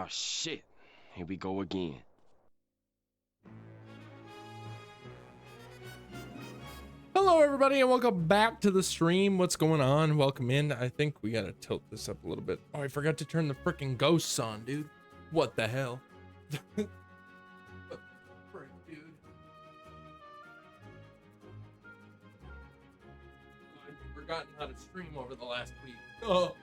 Oh shit. Here we go again. Hello everybody and welcome back to the stream. What's going on? Welcome in. I think we gotta tilt this up a little bit. Oh, I forgot to turn the freaking ghosts on, dude. What the hell? Frick, dude. I've forgotten how to stream over the last week. Oh.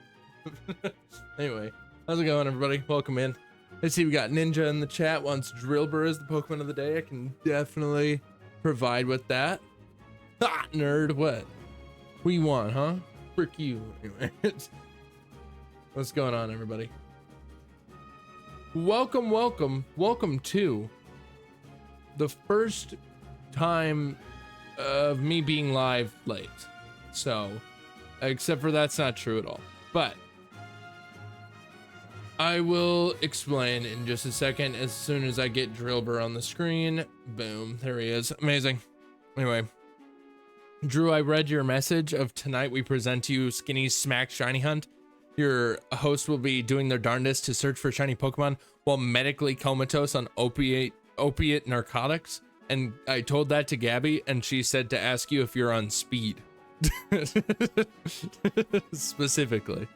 Anyway, how's it going everybody? Welcome in. I see we got Ninja in the chat. Wants Drillbur as the Pokemon of the day. I can definitely provide with that. Ha, nerd, what? What you want, huh? Frick you. Anyway, what's going on, everybody? Welcome to the first time of me being live late. So, except for that's not true at all. But I will explain in just a second as soon as I get Drillbur on the screen. Boom, there he is. Amazing. Anyway. Drew, I read your message of tonight we present to you Skinny's Smack Shiny Hunt. Your host will be doing their darndest to search for shiny Pokemon while medically comatose on opiate narcotics. And I told that to Gabby and she said to ask you if you're on speed. Specifically.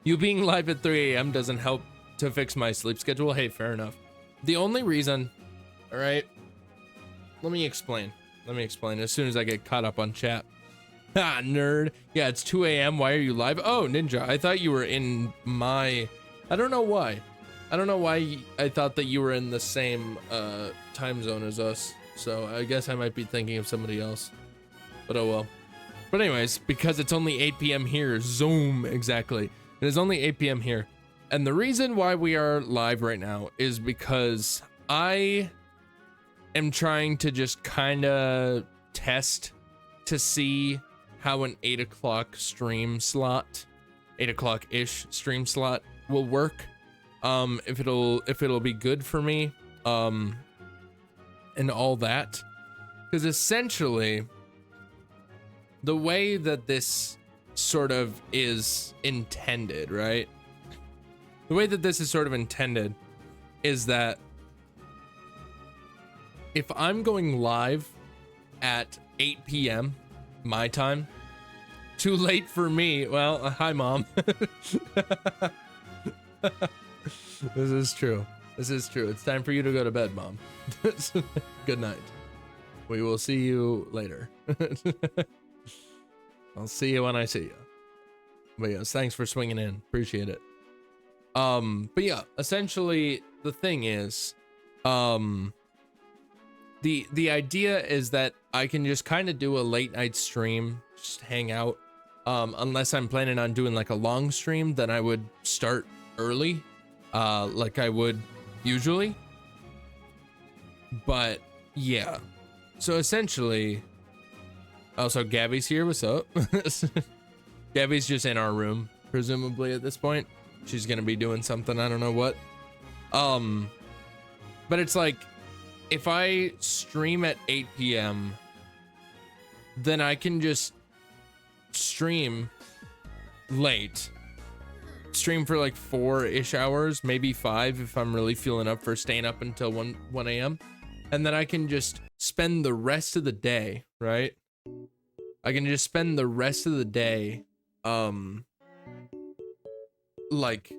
You being live at 3 a.m. doesn't help to fix my sleep schedule. Hey, fair enough. The only reason, all right, let me explain as soon as I get caught up on chat. Ah, nerd. Yeah, it's 2 a.m. Why are you live? Oh, Ninja, I thought you were in my... I don't know why I thought that you were in the same time zone as us. So I guess I might be thinking of somebody else. But oh well. But anyways, because it's only 8 p.m. here, zoom, exactly. It is only 8 p.m. here. And the reason why we are live right now is because I am trying to just kind of test to see how an 8 o'clock stream slot, 8 o'clock ish stream slot will work. If it'll be good for me, and all that, because essentially the way that this sort of is intended, right? The way that this is sort of intended is that if I'm going live at 8 p.m. my time, too late for me. Well, hi, Mom. This is true. It's time for you to go to bed, Mom. Good night. We will see you later. I'll see you when I see you. But yes, thanks for swinging in. Appreciate it. But yeah, essentially the thing is, the idea is that I can just kind of do a late night stream, just hang out. Unless I'm planning on doing like a long stream, then I would start early, like I would usually. But yeah, so essentially, also Gabby's here. What's up? Gabby's just in our room, presumably at this point. She's gonna be doing something, I don't know what. But it's like, if I stream at 8 p.m., then I can just stream late. Stream for like 4-ish hours, maybe 5 if I'm really feeling up for staying up until 1 a.m. And then I can just spend the rest of the day, right? I can just spend the rest of the day, like,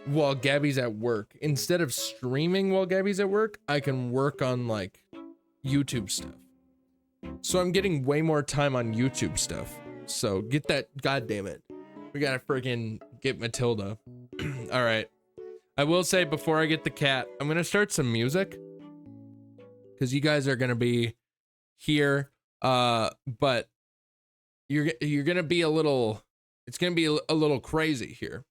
while Gabby's at work. Instead of streaming while Gabby's at work, I can work on like YouTube stuff. So I'm getting way more time on YouTube stuff. So get that, goddamn it. We gotta freaking get Matilda. All right. I will say before I get the cat, I'm gonna start some music because you guys are gonna be here. But you're gonna be a little. It's gonna be a little crazy here.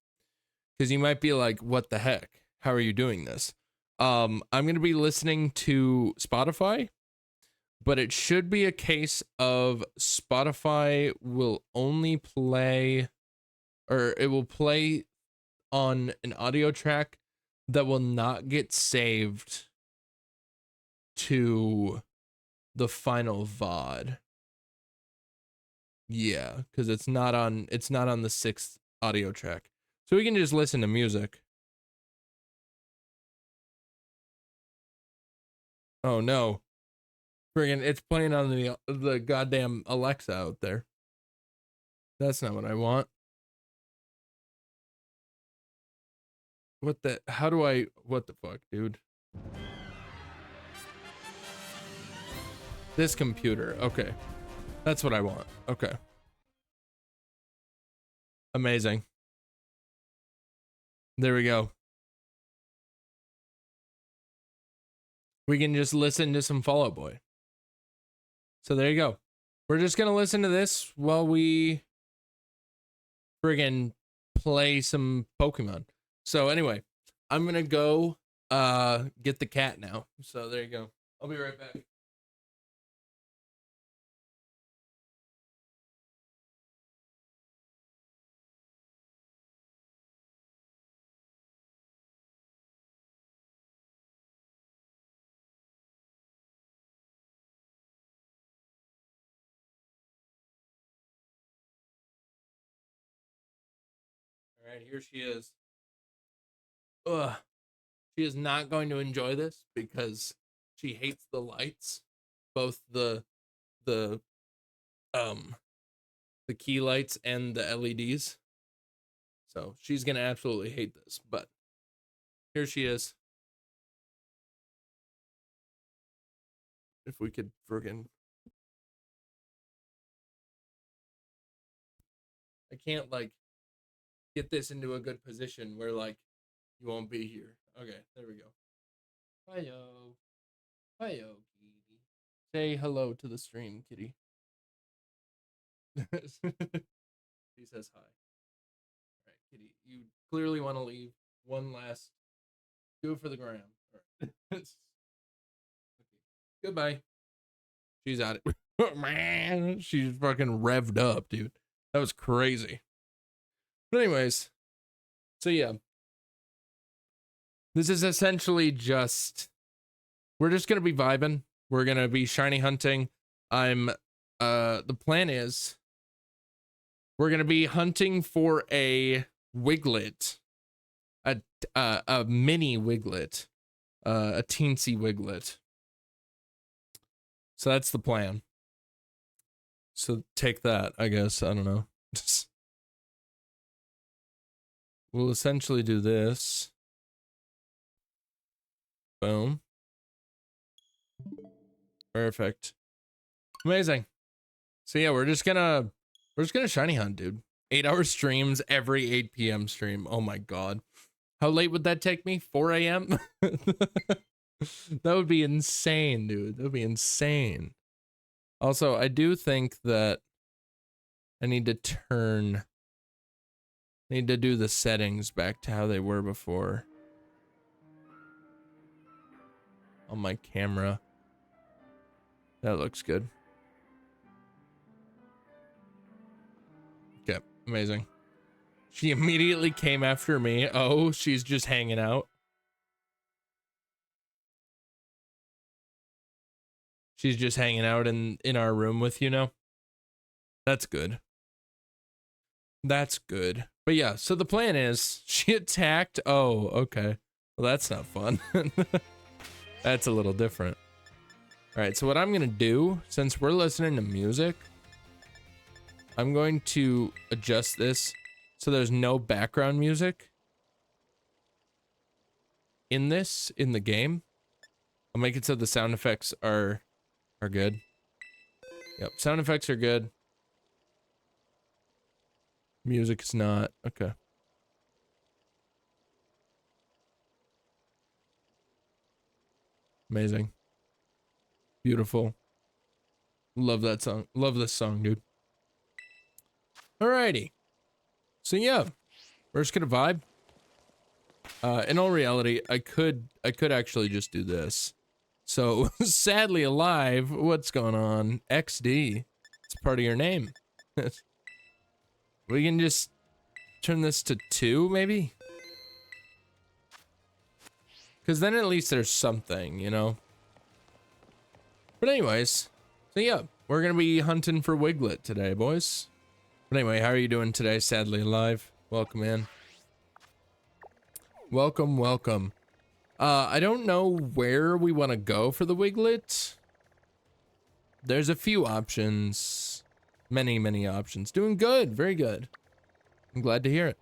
Because you might be like, what the heck? How are you doing this? I'm going to be listening to Spotify, but it should be a case of Spotify will only play, or it will play on an audio track that will not get saved to the final VOD. Yeah, because it's not on the 6th audio track. So we can just listen to music. Oh no. Friggin' it's playing on the goddamn Alexa out there. That's not what I want. What the what the fuck, dude? This computer. Okay. That's what I want. Okay. Amazing. There we go. We can just listen to some Fall Out Boy. So there you go. We're just gonna listen to this while we friggin' play some Pokemon. So anyway, I'm gonna go get the cat now. So there you go. I'll be right back. All right, here she is. Ugh. She is not going to enjoy this because she hates the lights, both the um the key lights and the LEDs. So she's gonna absolutely hate this, but here she is. If we could friggin' I can't like get this into a good position where like you won't be here. Okay, there we go. Hiyo. Hiyo, kitty. Say hello to the stream, kitty. She says hi. All right, kitty. You clearly want to leave one last go for the gram. All right. Okay. Goodbye. She's out it. Man, she's fucking revved up, dude. That was crazy. But anyways, so yeah. This is essentially just we're just gonna be vibing. We're gonna be shiny hunting. The plan is we're gonna be hunting for a Wiglett. A mini Wiglett. A teensy Wiglett. So that's the plan. So take that, I guess. I don't know. We'll essentially do this. Boom. Perfect. Amazing. So yeah, we're just gonna shiny hunt, dude. 8-hour streams every 8 p.m. stream. Oh my god. How late would that take me? 4 a.m.? That would be insane, dude. That would be insane. Also, I do think that I need to do the settings back to how they were before. On my camera. That looks good. Okay, amazing. She immediately came after me. Oh, she's just hanging out. She's just hanging out in our room with you now. That's good. That's good. But yeah, so the plan is she attacked. Oh, okay. Well, that's not fun. That's a little different. All right, so what I'm going to do, since we're listening to music, I'm going to adjust this so there's no background music in the game. I'll make it so the sound effects are good. Yep, sound effects are good. Music is not. Okay. Amazing. Beautiful. Love that song. Love this song, dude. Alrighty. So yeah, we're just gonna vibe. In all reality, I could actually just do this. So sadly alive, what's going on? XD. It's part of your name. We can just turn this to 2, maybe? Because then at least there's something, you know? But anyways, so yeah, we're gonna be hunting for Wiglett today, boys. But anyway, how are you doing today? Sadly alive. Welcome in. Welcome, welcome. I don't know where we want to go for the Wiglett. There's a few options. Many options. Doing good. Very good. I'm glad to hear it.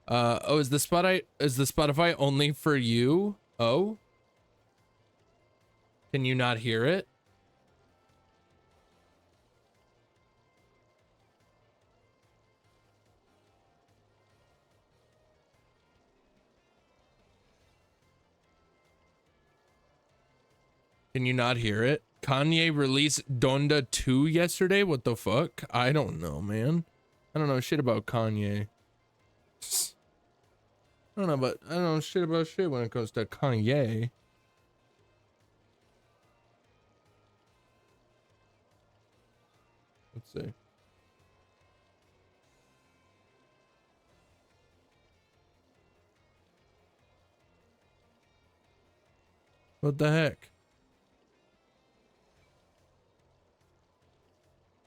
Oh, is the Spotify only for you? Oh? Can you not hear it? Can you not hear it? Kanye released Donda 2 yesterday? What the fuck? I don't know, man. I don't know shit about Kanye. I don't know shit about shit when it comes to Kanye. Let's see. What the heck?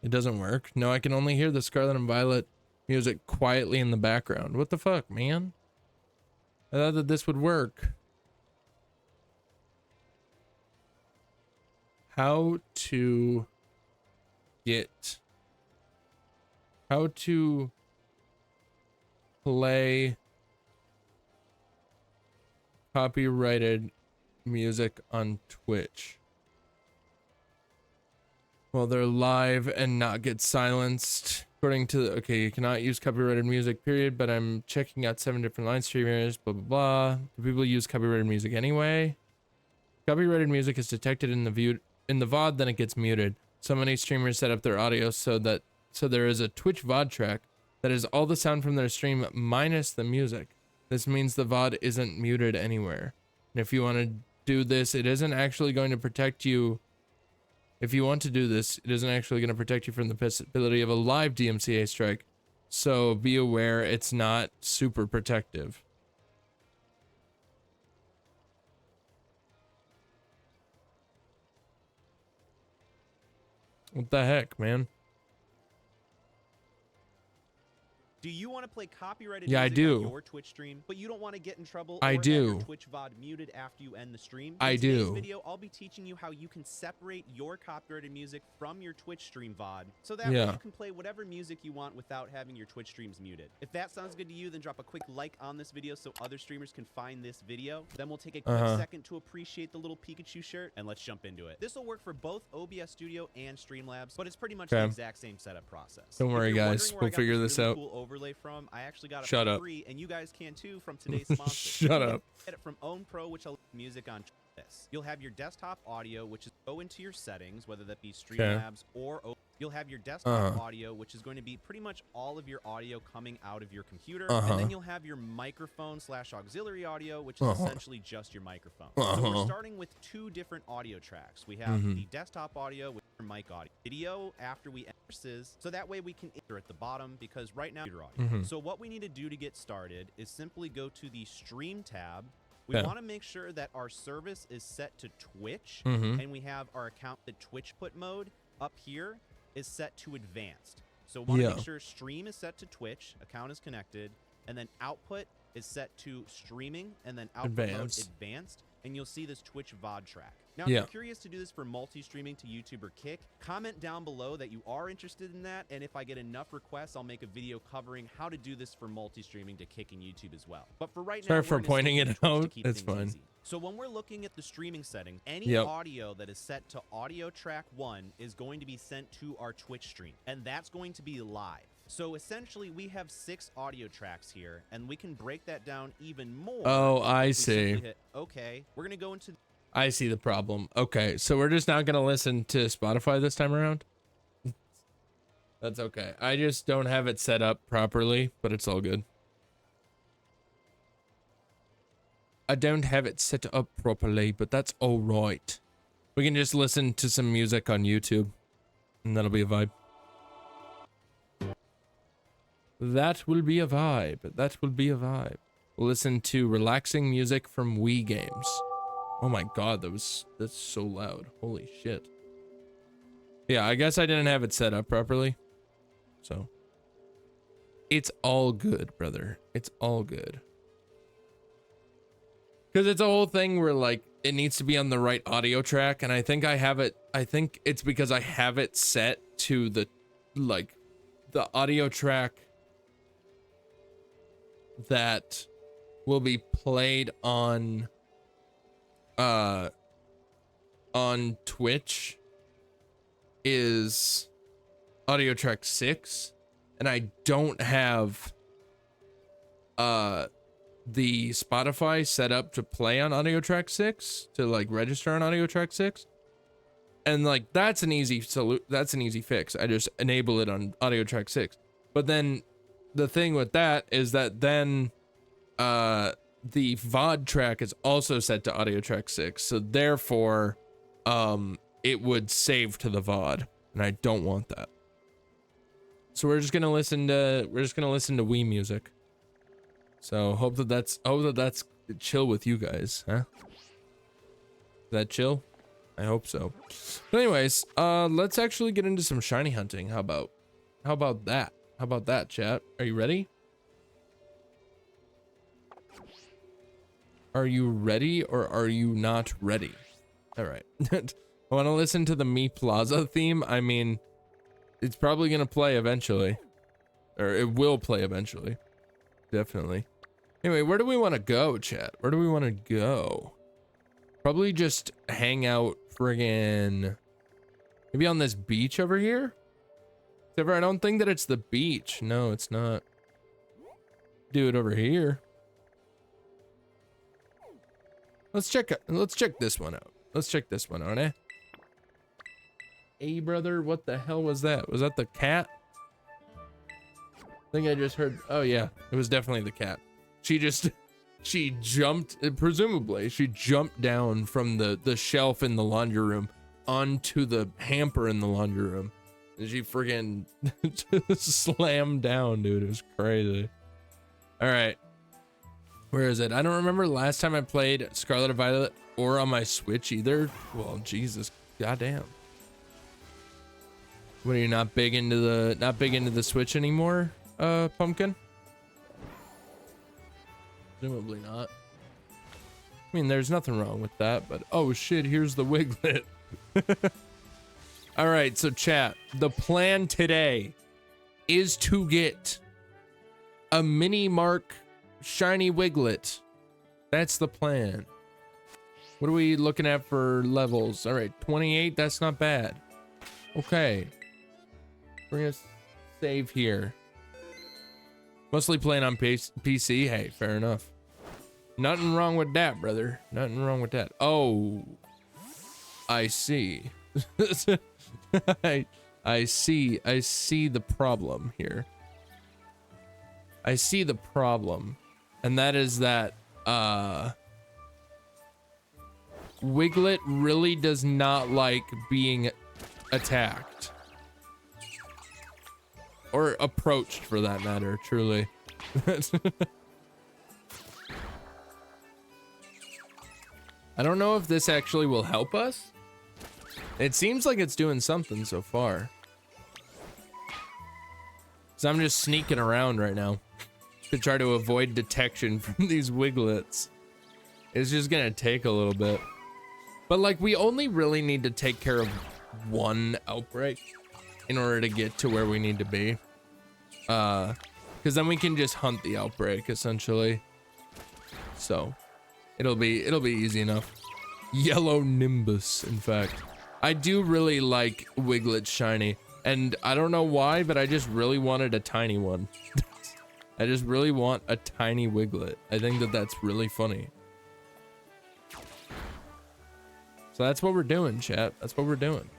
It doesn't work. No, I can only hear the Scarlet and Violet music quietly in the background. What the fuck, man? I thought that this would work. How to play copyrighted music on Twitch while they're live and not get silenced. According to okay, you cannot use copyrighted music, period, but I'm checking out 7 different line streamers, blah blah blah. Do people use copyrighted music anyway? Copyrighted music is detected in the VOD, then it gets muted. So many streamers set up their audio so there is a Twitch VOD track that is all the sound from their stream minus the music. This means the VOD isn't muted anywhere. And if you want to do this, it isn't actually going to protect you. If you want to do this, it isn't actually going to protect you from the possibility of a live DMCA strike. So be aware it's not super protective. What the heck, man? Do you want to play copyrighted Yeah, I music do. on your Twitch stream, but you don't want to get in trouble I or do. have your Twitch VOD muted after you end the stream? I in today's do. video, I'll be teaching you how you can separate your copyrighted music from your Twitch stream VOD, so that way you can play whatever music you want without having your Twitch streams muted. If that sounds good to you, then drop a quick like on this video so other streamers can find this video. Then we'll take a quick second to appreciate the little Pikachu shirt, and let's jump into it. This will work for both OBS Studio and Streamlabs, but it's pretty much the exact same setup process. Don't worry, guys. We'll figure this out. Cool overlay from, I actually got it Shut for up. free, and you guys can too from today's sponsor. Shut up. Get it from Own Pro, which allows music on this. You'll have your desktop audio, which is go into your settings, whether that be Streamlabs or you'll have your desktop audio, which is going to be pretty much all of your audio coming out of your computer, and then you'll have your microphone / auxiliary audio, which is essentially just your microphone. So we're starting with 2 different audio tracks. We have the desktop audio with your mic audio, video after we enter, so that way we can enter at the bottom because right now your audio. So what we need to do to get started is simply go to the Stream tab. We want to make sure that our service is set to Twitch, and we have our account, the Twitch put mode up here is set to advanced. So we want to make sure stream is set to Twitch, account is connected, and then output is set to streaming, and then output mode advanced, and you'll see this Twitch VOD track. Now, if you're curious to do this for multi-streaming to YouTube or Kick, comment down below that you are interested in that, and if I get enough requests, I'll make a video covering how to do this for multi-streaming to Kick and YouTube as well. But for right now, sorry for pointing it out. It's fine. Easy. So when we're looking at the streaming settings, any audio that is set to audio track 1 is going to be sent to our Twitch stream, and that's going to be live. So essentially, we have 6 audio tracks here, and we can break that down even more. Oh, I see. Okay, we're going to go into... I see the problem. Okay, so we're just not going to listen to Spotify this time around? That's okay. I just don't have it set up properly, but it's all good. I don't have it set up properly, but that's all right. We can just listen to some music on YouTube, and that'll be a vibe. That will be a vibe. That will be a vibe. We'll listen to relaxing music from Wii games. Oh my god, that's so loud. Holy shit. Yeah, I guess I didn't have it set up properly. So it's all good, brother. It's all good. Because it's a whole thing where like it needs to be on the right audio track, and I think I have it. I think it's because I have it set to the audio track that will be played on Twitch is audio track 6, and I don't have the Spotify set up to play on audio track 6, to like register on audio track 6. And like that's an easy fix. I just enable it on audio track 6. But then the thing with that is that then the VOD track is also set to audio track 6. So therefore it would save to the VOD, and I don't want that. So we're just gonna listen to Wii music. So hope that that's chill with you guys, huh? Is that chill? I hope so. But anyways, let's actually get into some shiny hunting. How about that? How about that, chat? Are you ready? Are you ready or are you not ready? All right. I want to listen to the Me Plaza theme. I mean, it's probably gonna play eventually, or it will play eventually. Definitely. Anyway, where do we want to go, chat? Where do we want to go? Probably just hang out friggin' maybe on this beach over here? Except for I don't think that it's the beach. No, it's not. Do it over here. Let's check this one out. Let's check this one out, eh? Hey, brother, what the hell was that? Was that the cat? I think I just heard. Oh yeah, it was definitely the cat. She jumped, presumably she jumped down from the shelf in the laundry room onto the hamper in the laundry room, and she friggin' slammed down, dude. It was crazy. All right, where is it? I don't remember last time I played Scarlet and Violet or on my Switch either. Well, Jesus, goddamn. What are you not big into the Switch anymore, Pumpkin? Presumably not. I mean, there's nothing wrong with that, but oh shit, here's the Wiglett. All right, so chat, the plan today is to get a mini mark shiny Wiglett. That's the plan. What are we looking at for levels? All right, 28, that's not bad. Okay. We're gonna save here. Mostly playing on PC. Hey, fair enough. Nothing wrong with that, brother. Nothing wrong with that. Oh, I see. I see the problem here. I see the problem. And that is that Wiglett really does not like being attacked. Or approached, for that matter, truly. I don't know if this actually will help us. It seems like it's doing something so far. So I'm just sneaking around right now to try to avoid detection from these Wiglets. It's just gonna take a little bit. But like, we only really need to take care of one outbreak in order to get to where we need to be. Because then we can just hunt the outbreak, essentially. So it'll be easy enough. Yellow Nimbus, in fact. I do really like Wiglett shiny, and I don't know why, but I just really wanted a tiny one. I just really want a tiny Wiglett. I think that that's really funny. So that's what we're doing, chat. That's what we're doing.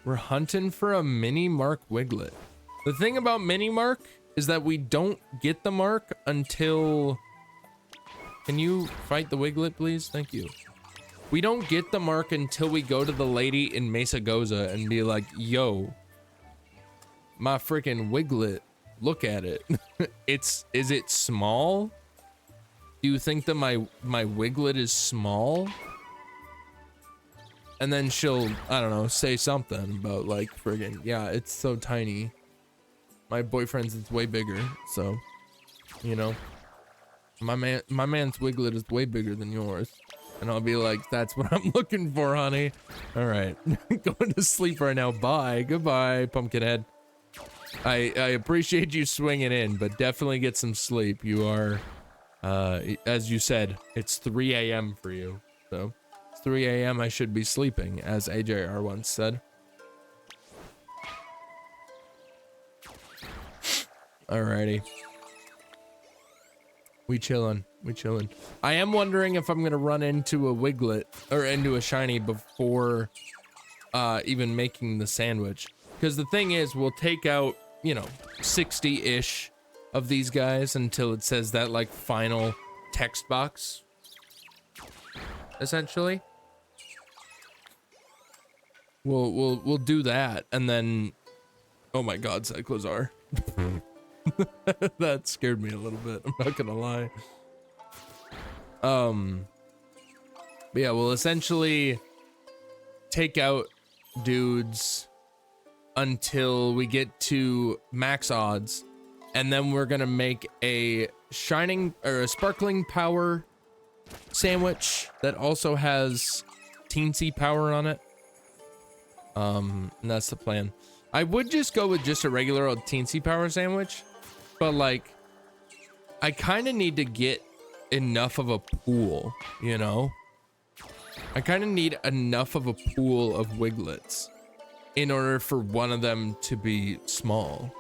We're hunting for a mini mark Wiglett. The thing about mini mark is that we don't get the mark until... Can you fight the Wiglett, please? Thank you. We don't get the mark until we go to the lady in Mesa Goza and be like, yo, my freaking Wiglett, look at it. Is it small? Do you think that my Wiglett is small? And then she'll, I don't know, say something about like friggin', yeah, it's so tiny. My boyfriend's, it's way bigger, so, you know. My man's Wiglett is way bigger than yours. And I'll be like, that's what I'm looking for, honey. All right, going to sleep right now. Bye, goodbye, Pumpkinhead. I appreciate you swinging in, but definitely get some sleep. You are, as you said, it's 3 a.m. for you. So, it's 3 a.m. I should be sleeping, as AJR once said. Alrighty. We chillin'. I am wondering if I'm gonna run into a Wiglett or into a shiny before even making the sandwich. Because the thing is, we'll take out, you know, 60-ish of these guys until it says that like final text box. Essentially. We'll do that, and then oh my god, Cyclozar. That scared me a little bit, I'm not gonna lie. But yeah, we'll essentially take out dudes until we get to max odds, and then we're gonna make a shining or a sparkling power sandwich that also has teensy power on it. And that's the plan. I would just go with just a regular old teensy power sandwich, but like I kind of need to get enough of a pool, you know? I kind of need enough of a pool of Wiglets in order for one of them to be small.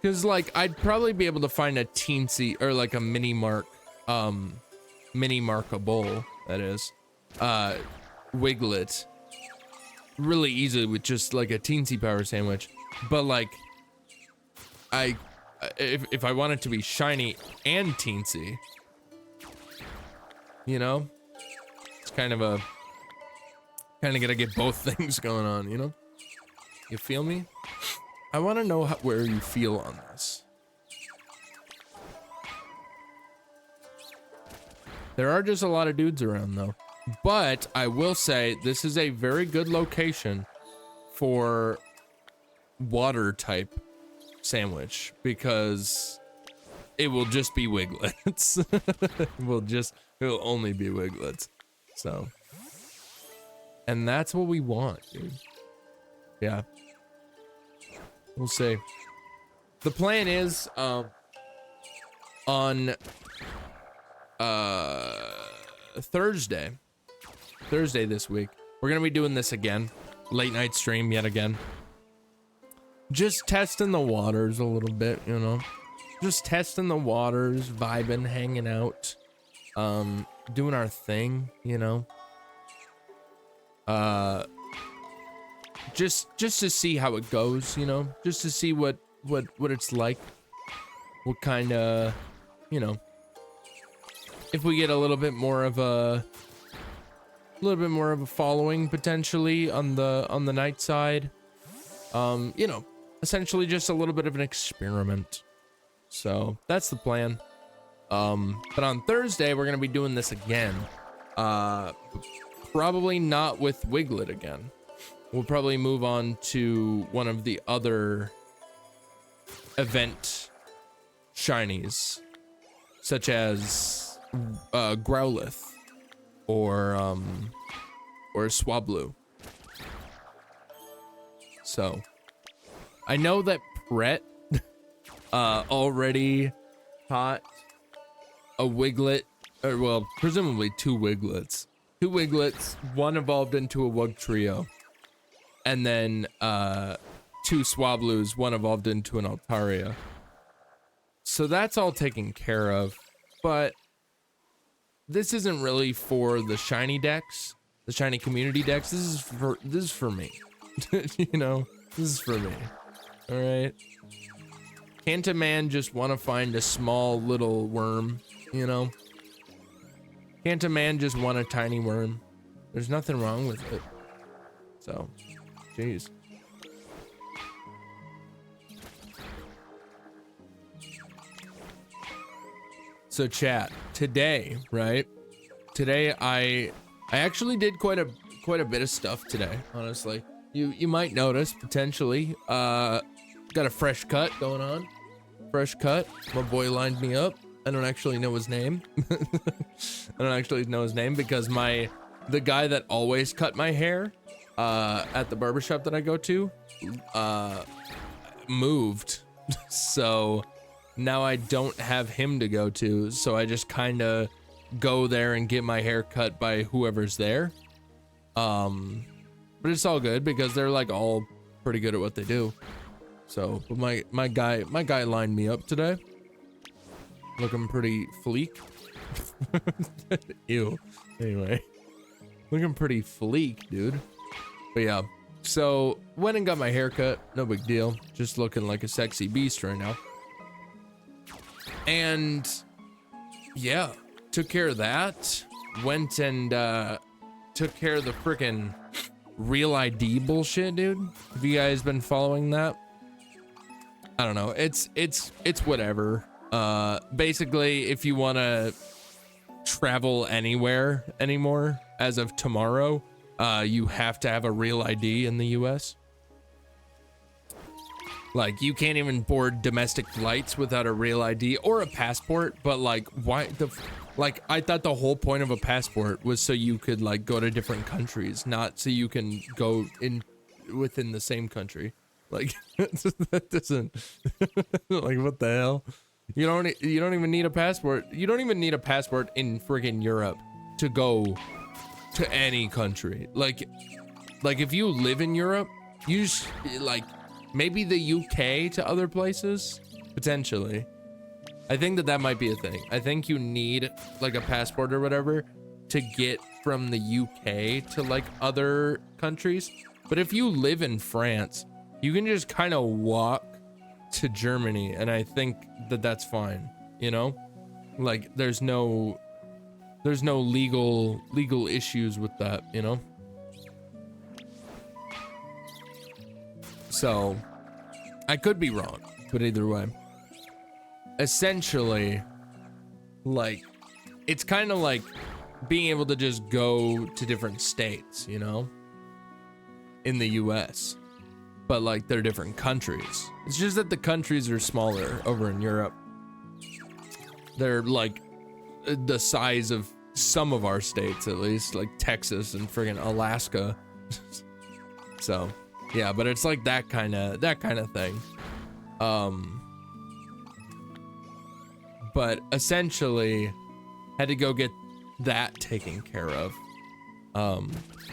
Because like I'd probably be able to find a teensy or like a mini markable, that is, Wiglett really easily with just like a teensy power sandwich. But like if I want it to be shiny and teensy, you know, it's kind of gotta get both things going on, you know? You feel me? I want to know where you feel on this. There are just a lot of dudes around though. But I will say this is a very good location for water type sandwich because it will just be Wiglets. It'll only be Wiglets. So, and that's what we want, dude. Yeah. We'll see. The plan is on Thursday this week, we're gonna be doing this again, late night stream yet again, just testing the waters a little bit, you know, just testing the waters, vibing, hanging out, doing our thing, you know, just to see how it goes, you know, just to see what it's like, what kind of, you know, if we get a little bit more of a following potentially on the night side, you know, essentially just a little bit of an experiment. So that's the plan. But on Thursday we're gonna be doing this again. Probably not with Wiglett again. We'll probably move on to one of the other event shinies, such as Growlithe or Swablu. So I know that Brett already caught a Wiglett, or well, presumably two Wiglets, one evolved into a Wugtrio, and then two Swablus, one evolved into an Altaria. So that's all taken care of, but this isn't really for the shiny decks, the shiny community decks. This is for me. You know, this is for me. All right. Can't a man just want to find a small little worm, you know? Can't a man just want a tiny worm? There's nothing wrong with it. So, jeez. So chat, today, right? Today I actually did quite a bit of stuff today, honestly. You might notice potentially got a fresh cut going on. Fresh cut. My boy lined me up. I don't actually know his name. I don't actually know his name because the guy that always cut my hair at the barbershop that I go to moved. So now I don't have him to go to, so I just kind of go there and get my hair cut by whoever's there. But it's all good because they're like all pretty good at what they do. So, but my guy lined me up today, looking pretty fleek. Ew. Anyway, looking pretty fleek, dude. But yeah, so went and got my hair cut. No big deal. Just looking like a sexy beast right now. And yeah, took care of that. Went and took care of the freaking real ID bullshit, dude. Have you guys been following that? I don't know. It's whatever. Basically, if you want to travel anywhere anymore as of tomorrow, you have to have a real ID in the US. Like, you can't even board domestic flights without a real ID or a passport. But like, why like, I thought the whole point of a passport was so you could like go to different countries, not so you can go in within the same country. Like, that doesn't like, what the hell? You don't even need a passport. You don't even need a passport in friggin' Europe to go to any country. Like if you live in Europe, you just, like, maybe the UK to other places, potentially. I think that might be a thing. I think you need like a passport or whatever to get from the UK to like other countries. But if you live in France, you can just kind of walk to Germany, and I think that that's fine, you know? Like, there's no legal issues with that, you know? So I could be wrong, but either way, essentially, like, it's kind of like being able to just go to different states, you know, in the US, but like they're different countries. It's just that the countries are smaller over in Europe. They're like the size of some of our states, at least, like Texas and friggin' Alaska. So yeah, but it's like that kind of thing. But essentially had to go get that taken care of.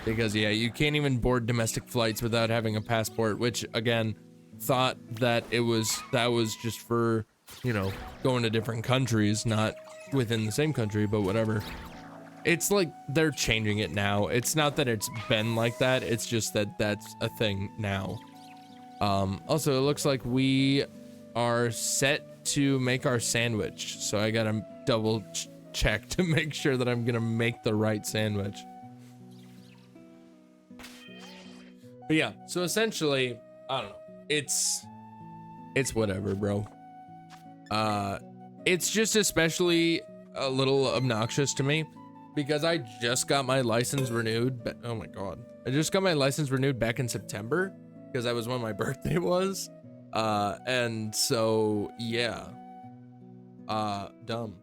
Because yeah, you can't even board domestic flights without having a passport, which again, thought that that was just for, you know, going to different countries, not within the same country, but whatever. It's like they're changing it now. It's not that it's been like that, it's just that that's a thing now. Also, it looks like we are set to make our sandwich, so I gotta double check to make sure that I'm gonna make the right sandwich. But yeah, so essentially, I don't know, it's whatever, bro. It's just especially a little obnoxious to me because I just got my license renewed. Oh my god, I just got my license renewed back in September because that was when my birthday was. And so yeah, dumb.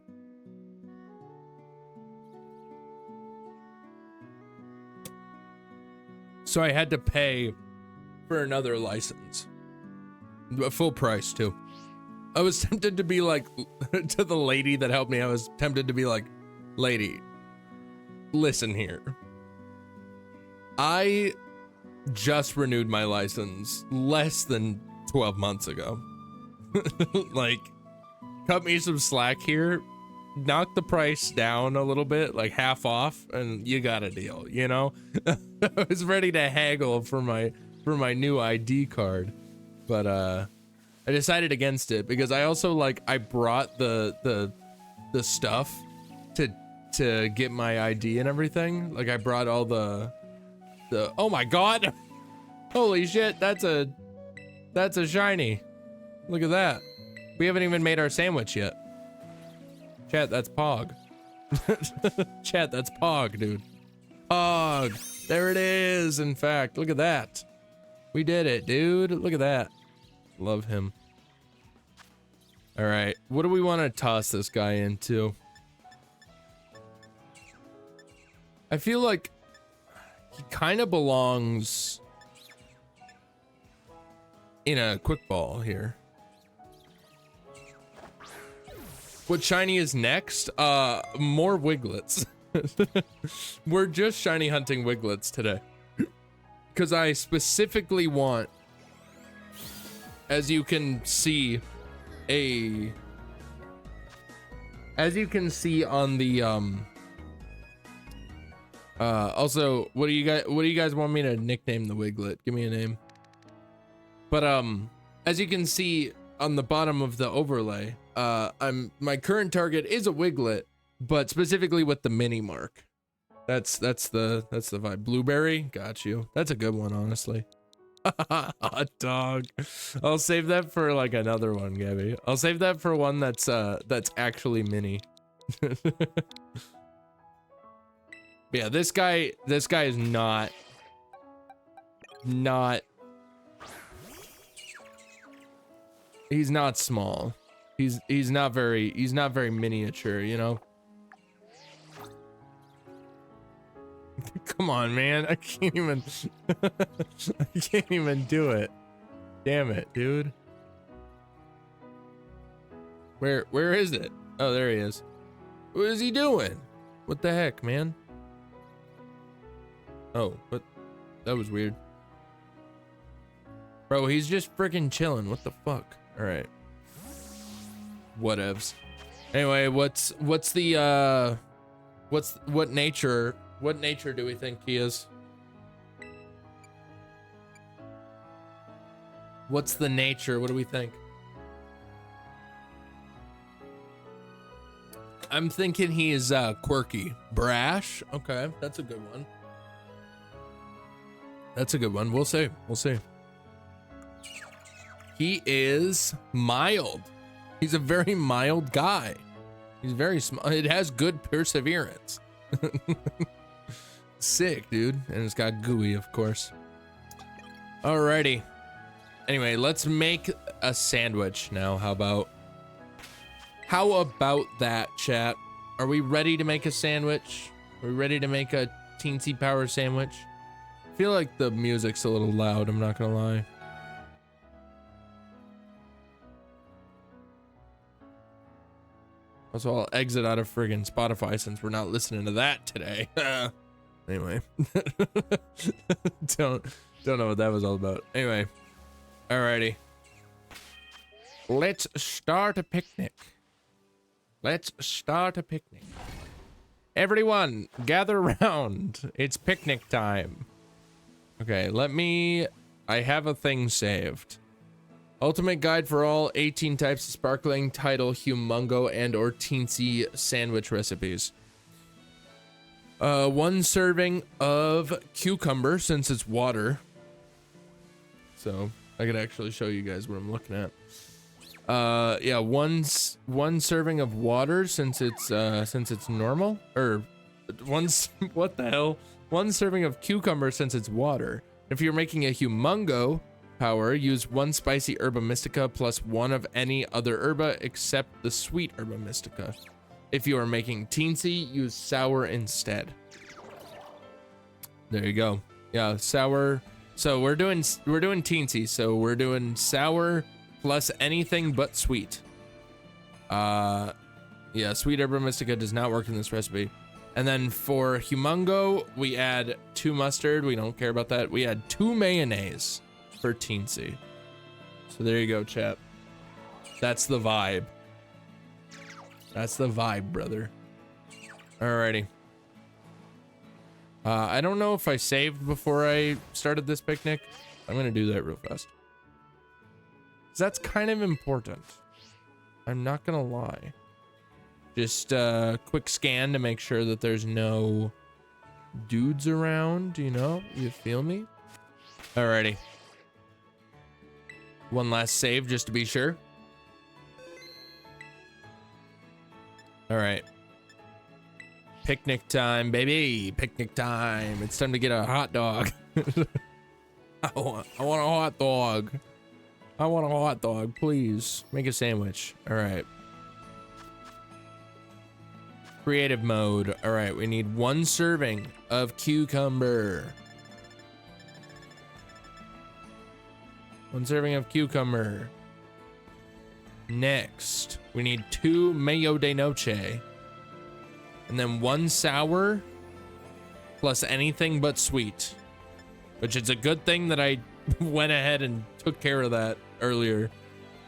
So I had to pay for another license, full price too. I was tempted to be like, to the lady that helped me, I was tempted to be like, lady, listen here. I just renewed my license less than 12 months ago. Like, cut me some slack here, knock the price down a little bit, like half off, and you got a deal, you know? I was ready to haggle for my new ID card, but I decided against it because I also, like, I brought the stuff to get my ID and everything. Like, I brought all the oh my god, holy shit, that's a shiny. Look at that. We haven't even made our sandwich yet. Chat, that's Pog. Chat, that's Pog, dude. Pog. There it is, in fact. Look at that. We did it, dude. Look at that. Love him. All right, what do we want to toss this guy into? I feel like he kind of belongs in a quick ball here. What shiny is next? More Wiglets. We're just shiny hunting Wiglets today. Because I specifically want, as you can see on the also, what do you guys want me to nickname the Wiglet? Give me a name. But as you can see on the bottom of the overlay, my current target is a Wiglet, but specifically with the mini mark. That's the vibe. Blueberry, got you. That's a good one, honestly. Hot dog. I'll save that for like another one, Gabby. I'll save that for one that's actually mini. Yeah, this guy is not he's not small. He's not very miniature, you know? Come on, man. I can't even I can't even do it. Damn it, dude. Where is it? Oh, there he is. What is he doing? What the heck, man? Oh, but that was weird. Bro, he's just freaking chilling. What the fuck? All right. Whatevs. Anyway, what nature do we think he is? What's the nature? What do we think? I'm thinking he is quirky. Brash? Okay, that's a good one. That's a good one. We'll see. We'll see. He is mild. He's a very mild guy. He's very small. It has good perseverance. Sick, dude. And it's got gooey, of course. Alrighty. Anyway, let's make a sandwich now. How about that, chat? Are we ready to make a sandwich? Are we ready to make a teensy power sandwich? I feel like the music's a little loud, I'm not gonna lie. Also, I'll exit out of friggin' Spotify since we're not listening to that today. Anyway. Don't know what that was all about. Anyway. Alrighty. Let's start a picnic. Let's start a picnic. Everyone, gather around. It's picnic time. Okay, I have a thing saved. Ultimate guide for all 18 types of sparkling, tidal, humongo, and or teensy sandwich recipes. 1 serving of cucumber, since it's water. So I could actually show you guys what I'm looking at. Yeah, one serving of water, since it's normal, or what the hell? 1 serving of cucumber, since it's water. If you're making a humongo power, use 1 spicy herba mystica plus 1 of any other herba except the sweet herba mystica. If you are making teensy, use sour instead. There you go. Yeah, sour. So we're doing teensy, so we're doing sour plus anything but sweet. Yeah, sweet herba mystica does not work in this recipe. And then for humongo, we add 2 mustard. We don't care about that. We add 2 mayonnaise for teensy. So there you go, chat. That's the vibe. That's the vibe, brother. Alrighty. I don't know if I saved before I started this picnic. I'm gonna do that real fast. 'Cause that's kind of important. I'm not gonna lie. Just a quick scan to make sure that there's no dudes around, you know? You feel me? Alrighty. One last save just to be sure. Alright. Picnic time, baby. Picnic time. It's time to get a hot dog. I want a hot dog. I want a hot dog, please. Make a sandwich. All right. Creative mode. All right, we need 1 serving of cucumber. 1 serving of cucumber. Next, we need 2 mayo de noche. And then 1 sour plus anything but sweet. Which is a good thing that I went ahead and took care of that earlier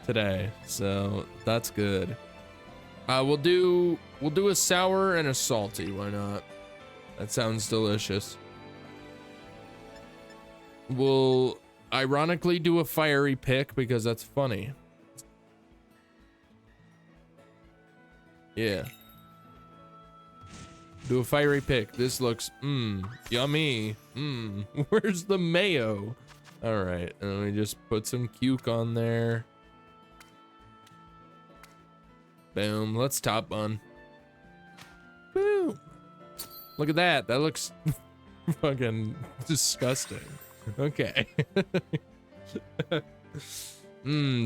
today. So that's good. We'll do a sour and a salty. Why not? That sounds delicious. We'll ironically do a fiery pick because that's funny. Yeah. Do a fiery pick. This looks yummy. Where's the mayo? All right, and we just put some cuke on there. Boom. Let's top bun. Boom. Look at that. That looks fucking disgusting. Okay.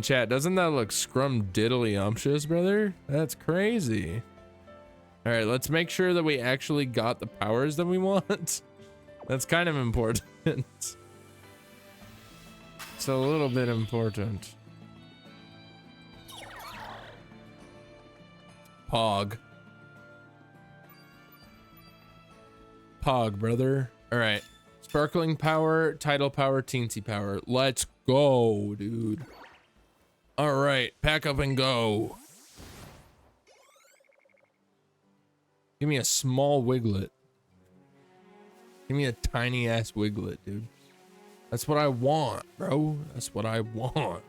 Chat, doesn't that look scrumdiddlyumptious, brother? That's crazy. All right, let's make sure that we actually got the powers that we want. That's kind of important. It's a little bit important. Pog, brother. All right. Sparkling power, tidal power, teensy power. Let's go, dude. All right. Pack up and go. Give me a small Wiglett. Give me a tiny ass Wiglett, dude. That's what I want, bro. That's what I want.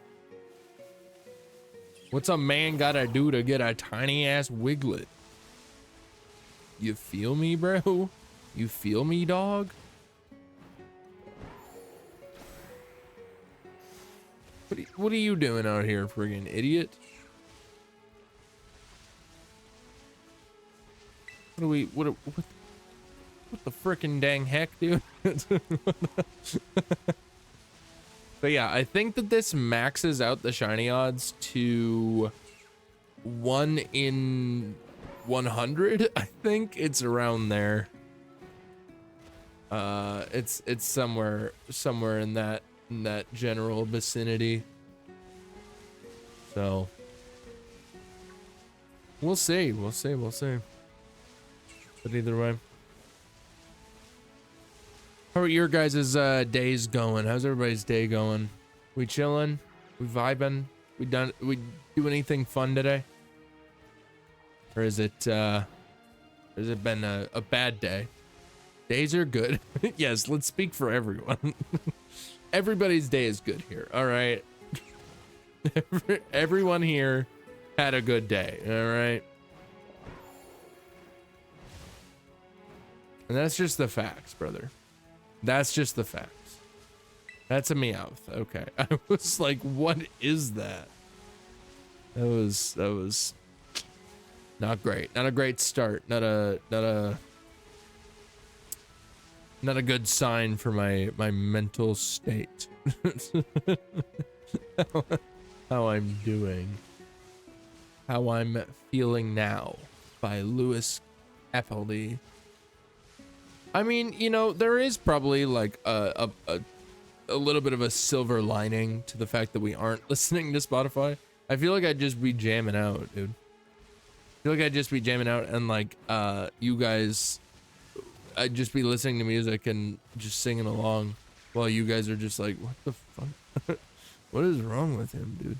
What's a man gotta do to get a tiny ass Wiglett? You feel me, bro? You feel me, dog? What are you doing out here, friggin' idiot? What the frickin' dang heck, dude? But yeah, I think that this maxes out the shiny odds to 1 in 100. I think it's around there. It's somewhere in that general vicinity. So we'll see. But either way. How are your guys' days going? How's everybody's day going? We chilling? We vibing? We do anything fun today? Or is it has it been a bad day? Days are good. Yes, let's speak for everyone. Everybody's day is good here. All right. Everyone here had a good day. All right. And that's just the facts, brother. That's just the facts. That's a Meowth. Okay. I was like, what is that? That was not great. Not a great start. Not a good sign for my mental state. How I'm doing. How I'm feeling now by Lewis Capaldi. I mean, you know, there is probably like a little bit of a silver lining to the fact that we aren't listening to Spotify. I feel like I'd just be jamming out, dude. I feel like I'd just be jamming out and like you guys, I'd just be listening to music and just singing along while you guys are just like, what the fuck? What is wrong with him, dude?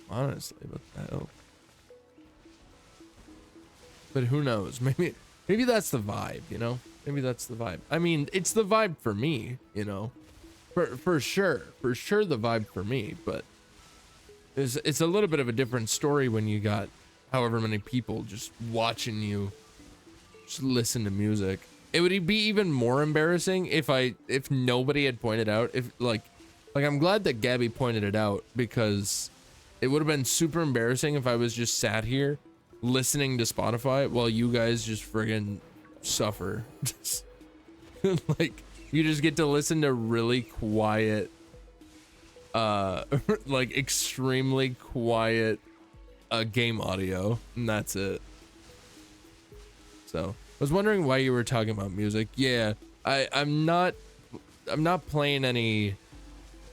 Honestly, what the hell? But who knows? Maybe that's the vibe, you know? Maybe that's the vibe. I mean, it's the vibe for me, you know? For sure. For sure the vibe for me, but it's a little bit of a different story when you got however many people just watching you just listen to music. It would be even more embarrassing if nobody had pointed out, if like I'm glad that Gabby pointed it out, because it would have been super embarrassing if I was just sat here listening to Spotify while you guys just friggin' suffer. Like, you just get to listen to really quiet like extremely quiet game audio, and that's it. So I was wondering why you were talking about music. Yeah, I'm not playing any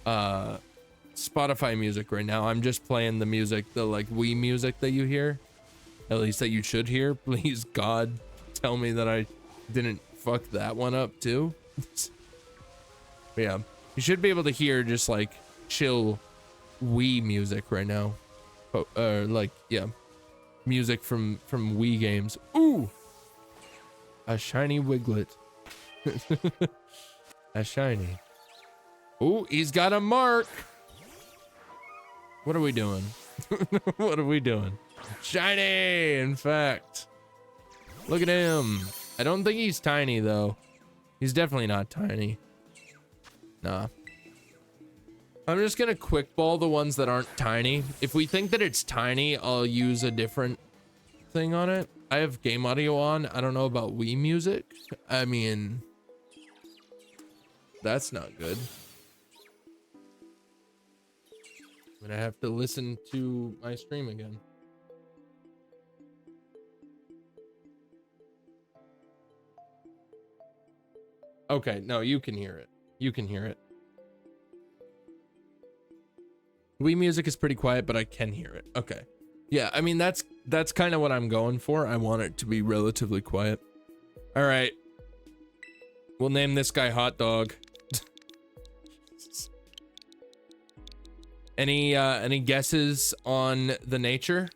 Spotify music right now. I'm just playing the music, the like Wii music that you hear, at least that you should hear. Please God, tell me that I didn't fuck that one up too. But yeah, you should be able to hear just like chill Wii music right now. Like, yeah, music from Wii games. Ooh, a shiny Wiglett. A shiny. Ooh, he's got a mark. What are we doing? What are we doing? Shiny, in fact. Look at him. I don't think he's tiny though. He's definitely not tiny. Nah. I'm just gonna quick ball the ones that aren't tiny. If we think that it's tiny, I'll use a different thing on it. I have game audio on. I don't know about Wii music. I mean, that's not good. I'm gonna have to listen to my stream again. Okay, no, you can hear it. You can hear it. Wii music is pretty quiet, but I can hear it. Okay. Yeah, I mean, that's kind of what I'm going for. I want it to be relatively quiet. All right. We'll name this guy Hot Dog. Any guesses on the nature?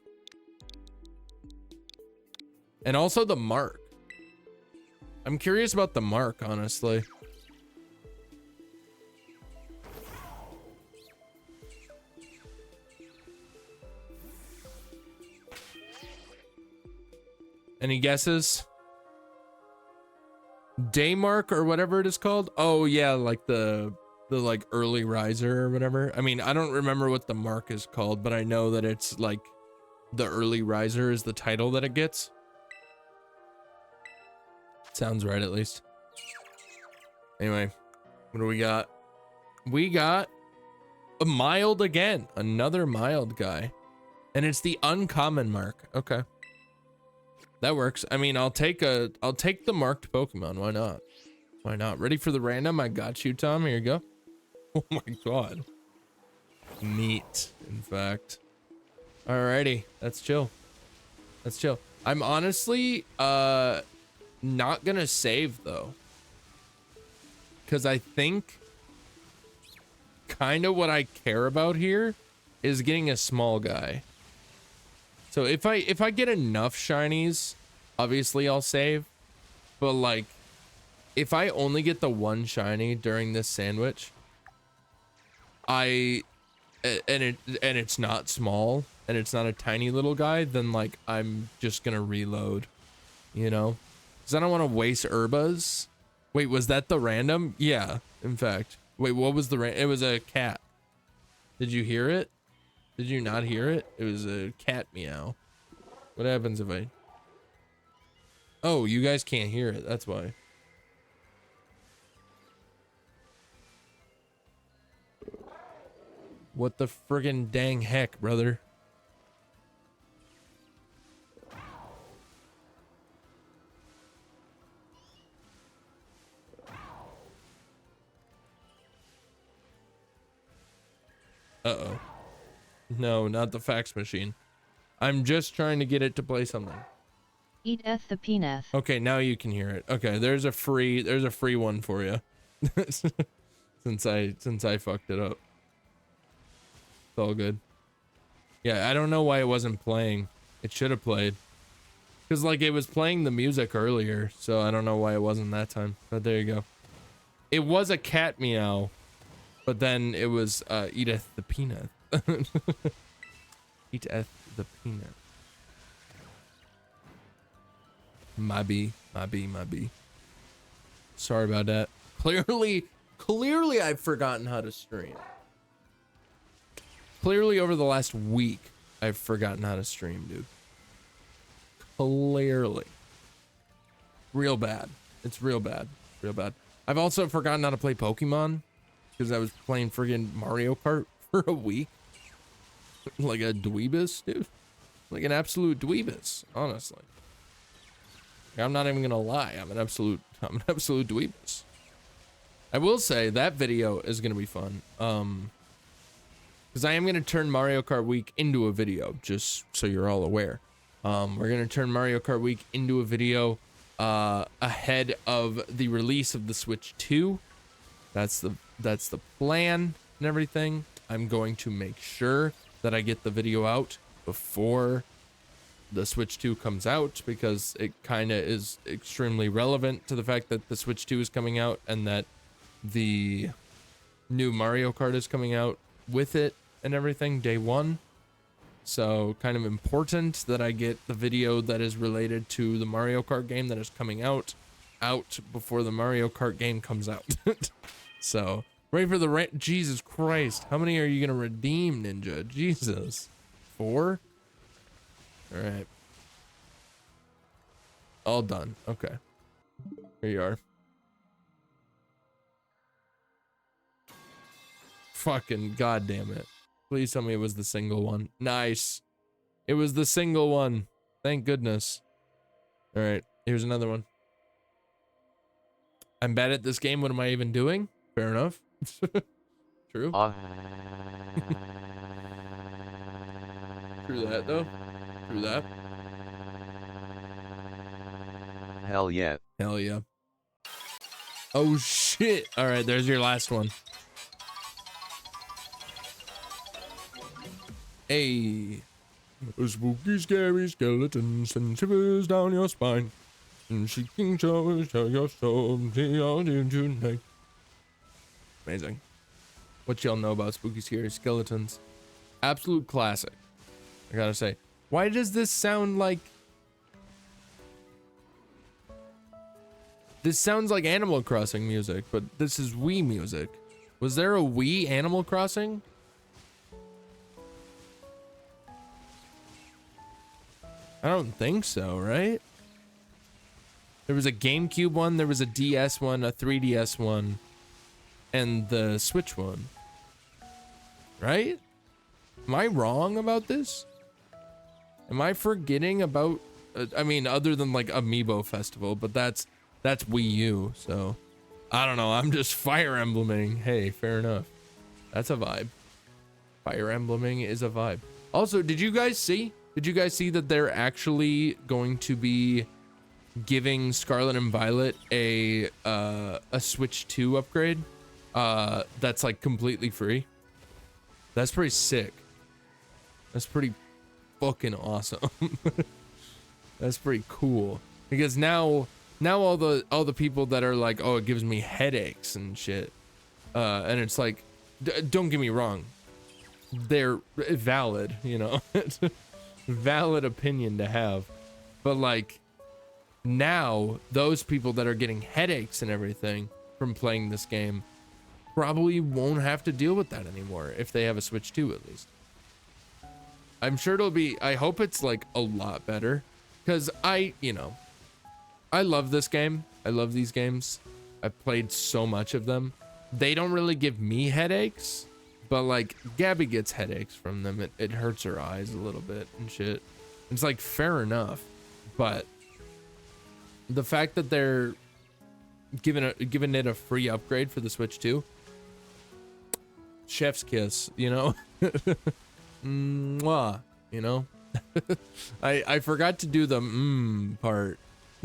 And also the mark. I'm curious about the mark, honestly. Any guesses? Day mark or whatever it is called? Oh yeah, like the like early riser or whatever. I mean, I don't remember what the mark is called, but I know that it's like the early riser is the title that it gets. Sounds right, at least. Anyway, what do we got? We got a mild again, another mild guy, and it's the uncommon mark. Okay. That works. I mean, I'll take the marked Pokemon. Why not? Why not? Ready for the random? I got you, Tom. Here you go. Oh my God. Neat, in fact. Alrighty. That's chill. That's chill. I'm honestly not gonna save though. Cause I think kind of what I care about here is getting a small guy. So if I get enough shinies, obviously I'll save. But like, if I only get the one shiny during this sandwich, and it's not small and it's not a tiny little guy, then like I'm just gonna reload, you know, because I don't want to waste Urbas. Wait, was that the random? Yeah, in fact. Wait, what was the it was a cat. Did you hear it? Did you not hear it? It was a cat meow. What happens if I... Oh, you guys can't hear it. That's why. What the friggin' dang heck, brother? Uh-oh. No, not the fax machine. I'm just trying to get it to play something. Eateth the peanut. Okay, now you can hear it. Okay, there's a free one for you. since I fucked it up. It's all good. Yeah, I don't know why it wasn't playing. It should have played. Cause like it was playing the music earlier, so I don't know why it wasn't that time. But there you go. It was a cat meow, but then it was Eateth the peanut. Eateth the peanut. My B. Sorry about that. Clearly I've forgotten how to stream. Clearly over the last week, I've forgotten how to stream, dude. Clearly. Real bad. It's real bad. Real bad. I've also forgotten how to play Pokemon. because I was playing friggin' Mario Kart for a week. Like a dweebus, dude. Like an absolute dweebus, honestly. I'm not even gonna lie. I'm an absolute dweebus. I will say that video is gonna be fun. Because I am gonna turn Mario Kart Week into a video, just so you're all aware. We're gonna turn Mario Kart Week into a video ahead of the release of the Switch 2. That's the plan and everything. I'm going to make sure that I get the video out before the Switch 2 comes out, because it kind of is extremely relevant to the fact that the Switch 2 is coming out and that the new Mario Kart is coming out with it and everything day one. So kind of important that I get the video that is related to the Mario Kart game that is coming out before the Mario Kart game comes out. So ready for the Jesus Christ, how many are you gonna redeem, Ninja? Jesus. 4? All right, all done. Okay, here you are. Fucking goddamn it. Please tell me it was the single one. Nice. It was the single one. Thank goodness. All right, here's another one. I'm bad at this game. What am I even doing? Fair enough. True. True that, though. True that. Hell yeah. Hell yeah. Oh, shit. All right, there's your last one. Hey. A spooky, scary skeleton sends shivers down your spine. And she can show your soul tonight. Amazing. What y'all know about spooky, scary skeletons? Absolute classic. I gotta say. Why does this sound like... This sounds like Animal Crossing music, but this is Wii music. Was there a Wii Animal Crossing? I don't think so, right? There was a GameCube one, there was a DS one, a 3DS one, and the Switch one. Right? Am I wrong about this? Am I forgetting about... I mean, other than like Amiibo Festival, but that's Wii U, so... I don't know, I'm just Fire Embleming. Hey, fair enough. That's a vibe. Fire Embleming is a vibe. Also, did you guys see that they're actually going to be giving Scarlet and Violet a Switch 2 upgrade? That's like completely free. That's pretty sick. That's pretty fucking awesome. That's pretty cool. Because now all the people that are like, oh, it gives me headaches and shit, and it's like, don't get me wrong, they're valid, you know. It's a valid opinion to have, but like now those people that are getting headaches and everything from playing this game probably won't have to deal with that anymore if they have a Switch 2 at least. I'm sure it'll be, I hope it's like a lot better, because I love this game. I love these games. I've played so much of them. They don't really give me headaches, but like Gabby gets headaches from them. It hurts her eyes a little bit and shit. It's like fair enough, but the fact that they're giving it a free upgrade for the Switch 2, chef's kiss, you know. Mwah, you know. I forgot to do the part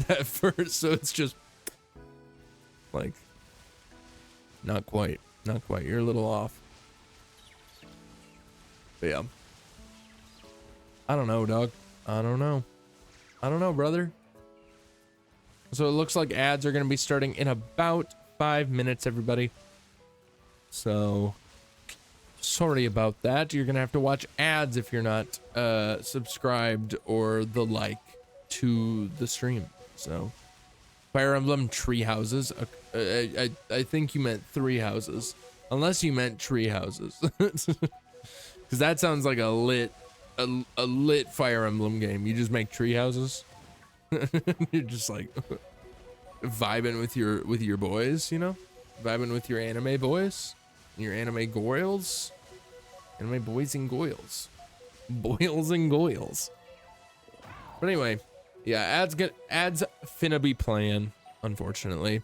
at first, so it's just like not quite. You're a little off. But yeah, I don't know, dog. I don't know, brother. So it looks like ads are gonna be starting in about 5 minutes, everybody. So sorry about that. You're gonna have to watch ads if you're not subscribed or the like to the stream. So Fire Emblem tree houses. I think you meant 3 houses, unless you meant tree houses, because that sounds like a lit Fire Emblem game. You just make tree houses. You're just like vibing with your boys, you know, vibing with your anime boys. Your anime goils? Anime boys and goils. Boils and goils. But anyway, yeah, ads finna be playing, unfortunately.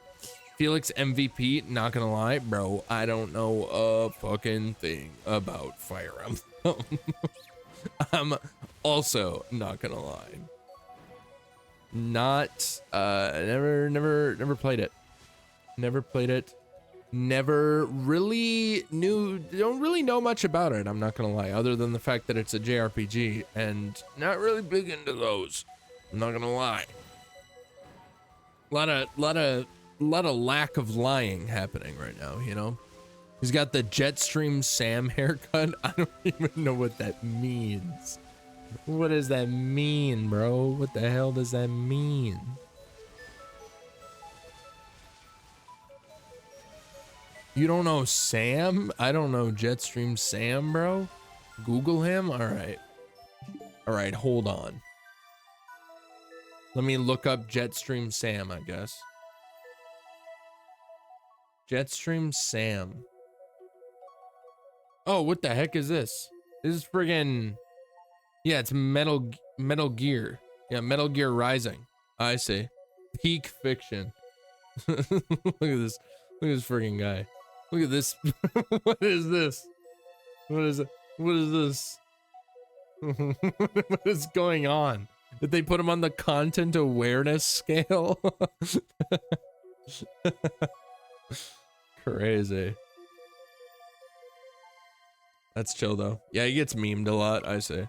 Felix MVP, not gonna lie, bro, I don't know a fucking thing about Fire Emblem. I'm also not gonna lie. Never played it. Never played it. Never really don't really know much about it, I'm not gonna lie, other than the fact that it's a JRPG, and not really big into those. I'm not gonna lie. Lot of lack of lying happening right now, you know? He's got the Jetstream Sam haircut. I don't even know what that means. What does that mean, bro? What the hell does that mean? You don't know Sam? I don't know Jetstream Sam, bro. Google him? All right. All right, hold on. Let me look up Jetstream Sam, I guess. Jetstream Sam. Oh, what the heck is this? This is friggin'... Yeah, it's Metal Gear. Yeah, Metal Gear Rising. I see. Peak fiction. Look at this. Look at this friggin' guy. Look at this. What is this? What is it? What is this? What is going on? Did they put him on the content awareness scale? Crazy. That's chill though. Yeah, he gets memed a lot, I say.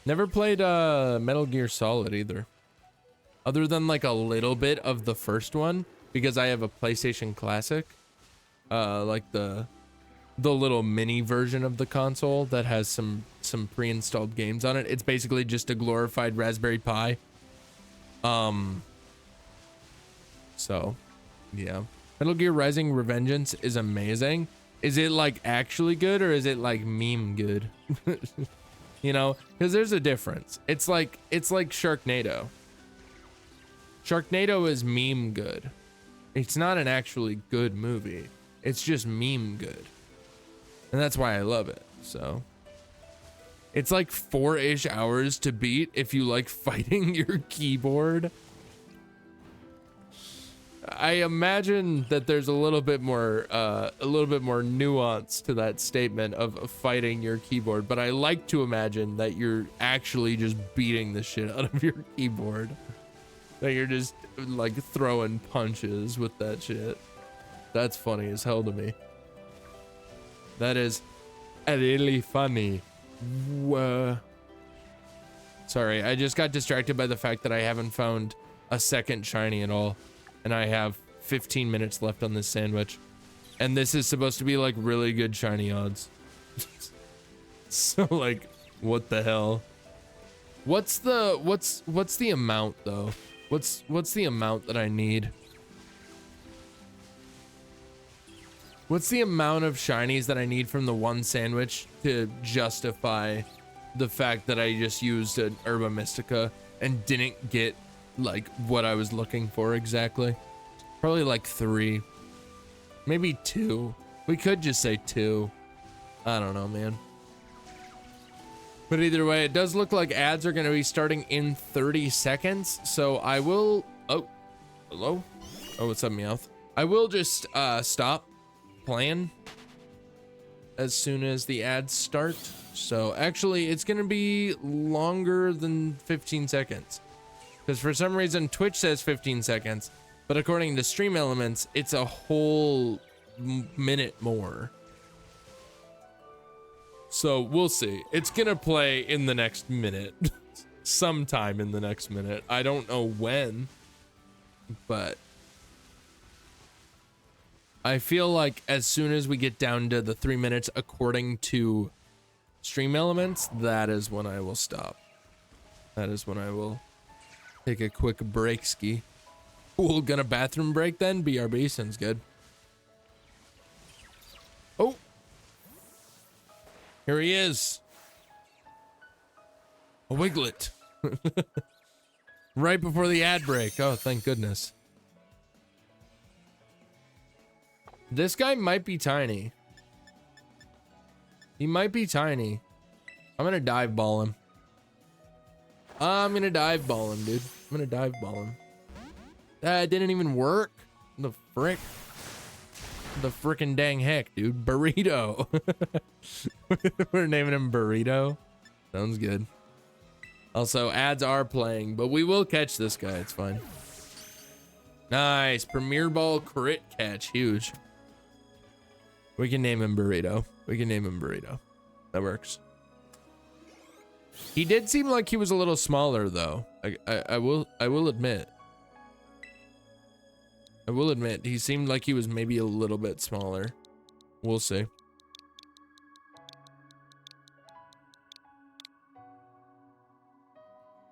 Never played Metal Gear Solid either. Other than like a little bit of the first one, because I have a PlayStation Classic. Like the little mini version of the console that has some pre-installed games on it. It's basically just a glorified Raspberry Pi. So, yeah. Metal Gear Rising Revengeance is amazing. Is it like actually good or is it like meme good? You know, because there's a difference. It's like Sharknado. Sharknado is meme good. It's not an actually good movie. It's just meme good. And that's why I love it. So it's like 4-ish hours to beat if you like fighting your keyboard. I imagine that there's a little bit more nuance to that statement of fighting your keyboard, but I like to imagine that you're actually just beating the shit out of your keyboard. That you're just like throwing punches with that shit. That's funny as hell to me. That is really funny. Sorry, I just got distracted by the fact that I haven't found a second shiny at all. And I have 15 minutes left on this sandwich. And this is supposed to be like really good shiny odds. So like, what the hell? What's the amount though? What's the amount that I need? What's the amount of shinies that I need from the one sandwich to justify the fact that I just used an Herba Mystica and didn't get like what I was looking for exactly? Probably like 3, maybe 2. We could just say 2. I don't know, man. But either way, it does look like ads are going to be starting in 30 seconds. So I will, oh, hello. Oh, what's up, Meowth? I will just stop playing as soon as the ads start. So actually it's going to be longer than 15 seconds. Because for some reason Twitch says 15 seconds, but according to Stream Elements, it's a whole minute more. So we'll see. It's gonna play in the next minute. Sometime in the next minute. I don't know when, but I feel like as soon as we get down to the 3 minutes according to Stream Elements, that is when I will stop. That is when I will take a quick break ski. Cool, gonna bathroom break then? BRB, sounds good. Oh! Here he is. A Wiglett. Right before the ad break. Oh, thank goodness. This guy might be tiny. He might be tiny. I'm gonna dive ball him. I'm gonna dive ball him, dude. I'm gonna dive ball him. That didn't even work. The frick. The frickin' dang heck, dude. Burrito. We're naming him Burrito. Sounds good. Also, ads are playing, but we will catch this guy. It's fine. Nice. Premier Ball crit catch. Huge. We can name him Burrito. We can name him Burrito. That works. He did seem like he was a little smaller, though. I will admit. I will admit, he seemed like he was maybe a little bit smaller. We'll see.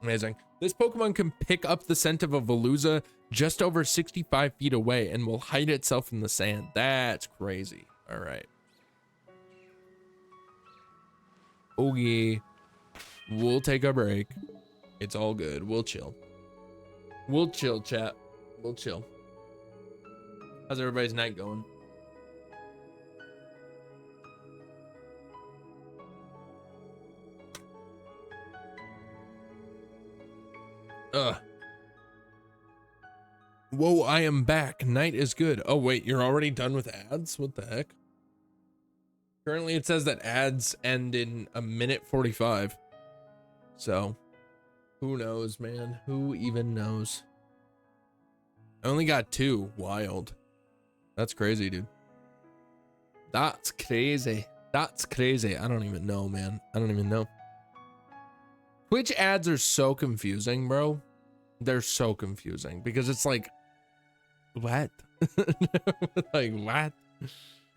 Amazing. This Pokemon can pick up the scent of a Veluza just over 65 feet away and will hide itself in the sand. That's crazy. All right. Okay. We'll take a break. It's all good. We'll chill. We'll chill, chat. We'll chill. How's everybody's night going? Whoa, I am back. Night is good. Oh, wait, you're already done with ads? What the heck? Currently, it says that ads end in 1:45. So, who knows, man? Who even knows? I only got 2. Wild. That's crazy, dude. That's crazy. That's crazy. I don't even know, man. I don't even know. Twitch ads are so confusing, bro. They're so confusing because it's like, what? Like, what?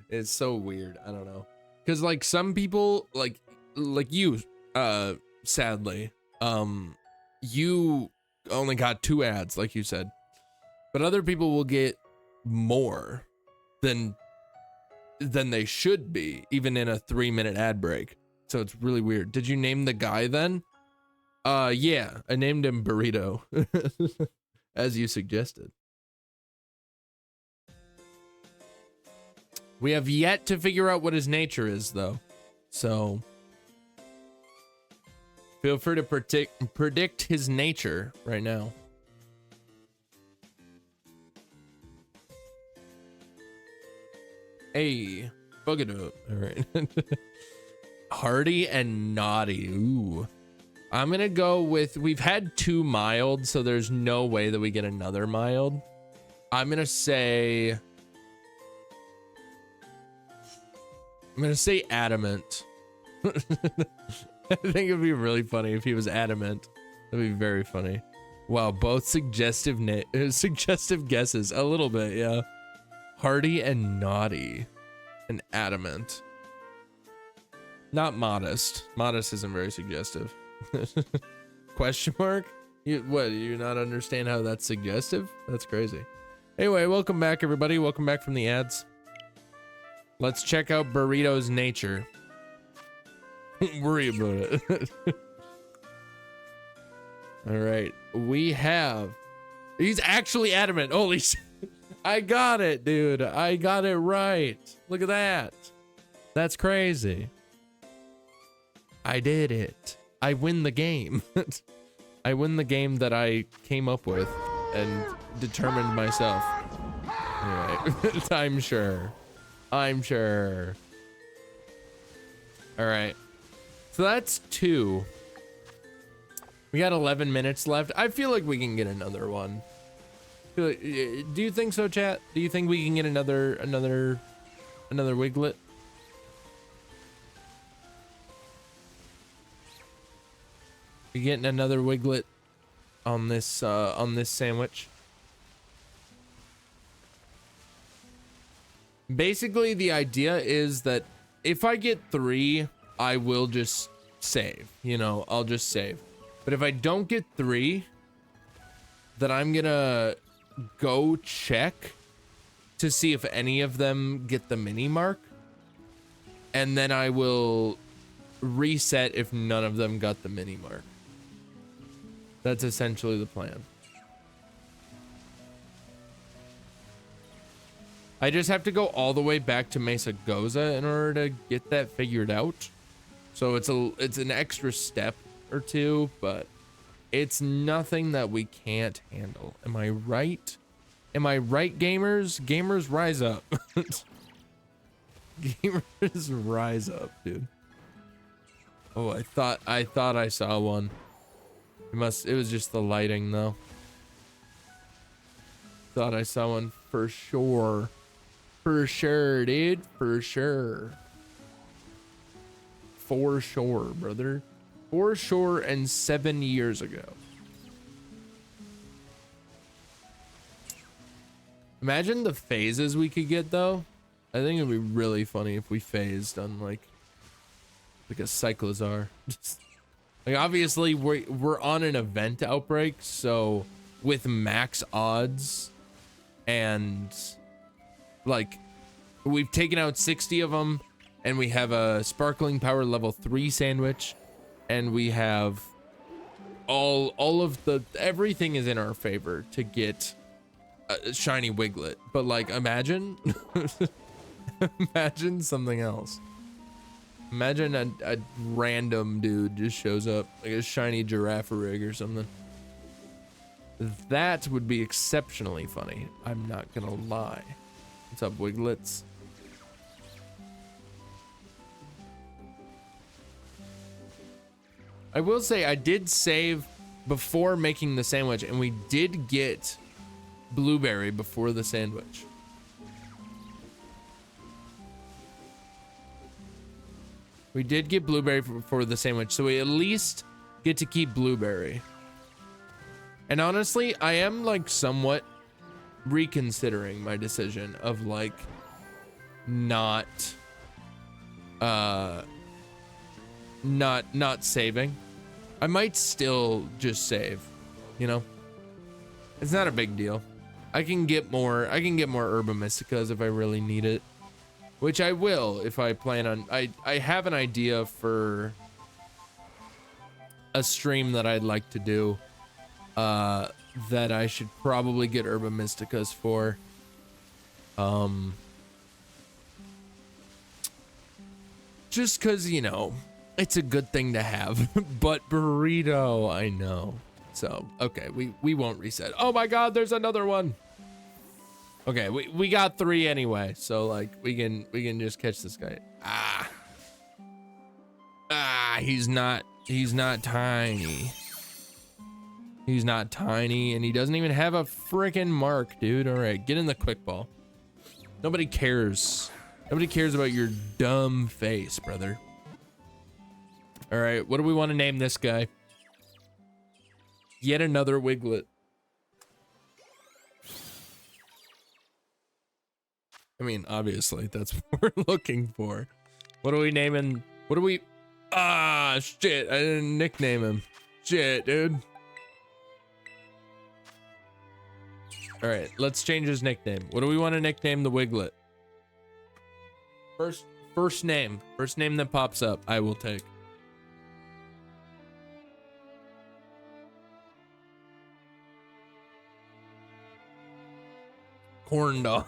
It's so weird. I don't know. Because like some people, like you, sadly, you only got 2 ads, like you said, but other people will get more than they should be, even in a 3-minute ad break. So it's really weird. Did you name the guy then? Yeah, I named him Burrito, as you suggested. We have yet to figure out what his nature is, though. So feel free to predict his nature right now. Hey, bug it up. All right. Hardy and naughty. Ooh. I'm gonna go with, we've had 2 mild, so there's no way that we get another mild. I'm gonna say adamant. I think it'd be really funny if he was adamant. That'd be very funny. Wow, both suggestive guesses. A little bit, yeah. Hardy and naughty and adamant. Not modest. Modest isn't very suggestive. Question mark? You not understand how that's suggestive? That's crazy. Anyway, welcome back, everybody. Welcome back from the ads. Let's check out Burrito's nature. Don't worry about it. All right, we have. He's actually adamant. Holy shit. I got it, dude. I got it right. Look at that. That's crazy. I did it. I win the game. I win the game that I came up with and determined myself. Anyway, I'm sure. I'm sure. All right. So that's 2. We got 11 minutes left. I feel like we can get another one. Do you think so, chat? Do you think we can get another Wiglett? We getting another Wiglett on this sandwich. Basically, the idea is that if I get 3, I will just save. You know, I'll just save. But if I don't get 3, then I'm gonna go check to see if any of them get the mini mark. And then I will reset if none of them got the mini mark. That's essentially the plan. I just have to go all the way back to Mesa Goza in order to get that figured out. So it's an extra step or two, but it's nothing that we can't handle. Am I right? Am I right, gamers? Gamers rise up. Gamers rise up, dude. Oh, I thought I saw one. It was just the lighting though. Thought I saw one for sure. For sure, dude. For sure. For sure, brother. For sure, and 7 years ago. Imagine the phases we could get though. I think it'd be really funny if we phased on like a cyclozar. Like obviously we're on an event outbreak, so with max odds and like we've taken out 60 of them, and we have a sparkling power level 3 sandwich, and we have all of the everything is in our favor to get a shiny Wiglett. But like imagine imagine something else. Imagine a random dude just shows up, like a shiny giraffe rig or something. That would be exceptionally funny. I'm not gonna lie. What's up, Wiglets? I will say I did save before making the sandwich, and we did get blueberry before the sandwich. We did get blueberry for the sandwich, so we at least get to keep blueberry. And honestly, I am like somewhat reconsidering my decision of like not saving. I might still just save, you know? It's not a big deal. I can get more Herba Mysticas if I really need it. Which I will if I plan on. I have an idea for a stream that I'd like to do that I should probably get Herba Mysticas for. Just cause, you know, it's a good thing to have. But burrito, I know. So okay, we won't reset. Oh my god, there's another one. Okay, we got 3 anyway, so like we can just catch this guy. He's not tiny. He's not tiny, and he doesn't even have a freaking mark, dude. All right, get in the quick ball. Nobody cares. Nobody cares about your dumb face, brother. All right, what do we want to name this guy? Yet another Wiglett. I mean, obviously, that's what we're looking for. What are we naming? What are we? Shit, I didn't nickname him. Shit, dude. All right, let's change his nickname. What do we want to nickname the Wiglett? First name that pops up, I will take. Corn dog.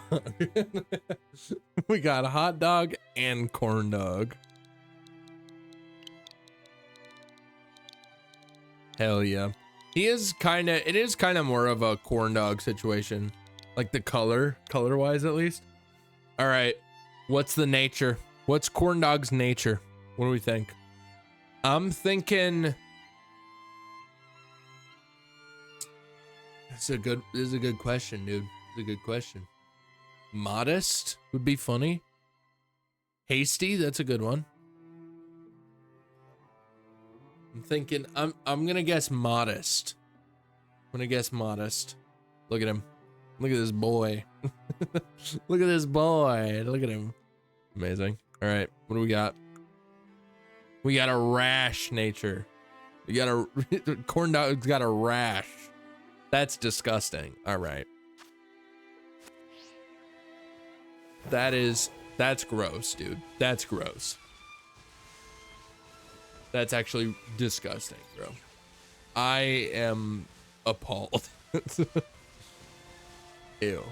We got a hot dog and corn dog. Hell yeah. It is kind of more of a corn dog situation. Like the color wise at least. All right. What's the nature? What's corn dog's nature? What do we think? I'm thinking this is a good question, dude. It's a good question. Modest would be funny. Hasty, that's a good one. I'm thinking I'm gonna guess modest. I'm gonna guess modest. Look at him. Look at this boy. Look at this boy. Look at him. Amazing. All right, what do we got? We got a rash nature. We got a corn dog's got a rash. That's disgusting. All right. That's gross, dude. That's gross. That's actually disgusting, bro. I am appalled. Ew.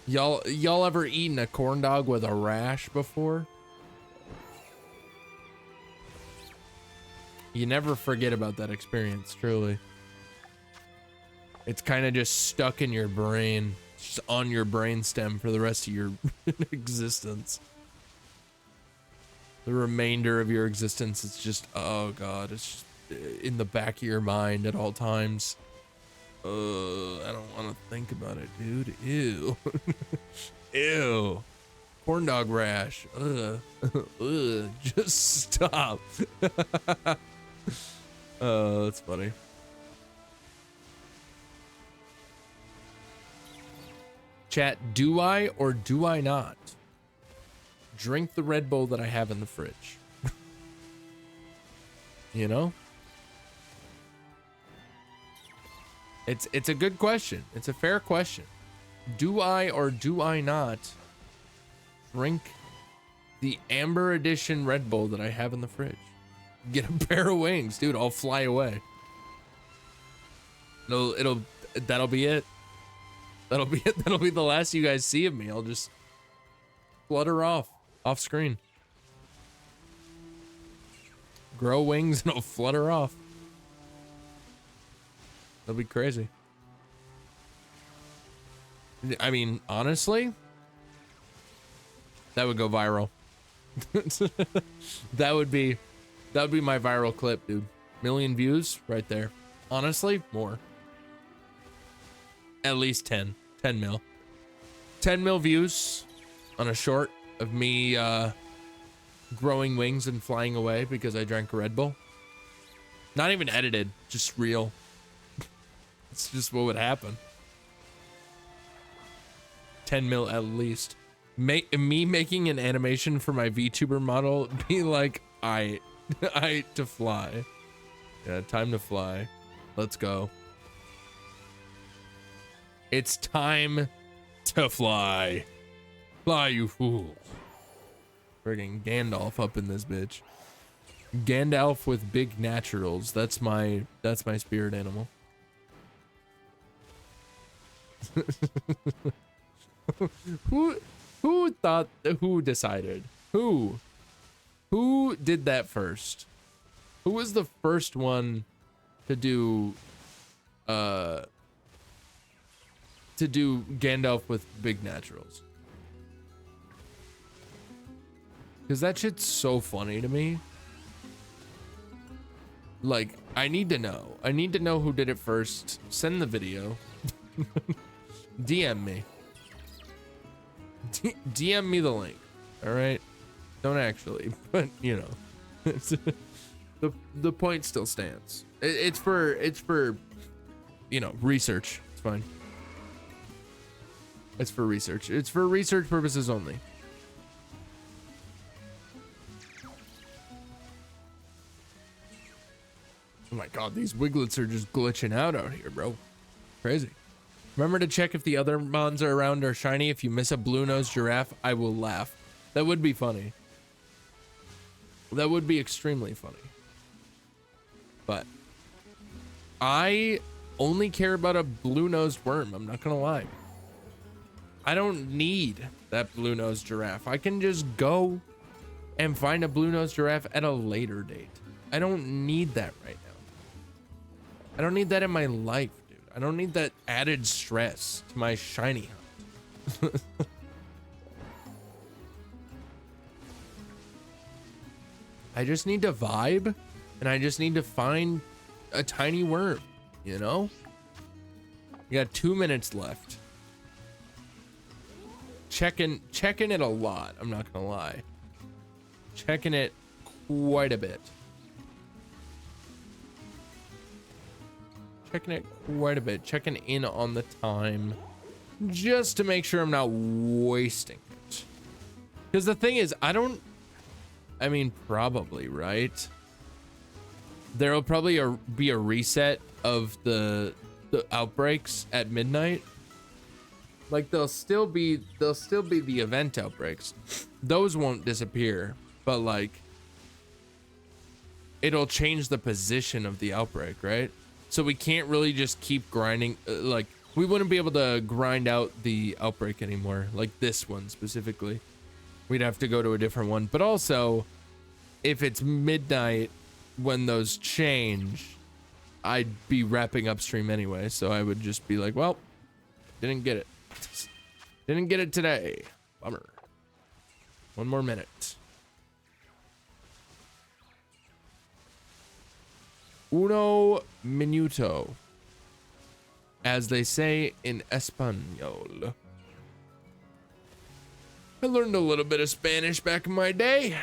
Y'all ever eaten a corn dog with a rash before? You never forget about that experience, truly. It's kind of just stuck in your brain, just on your brainstem for the rest of your existence. The remainder of your existence is just, oh God, it's just in the back of your mind at all times. I don't want to think about it, dude. Ew. Ew. Corn dog rash. Ugh. Ugh. Just stop. Oh, that's funny. Chat, do I or do I not drink the Red Bull that I have in the fridge? You know? It's a good question. It's a fair question. Do I or do I not drink the Amber Edition Red Bull that I have in the fridge? Get a pair of wings, dude. I'll fly away. That'll be it. That'll be it. That'll be the last you guys see of me. I'll just flutter off screen. Grow wings and I'll flutter off. That'll be crazy. I mean, honestly, that would go viral. That would be my viral clip, dude. 1,000,000 views right there. Honestly, more. At least 10 mil. 10 mil views on a short of me growing wings and flying away because I drank a Red Bull. Not even edited, just real. It's just what would happen. 10 mil at least. Me making an animation for my VTuber model be like, I to fly. Yeah, time to fly. Let's go. It's time to fly. Fly, you fools. Friggin' Gandalf up in this bitch. Gandalf with big naturals. That's my spirit animal. Who decided? Who did that first? Who was the first one to do Gandalf with big naturals? Because that shit's so funny to me. Like, I need to know. I need to know who did it first. Send the video. DM me. DM me the link. All right. Don't actually, but you know, the point still stands. It's for you know, research. It's fine. It's for research. It's for research purposes only. Oh my God, these Wiglets are just glitching out here, bro. Crazy. Remember to check if the other mons are around or shiny. If you miss a blue-nosed giraffe, I will laugh. That would be funny. That would be extremely funny. But I only care about a blue-nosed worm. I'm not gonna lie. I don't need that blue-nosed giraffe. I can just go and find a blue-nosed giraffe at a later date. I don't need that right now. I don't need that in my life. I don't need that added stress to my shiny hunt. I just need to vibe and I just need to find a tiny worm, you know? You got 2 minutes left. Checking it a lot, I'm not gonna lie. Checking it quite a bit. Checking it quite a bit. Checking in on the time just to make sure I'm not wasting it. Because the thing is, I mean, probably, right? There'll probably be a reset of the outbreaks at midnight. Like there'll still be the event outbreaks. Those won't disappear, but like it'll change the position of the outbreak, right? So we can't really just keep grinding, like we wouldn't be able to grind out the outbreak anymore, like this one specifically. We'd have to go to a different one. But also, if it's midnight when those change, I'd be wrapping up stream anyway, so I would just be like, well, didn't get it. Didn't get it today. Bummer. One more minute. Uno minuto, as they say in Espanol. I learned a little bit of Spanish back in my day.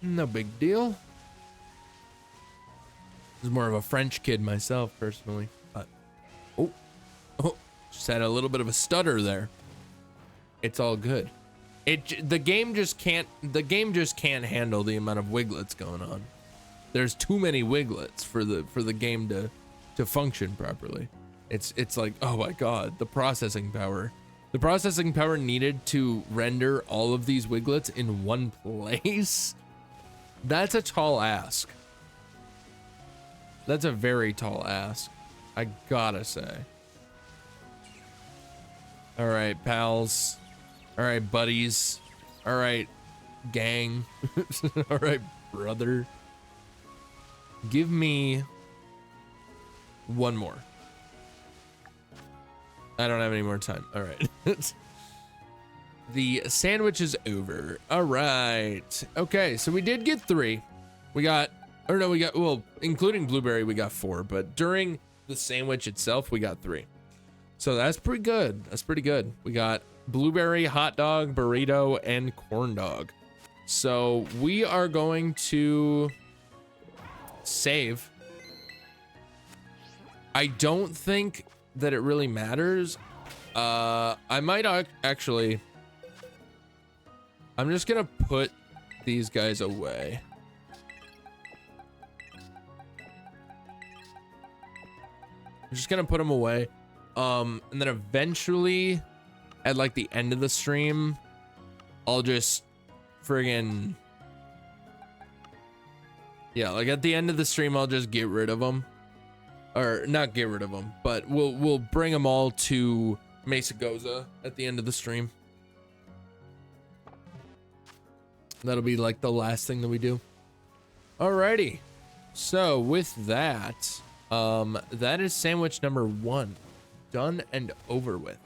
No big deal. I was more of a French kid myself, personally. But oh, just had a little bit of a stutter there. It's all good. The game just can't handle the amount of Wigletts going on. There's too many Wigletts for the game to function properly. It's like, oh my god, the processing power. The processing power needed to render all of these Wigletts in one place. That's a tall ask. That's a very tall ask, I gotta say. All right, pals. All right, buddies. All right, gang. All right, brother. Give me one more. I don't have any more time. All right. The sandwich is over. All right. Okay, so we did get 3. Well, including blueberry, we got 4, but during the sandwich itself, we got 3. So that's pretty good. That's pretty good. We got blueberry, hot dog, burrito, and corn dog. So we are going to save. I don't think that it really matters. I might actually, I'm just gonna put these guys away. I'm just gonna put them away. And then eventually at like the end of the stream, I'll just friggin', yeah, like at the end of the stream, I'll just get rid of them. Or not get rid of them, but we'll bring them all to Mesa Goza at the end of the stream. That'll be like the last thing that we do. Alrighty. So with that, that is sandwich number 1. Done and over with.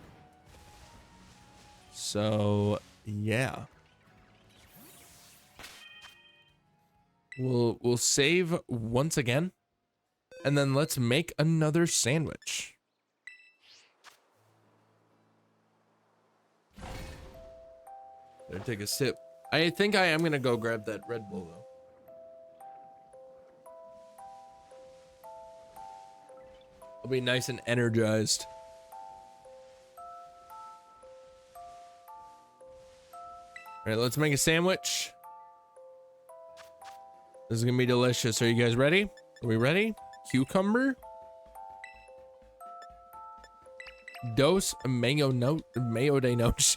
So yeah. We'll save once again. And then let's make another sandwich. Better take a sip. I think I am gonna go grab that Red Bull though. I'll be nice and energized. All right, let's make a sandwich. This is gonna be delicious. Are you guys ready? Are we ready? Cucumber. Dos mayo de noche.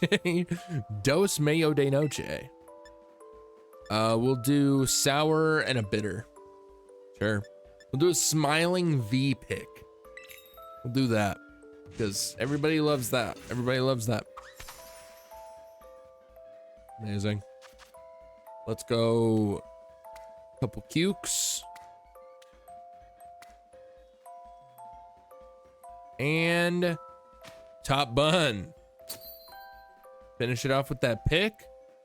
Dos mayo de noche. We'll do sour and a bitter. Sure. We'll do a smiling V pick. We'll do that because everybody loves that. Everybody loves that. Amazing. Let's go. Couple cukes. And top bun. Finish it off with that pick.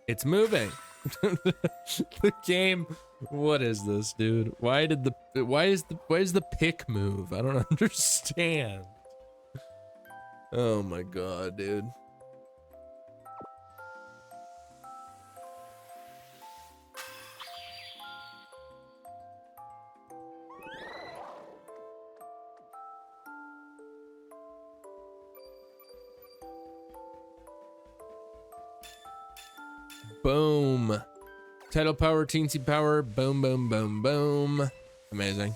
It's moving. The game. What is this, dude? Why is the pick move? I don't understand. Oh my god, dude. Boom. Title power, teensy power. Boom, boom, boom, boom. Amazing.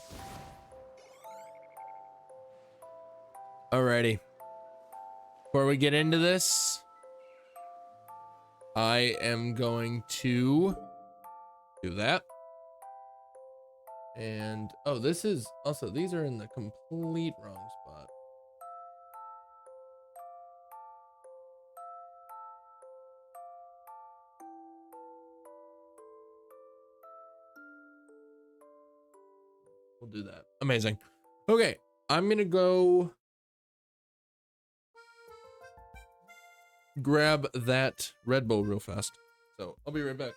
Alrighty. Before we get into this, I am going to do that. And, oh, this is also, these are in the complete wrong spot. do that. Amazing. Okay, I'm gonna go grab that Red Bull real fast. So I'll be right back.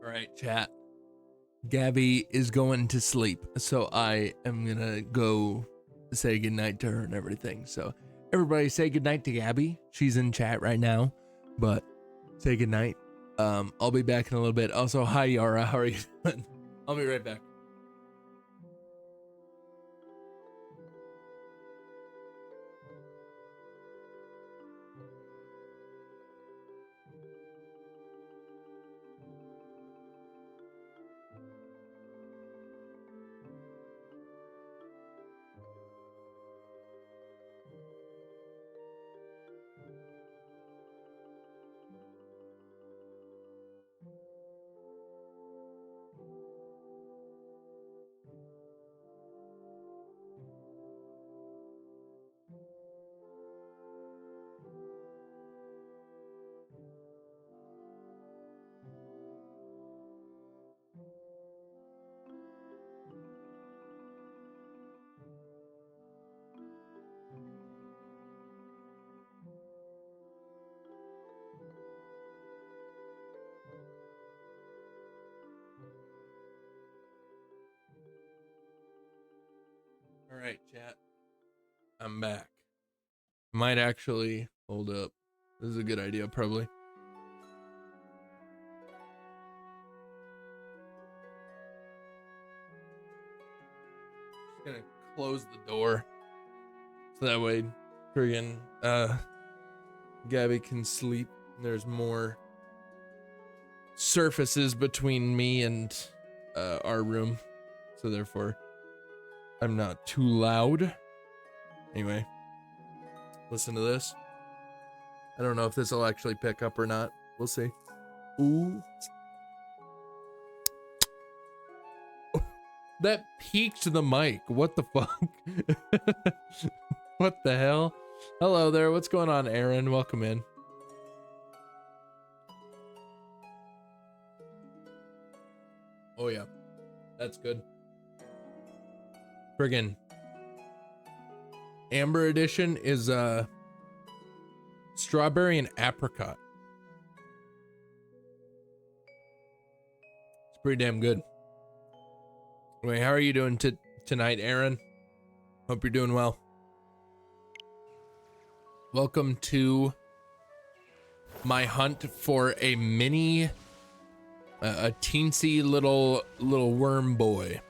All right, chat. Gabby is going to sleep, so I am gonna go say goodnight to her and everything. So everybody say goodnight to Gabby. She's in chat right now, but say goodnight. I'll be back in a little bit. Also, hi Yara, how are you doing? I'll be right back. All right, chat. I'm back. Might actually hold up. This is a good idea, probably. Gonna close the door so that way friggin' Gabby can sleep. There's more surfaces between me and our room, so therefore I'm not too loud. Anyway, listen to this. I don't know if this will actually pick up or not. We'll see. Ooh. That peaked the mic. What the fuck? What the hell? Hello there. What's going on, Aaron? Welcome in. Oh yeah, that's good. Friggin' Amber Edition is strawberry and apricot. It's pretty damn good. Anyway, how are you doing tonight, Aaron? Hope you're doing well. Welcome to my hunt for a mini, a teensy little worm boy.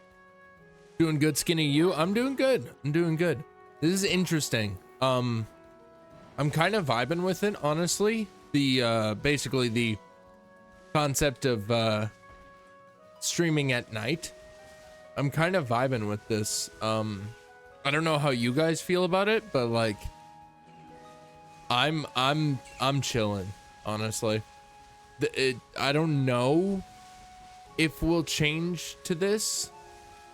Doing good, Skinny. You? I'm doing good. I'm doing good. This is interesting. I'm kind of vibing with it, honestly. The basically the concept of streaming at night. I'm kind of vibing with this. I don't know how you guys feel about it, but like I'm chilling, honestly. I don't know if we'll change to this.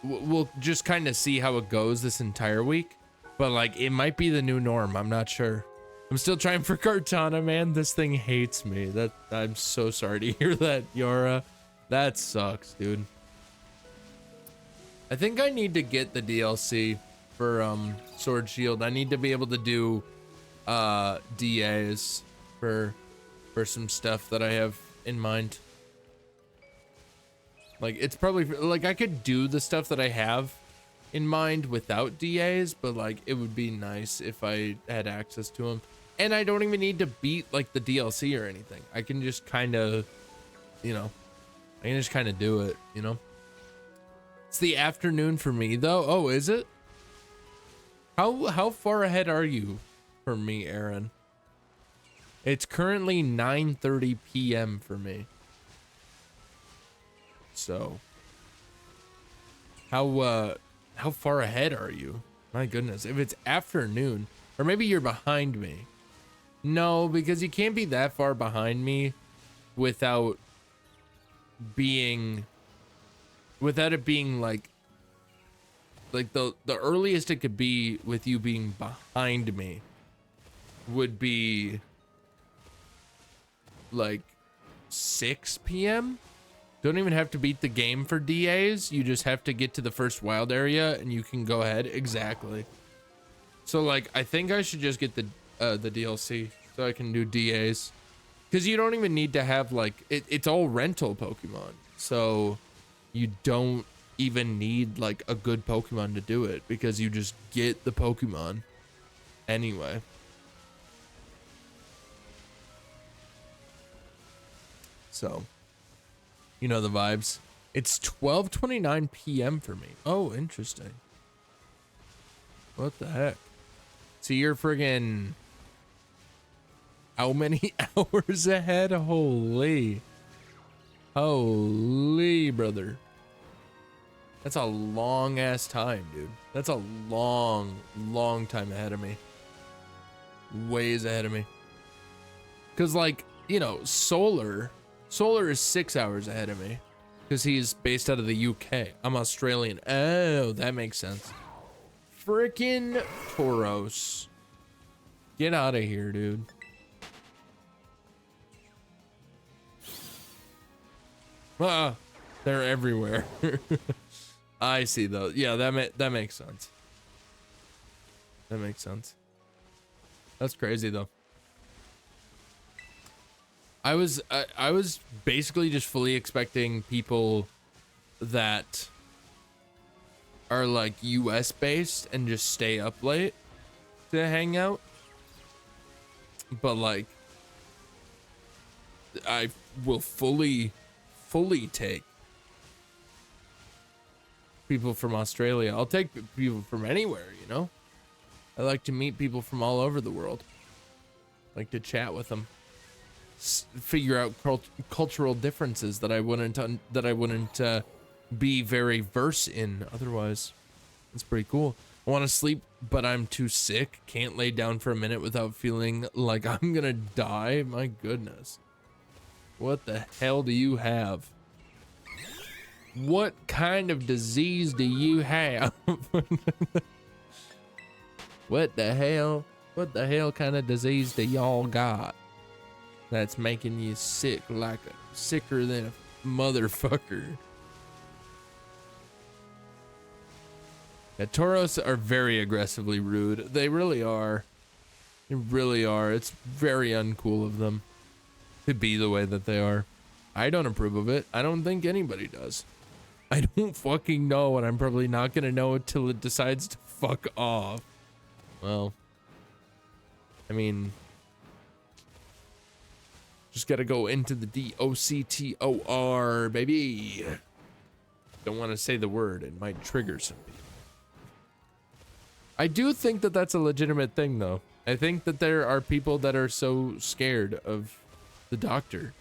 We'll just kind of see how it goes this entire week, but like it might be the new norm. I'm not sure. I'm still trying for Cortana, man. This thing hates me. I'm so sorry to hear that, Yora. That sucks, dude. I think I need to get the DLC for Sword Shield. I need to be able to do DAs for some stuff that I have in mind. Like it's probably like I could do the stuff that I have in mind without DAs, but like it would be nice if I had access to them. And I don't even need to beat like the DLC or anything. I can just kind of, you know, I can just kind of do it, you know. It's the afternoon for me though. Oh, is it? How far ahead are you from me, Aaron? It's currently 9:30 p.m. for me. So how far ahead are you? My goodness, if it's afternoon, or maybe you're behind me. No, because you can't be that far behind me without it being like the earliest it could be with you being behind me would be like 6 p.m. Don't even have to beat the game for DAs. You just have to get to the first wild area and you can go ahead. Exactly. So like, I think I should just get the DLC so I can do DAs, because you don't even need to have like, it's all rental Pokemon. So you don't even need like a good Pokemon to do it, because you just get the Pokemon anyway. So, you know the vibes. It's 12:29 p.m. for me. Oh, interesting. What the heck? So you're friggin' how many hours ahead? Holy brother. That's a long ass time, dude. That's a long time ahead of me. Ways ahead of me. Cause like, you know, Solar is 6 hours ahead of me, because he's based out of the UK. I'm Australian. Oh, that makes sense. Frickin' Tauros. Get out of here, dude. Ah, they're everywhere. I see though. Yeah, that makes sense. That makes sense. That's crazy though. I was basically just fully expecting people that are like US based and just stay up late to hang out. But like, I will fully take people from Australia. I'll take people from anywhere, you know? I like to meet people from all over the world. I like to chat with them. Figure out cultural differences that I wouldn't be very versed in otherwise. It's pretty cool. I want to sleep, but I'm too sick. Can't lay down for a minute without feeling like I'm gonna die. My goodness. What the hell do you have? What kind of disease do you have? What the hell? What the hell kind of disease do y'all got that's making you sick, like sicker than a motherfucker? Yeah, Tauros are very aggressively rude. They really are. They really are. It's very uncool of them to be the way that they are. I don't approve of it. I don't think anybody does. I don't fucking know, and I'm probably not gonna know until it decides to fuck off. Well, I mean, just gotta go into the DOCTOR, baby. Don't want to say the word, it might trigger some people. I do think that that's a legitimate thing, though. I think that there are people that are so scared of the doctor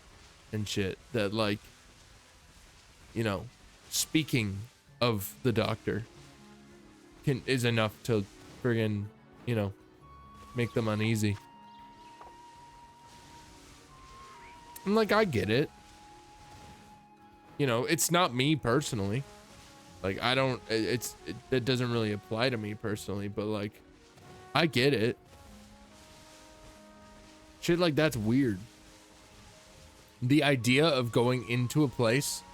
and shit that, like, you know, speaking of the doctor is enough to friggin', you know, make them uneasy. And like, I get it. You know, it's not me personally. Like, I don't, it doesn't really apply to me personally, but like, I get it. Shit like that's weird. The idea of going into a place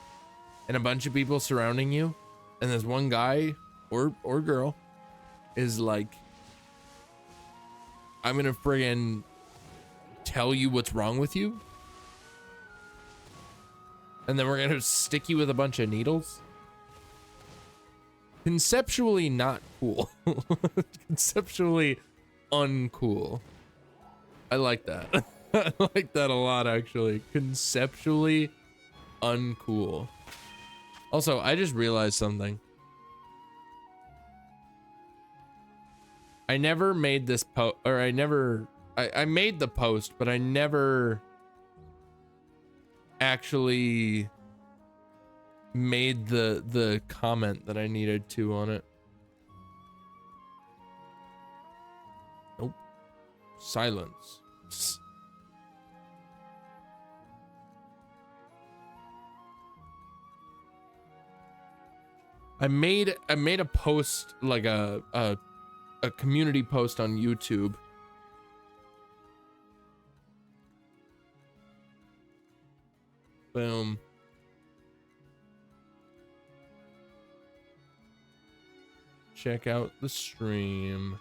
and a bunch of people surrounding you, and this one guy or girl is like, I'm gonna friggin' tell you what's wrong with you, and then we're gonna stick you with a bunch of needles. Conceptually not cool. Conceptually uncool. I like that. I like that a lot, actually. Conceptually uncool. Also, I just realized something. I never made this post, or I made the post, but I never actually made the comment that I needed to on it. Nope. Silence. I made a post, like a community post on YouTube. Boom. Check out the stream.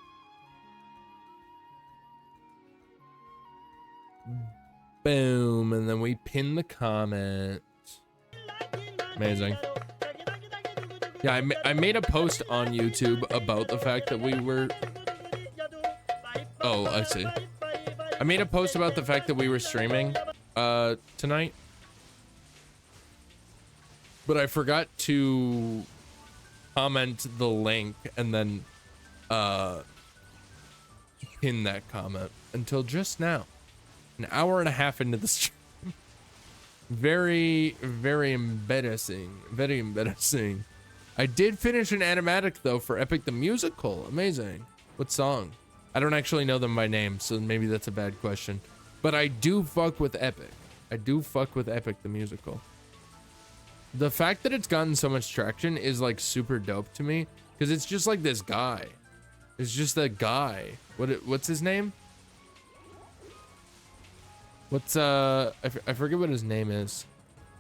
Boom, and then we pin the comment. Amazing. Yeah, I made a post on YouTube about the fact that we were... Oh, I see. I made a post about the fact that we were streaming tonight. But I forgot to comment the link and then pin that comment until just now. An hour and a half into the stream. Very, very embarrassing. Very embarrassing. I did finish an animatic though for Epic the Musical. Amazing. What song? I don't actually know them by name, so maybe that's a bad question. But I do fuck with Epic. I do fuck with Epic the Musical. The fact that it's gotten so much traction is like super dope to me, because it's just like this guy. It's just that guy. What's his name? What's I forget what his name is.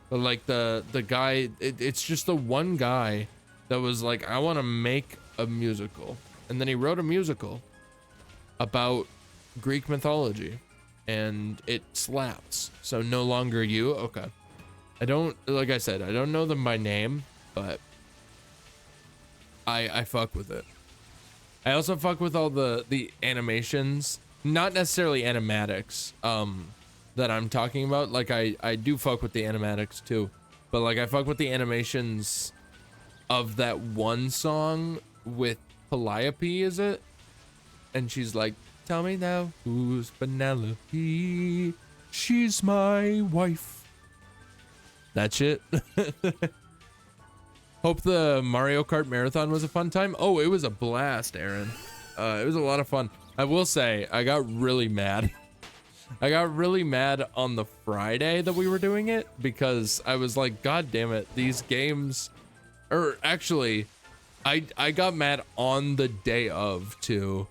But like the guy, it's just the one guy that was like, I want to make a musical. And then he wrote a musical about Greek mythology, and it slaps. So No Longer You. Okay. I don't, like I said, I don't know them by name, but I fuck with it. I also fuck with all the animations, not necessarily animatics, that I'm talking about. Like I do fuck with the animatics too, but like I fuck with the animations of that one song with Calliope, is it? And she's like, tell me now, who's Penelope? She's my wife. That shit. Hope the Mario Kart Marathon was a fun time. Oh, it was a blast, Aaron. It was a lot of fun. I will say, I got really mad. I got really mad on the Friday that we were doing it because I was like, God damn it, these games, or actually, I got mad on the day of too,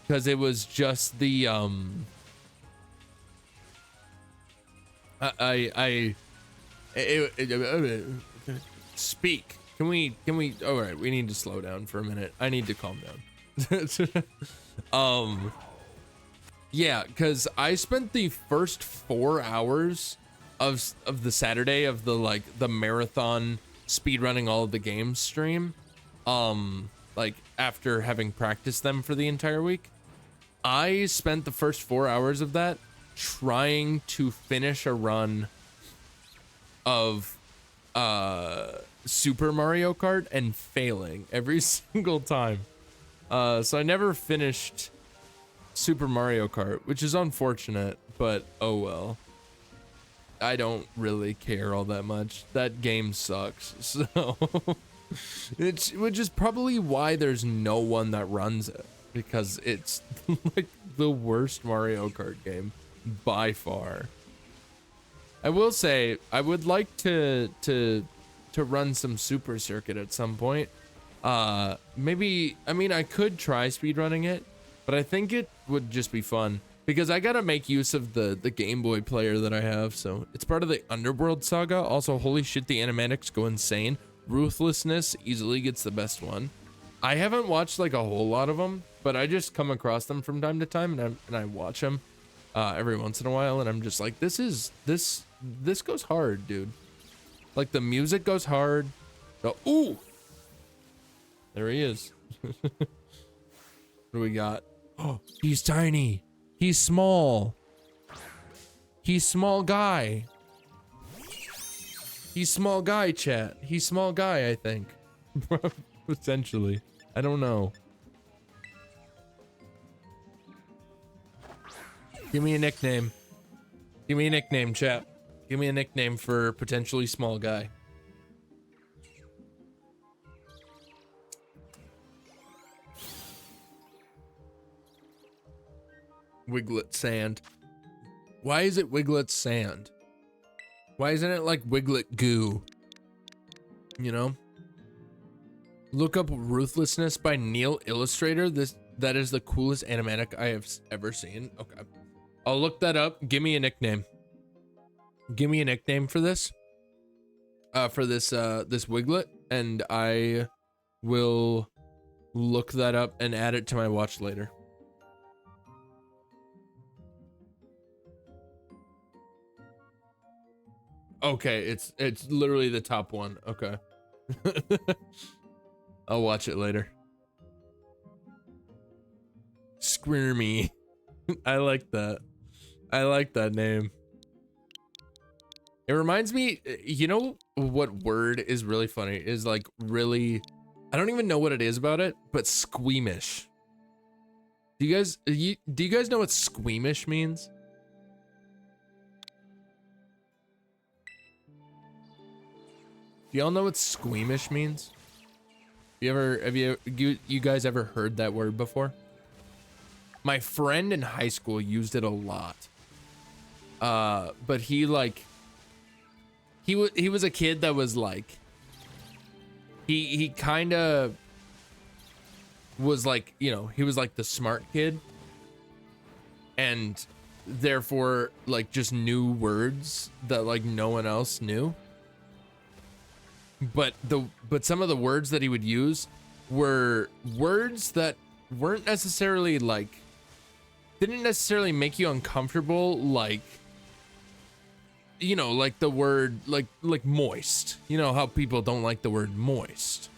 because it was just the speak. Can we all right, we need to slow down for a minute. I need to calm down. Yeah, because I spent the first 4 hours of the Saturday of the marathon speedrunning all of the games stream, like after having practiced them for the entire week. I spent the first 4 hours of that trying to finish a run of Super Mario Kart and failing every single time. So I never finished Super Mario Kart, which is unfortunate, but oh well. I don't really care all that much. That game sucks, so which is probably why there's no one that runs it, because it's like the worst Mario Kart game by far. I will say I would like to run some Super Circuit at some point. Maybe, I mean, I could try speedrunning it, but I think it would just be fun because I gotta make use of the Game Boy player that I have. So it's part of the Underworld saga. Also, holy shit, the animatics go insane. Ruthlessness easily gets the best one. I haven't watched like a whole lot of them, but I just come across them from time to time, and I watch them every once in a while, and I'm just like, this goes hard, dude. Like the music goes hard. Ooh, there he is. What do we got? Oh, he's tiny. He's small. He's small guy. He's small guy, chat. He's small guy, I think. Potentially. I don't know. Give me a nickname. Give me a nickname, chat. Give me a nickname for potentially small guy. Wiglett Sand. Why is it Wiglett Sand? Why isn't it like Wiglett Goo? You know? Look up Ruthlessness by Neil Illustrator. That is the coolest animatic I have ever seen. Okay. I'll look that up. Give me a nickname. Give me a nickname for this. This Wiglett, and I will look that up and add it to my watch later. Okay, it's literally the top one. Okay. I'll watch it later. Squirmy. I like that. I like that name. It reminds me, you know what word is really funny? Is like really, I don't even know what it is about it, but squeamish. Do you guys know what squeamish means? Do y'all know what squeamish means? Have you guys ever heard that word before? My friend in high school used it a lot. But he was a kid that was like, he kind of was like, you know, he was like the smart kid, and therefore like just knew words that like no one else knew. But some of the words that he would use were words that weren't necessarily like, didn't necessarily make you uncomfortable, like, you know, like the word like moist. You know how people don't like the word moist.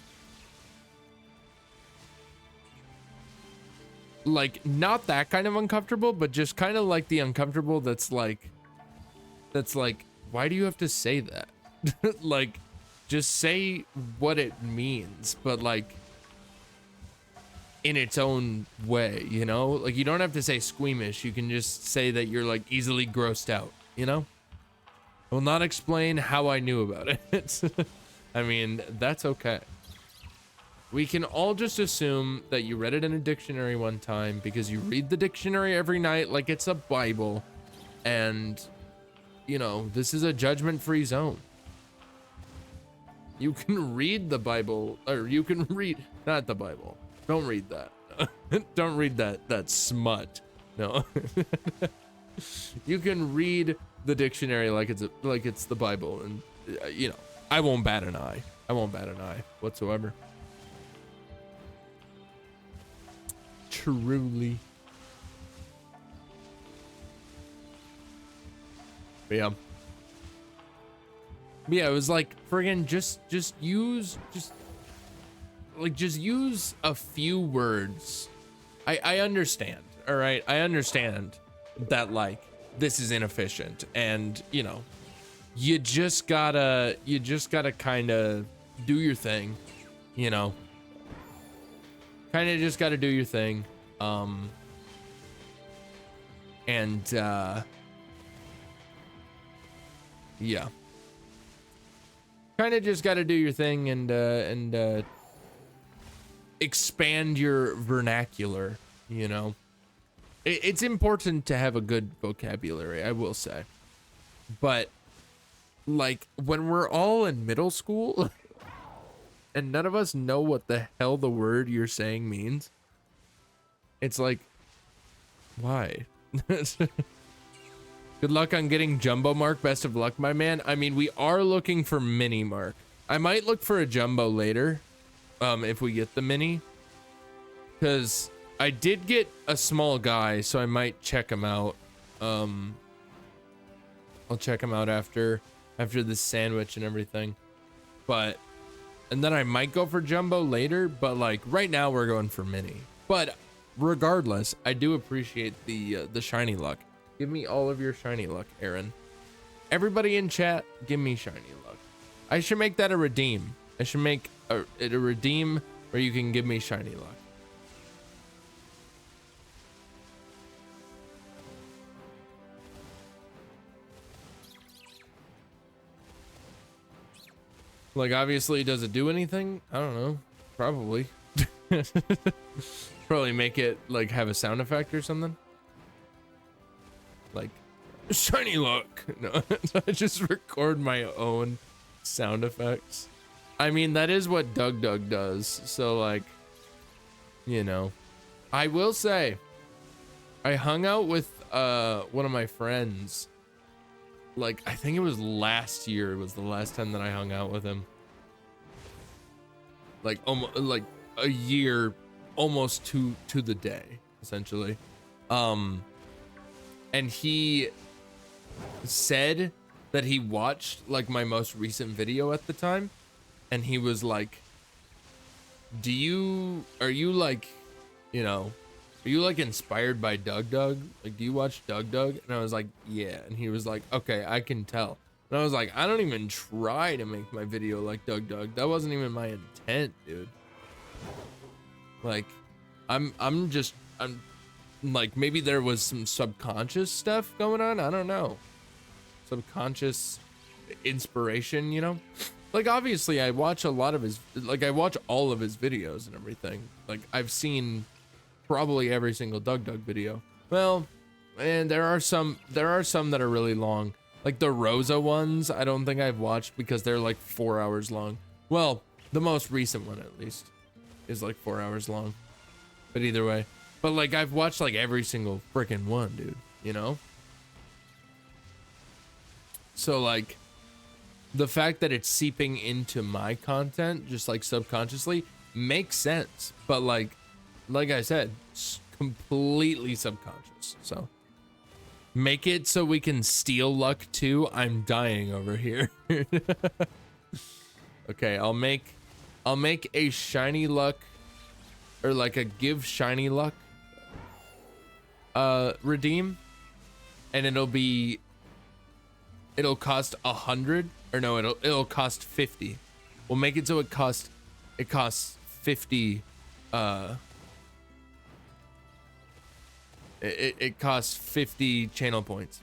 Like not that kind of uncomfortable, but just kind of like the uncomfortable that's like, why do you have to say that? Like, just say what it means, but like in its own way, you know? Like you don't have to say squeamish. You can just say that you're like easily grossed out, you know? I will not explain how I knew about it. I mean, that's okay. We can all just assume that you read it in a dictionary one time because you read the dictionary every night like it's a Bible. And, you know, this is a judgment-free zone. You can read the Bible, or you can read, not the Bible. Don't read that. Don't read that smut. No. You can read the dictionary like it's the Bible, and you know, I won't bat an eye. I won't bat an eye whatsoever. Truly. But yeah. Yeah, it was like friggin' just use a few words. I understand, all right? I understand that like this is inefficient, and you know, you just gotta kind of do your thing, you know. Kind of just gotta do your thing, and yeah. Kind of just got to do your thing and expand your vernacular, you know. It's important to have a good vocabulary, I will say. But like when we're all in middle school and none of us know what the hell the word you're saying means, it's like, why? Good luck on getting Jumbo Mark. Best of luck, my man. I mean, we are looking for Mini Mark. I might look for a Jumbo later, if we get the Mini. Because I did get a small guy, so I might check him out. I'll check him out after this sandwich and everything. And then I might go for Jumbo later, but like right now we're going for Mini. But regardless, I do appreciate the shiny luck. Give me all of your shiny luck, Aaron. Everybody in chat, give me shiny luck. I should make that a redeem. I should make it a redeem where you can give me shiny luck. Like, obviously, does it do anything? I don't know. Probably. Probably make it, like, have a sound effect or something. Like, shiny luck. No, I just record my own sound effects. I mean, that is what Doug does. So, like, you know. I will say, I hung out with one of my friends. Like, I think it was last year. It was the last time that I hung out with him. Like, almost like a year, almost to the day, essentially. And he said that he watched like my most recent video at the time, and he was like, are you like, you know, are you like inspired by Doug? Like, do you watch Doug? And I was like, yeah. And he was like, okay, I can tell. And I was like, I don't even try to make my video like Doug. That wasn't even my intent, dude. Like, I'm like, maybe there was some subconscious stuff going on. I don't know. Subconscious inspiration, you know? Like, obviously, I watch a lot of his, like, I watch all of his videos and everything. Like, I've seen probably every single Doug video. Well, and there are some that are really long. Like the Rosa ones, I don't think I've watched because they're like 4 hours long. Well, the most recent one at least is like 4 hours long. But either way. But like I've watched like every single freaking one, dude, you know? So like the fact that it's seeping into my content just like subconsciously makes sense. But like I said, it's completely subconscious. So make it so we can steal luck too. I'm dying over here. Okay, I'll make a shiny luck, or like a give shiny luck redeem, and it'll cost 100, or no, it'll cost 50. We'll make it so it costs 50 it costs 50 channel points.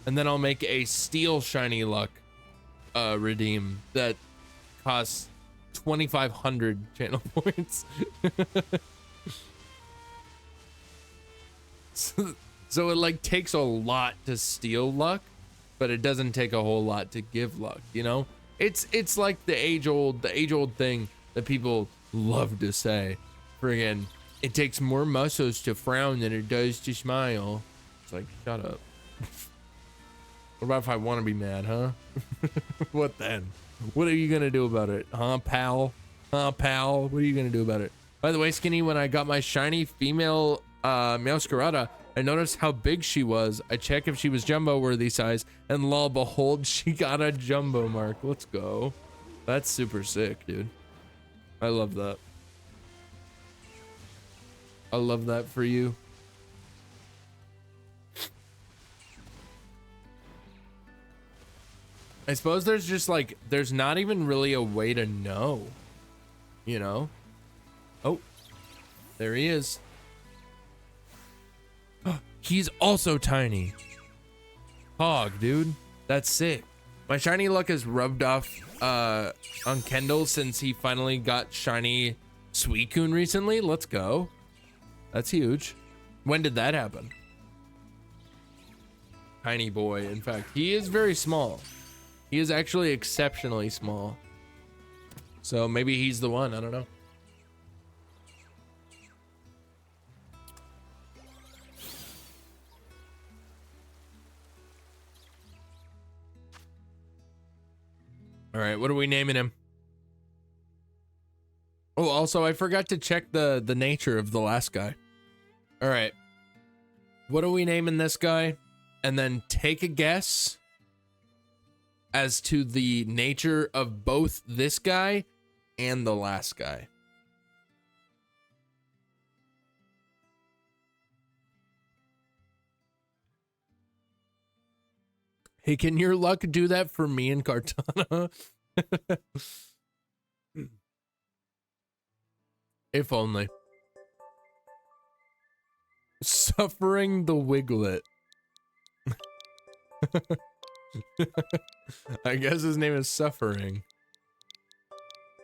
And then I'll make a steel shiny luck redeem that costs 2,500 channel points. So it like takes a lot to steal luck, but it doesn't take a whole lot to give luck, you know? It's like the age old thing that people love to say. Friggin', it takes more muscles to frown than it does to smile. It's like, shut up. What about if I want to be mad, huh? What then? What are you gonna do about it, huh, pal? Huh, pal? What are you gonna do about it? By the way, Skinny, when I got my shiny female Meowscarada, I noticed how big she was. I checked if she was jumbo worthy size, and lo behold, she got a jumbo mark. Let's go. That's super sick, dude. I love that. I love that for you. I suppose there's just like, there's not even really a way to know, you know? Oh, there he is. He's also tiny. Hog, dude. That's sick. My shiny luck is rubbed off on Kendall since he finally got shiny Suicune recently. Let's go. That's huge. When did that happen? Tiny boy. In fact, he is very small. He is actually exceptionally small. So maybe he's the one. I don't know. All right, what are we naming him? Oh, also, I forgot to check the nature of the last guy. All right. What are we naming this guy? And then take a guess as to the nature of both this guy and the last guy. Hey, can your luck do that for me and Cartana? If only. Suffering the Wiglett. I guess his name is Suffering.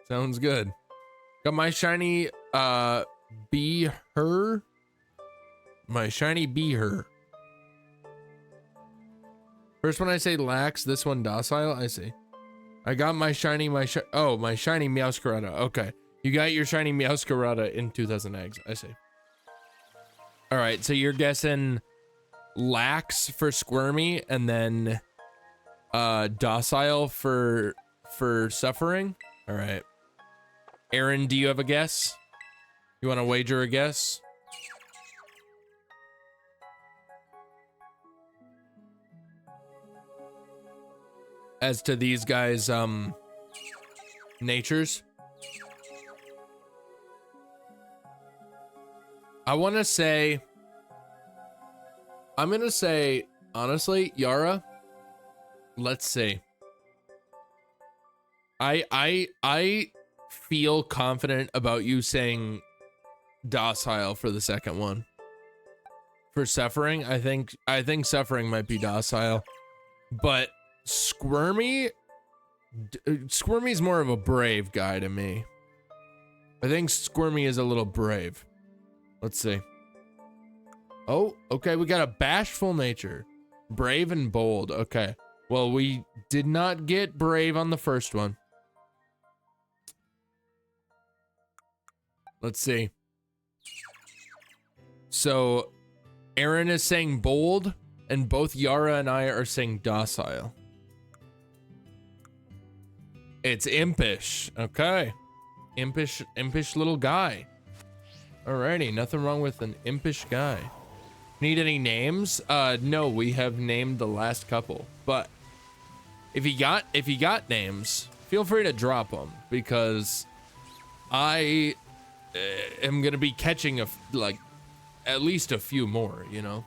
Sounds good. Got my shiny Be Her. My shiny Be Her. First one I say lax, this one docile. I see. I got my shiny my shiny Meowscarada. Okay. You got your shiny Meowscarada in 2000 eggs. I see. All right, so you're guessing lax for Squirmy and then docile for Suffering. All right. Aaron, do you have a guess? You want to wager a guess? As to these guys natures? I'm gonna say honestly, Yara, let's see. I feel confident about you saying docile for the second one. For Suffering, I think Suffering might be docile. But Squirmy's more of a brave guy to me. I think Squirmy is a little brave. Let's see. Oh, okay, we got a bashful nature. Brave and bold. Okay. Well, we did not get brave on the first one. Let's see. So, Aaron is saying bold, and both Yara and I are saying docile. It's impish. Okay. Impish little guy. Alrighty, nothing wrong with an impish guy. Need any names? No, we have named the last couple. But if you got names, feel free to drop them because I am gonna be catching at least a few more, you know.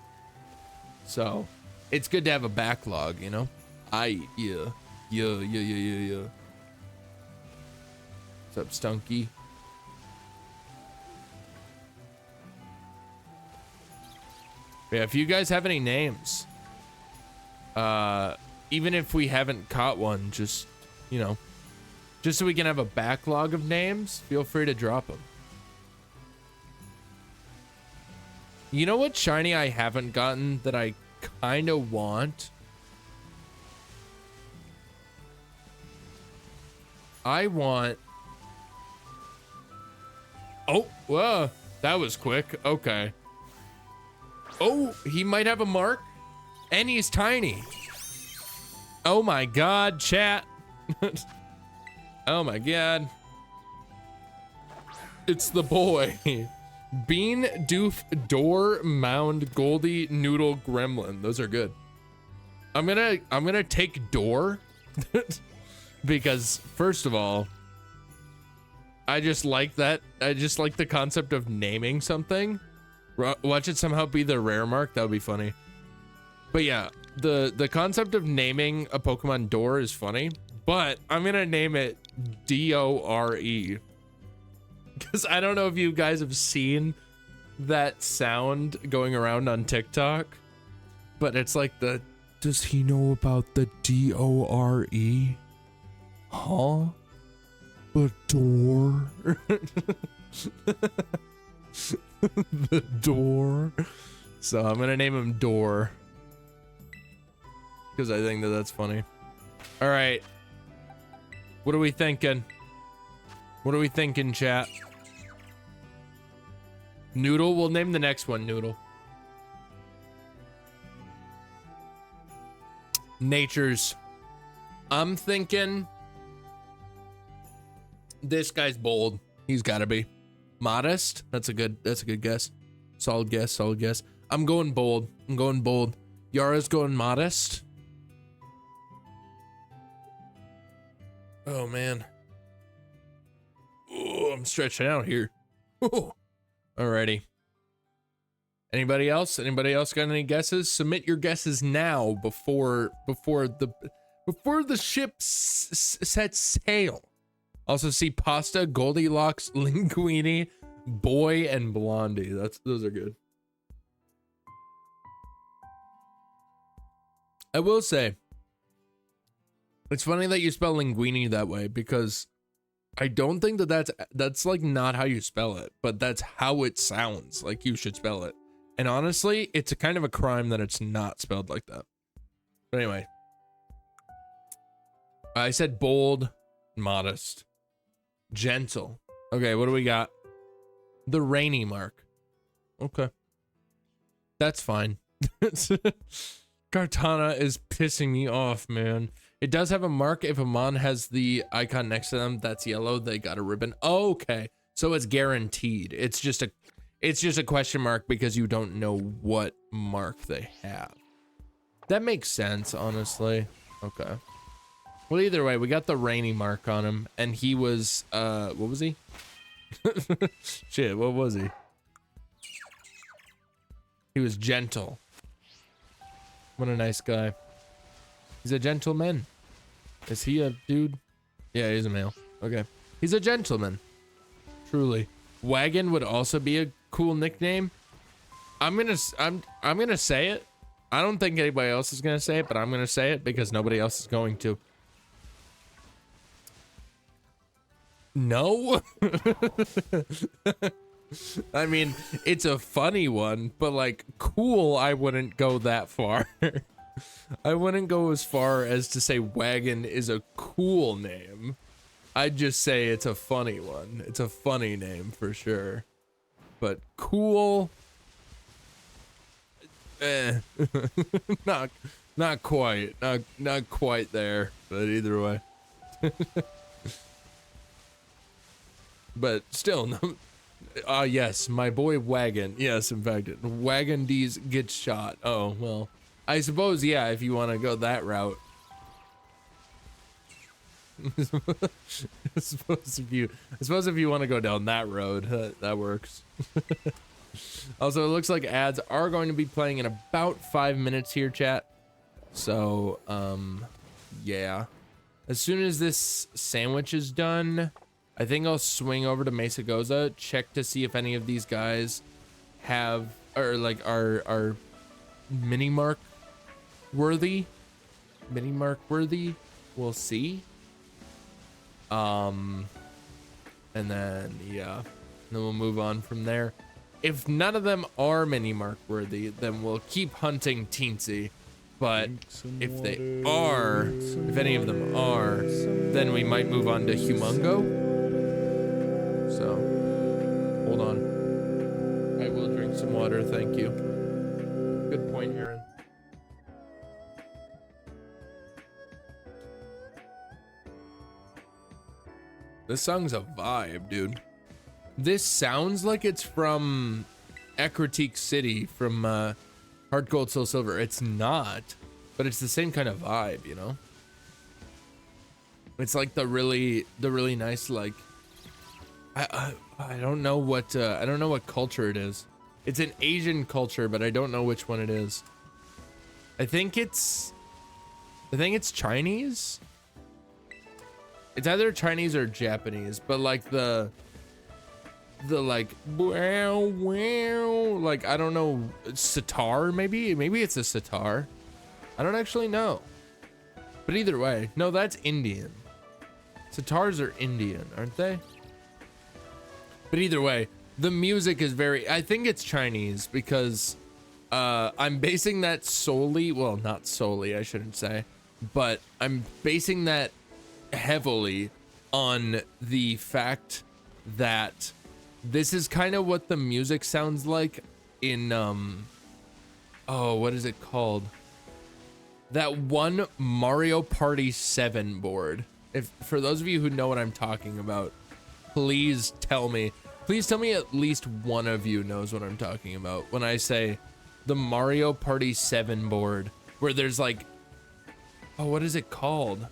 So it's good to have a backlog, you know. Yeah. What's up, Stunky? Yeah, if you guys have any names, even if we haven't caught one, just, you know, just so we can have a backlog of names, feel free to drop them. You know what shiny I haven't gotten that I kind of want? I want... Oh, whoa, that was quick. Okay. Oh, he might have a mark, and he's tiny. Oh my God, chat. Oh my God. It's the boy. Bean, Doof, Door, Mound, Goldie, Noodle, Gremlin. Those are good. I'm gonna take Door because first of all, I just like that. I just like the concept of naming something. Watch it somehow be the rare mark. That would be funny. But yeah, the concept of naming a Pokemon Door is funny. But I'm gonna name it D-O-R-E. Because I don't know if you guys have seen that sound going around on TikTok, but it's like the, does he know about the D-O-R-E? Huh? The door? The door? So I'm gonna name him Door. Because I think that that's funny. All right. What are we thinking? What are we thinking, chat? Noodle, we'll name the next one Noodle. Natures. I'm thinking this guy's bold. He's gotta be. Modest. That's a good guess. Solid guess. I'm going bold. Yara's going modest. Oh man. Oh, I'm stretching out here. Ooh. Alrighty. Anybody else? Anybody else got any guesses? Submit your guesses now before the ship sets sail. Also see Pasta, Goldilocks, Linguini, Boy, and Blondie. Those are good. I will say, it's funny that you spell Linguini that way because I don't think that's like not how you spell it, but that's how it sounds like you should spell it. And honestly, it's a kind of a crime that it's not spelled like that. But anyway, I said bold, modest, gentle. Okay, what do we got? The rainy mark. Okay. That's fine. Kartana is pissing me off, man. It does have a mark. If a mon has the icon next to them that's yellow, they got a ribbon. Oh, okay. So it's guaranteed. It's just a question mark because you don't know what mark they have. That makes sense, honestly. Okay. Well, either way, we got the rainy mark on him, and he was what was he? Shit, what was he? He was gentle. What a nice guy. He's a gentleman. Is he a dude? Yeah, he's a male. Okay. He's a gentleman. Truly. Wagon would also be a cool nickname. I'm gonna say it. I don't think anybody else is gonna say it, but I'm gonna say it because nobody else is going to. No. I mean, it's a funny one, but like cool, I wouldn't go that far. I wouldn't go as far as to say Wagon is a cool name. I'd just say it's a funny one. It's a funny name for sure. But cool, not quite. Not quite there, but either way. But still, no. Yes, my boy Wagon. Yes, in fact, Wagon D's gets shot. Oh, well, I suppose, yeah, if you want to go that route. I suppose if you want to go down that road, that works. Also, it looks like ads are going to be playing in about 5 minutes here, chat. So, yeah. As soon as this sandwich is done, I think I'll swing over to Mesa Goza, check to see if any of these guys have, or like are mini mark worthy. Mini mark worthy. We'll see. And then yeah, then we'll move on from there. If none of them are mini mark worthy, then we'll keep hunting Teensy. But if they are, if any of them are, then we might move on to Humongo. So, hold on. I will drink some water, thank you. Good point, Aaron. This song's a vibe, dude. This sounds like it's from Ekritique City from Heart Gold Soul Silver. It's not, but it's the same kind of vibe, you know? It's like the really nice, like, I don't know what culture it is. It's an Asian culture, but I don't know which one it is. I think it's Chinese. It's either Chinese or Japanese, but like the like wow, like I don't know, sitar maybe it's a sitar. I don't actually know, but either way, no, that's Indian. Sitars are Indian, aren't they? But either way, the music is very, I think it's Chinese because I'm basing that solely, well, not solely, I shouldn't say, but I'm basing that heavily on the fact that this is kind of what the music sounds like in oh, what is it called, that one Mario Party 7 board. If for those of you who know what I'm talking about, please tell me at least one of you knows what I'm talking about when I say the Mario Party 7 board, where there's like, oh, what is it called?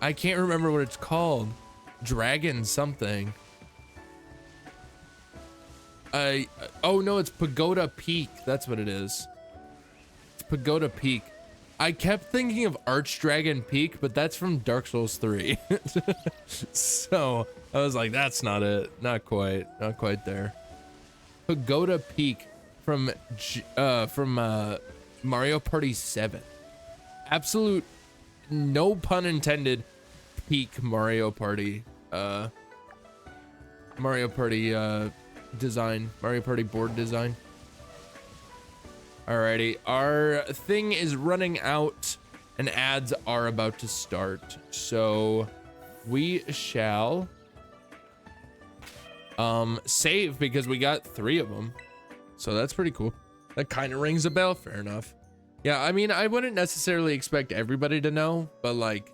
I can't remember what it's called. Dragon something. Oh no, it's Pagoda Peak. That's what it is. It's Pagoda Peak. I kept thinking of Archdragon Peak, but that's from Dark Souls 3. So I was like, that's not it. Not quite there. Pagoda Peak from Mario Party 7. Absolute, no pun intended, peak Mario Party design, Mario Party board design. Alrighty, our thing is running out and ads are about to start, so we shall save because we got 3 of them, so that's pretty cool. That kind of rings a bell. Fair enough. Yeah, I mean, I wouldn't necessarily expect everybody to know, but like,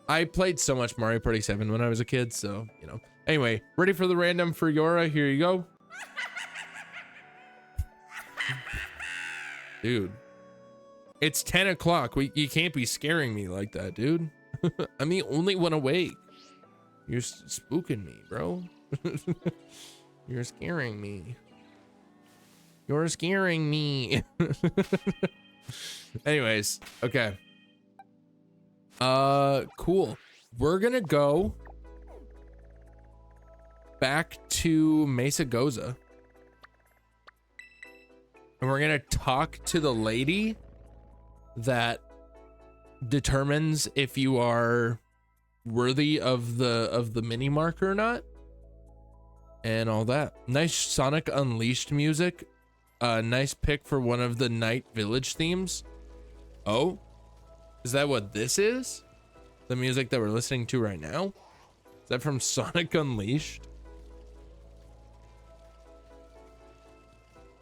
I played so much Mario Party 7 when I was a kid, so, you know. Anyway, ready for the random for Yora? Here you go. Dude, it's 10 o'clock. You can't be scaring me like that, dude. I'm the only one awake. You're spooking me, bro. You're scaring me. You're scaring me. Anyways, okay. Cool. We're gonna go back to Mesa Goza. And we're gonna talk to the lady that determines if you are worthy of the mini mark or not, and all that. Nice Sonic Unleashed music. Nice pick for one of the Night Village themes. Oh, is that what this is? The music that we're listening to right now? Is that from Sonic Unleashed?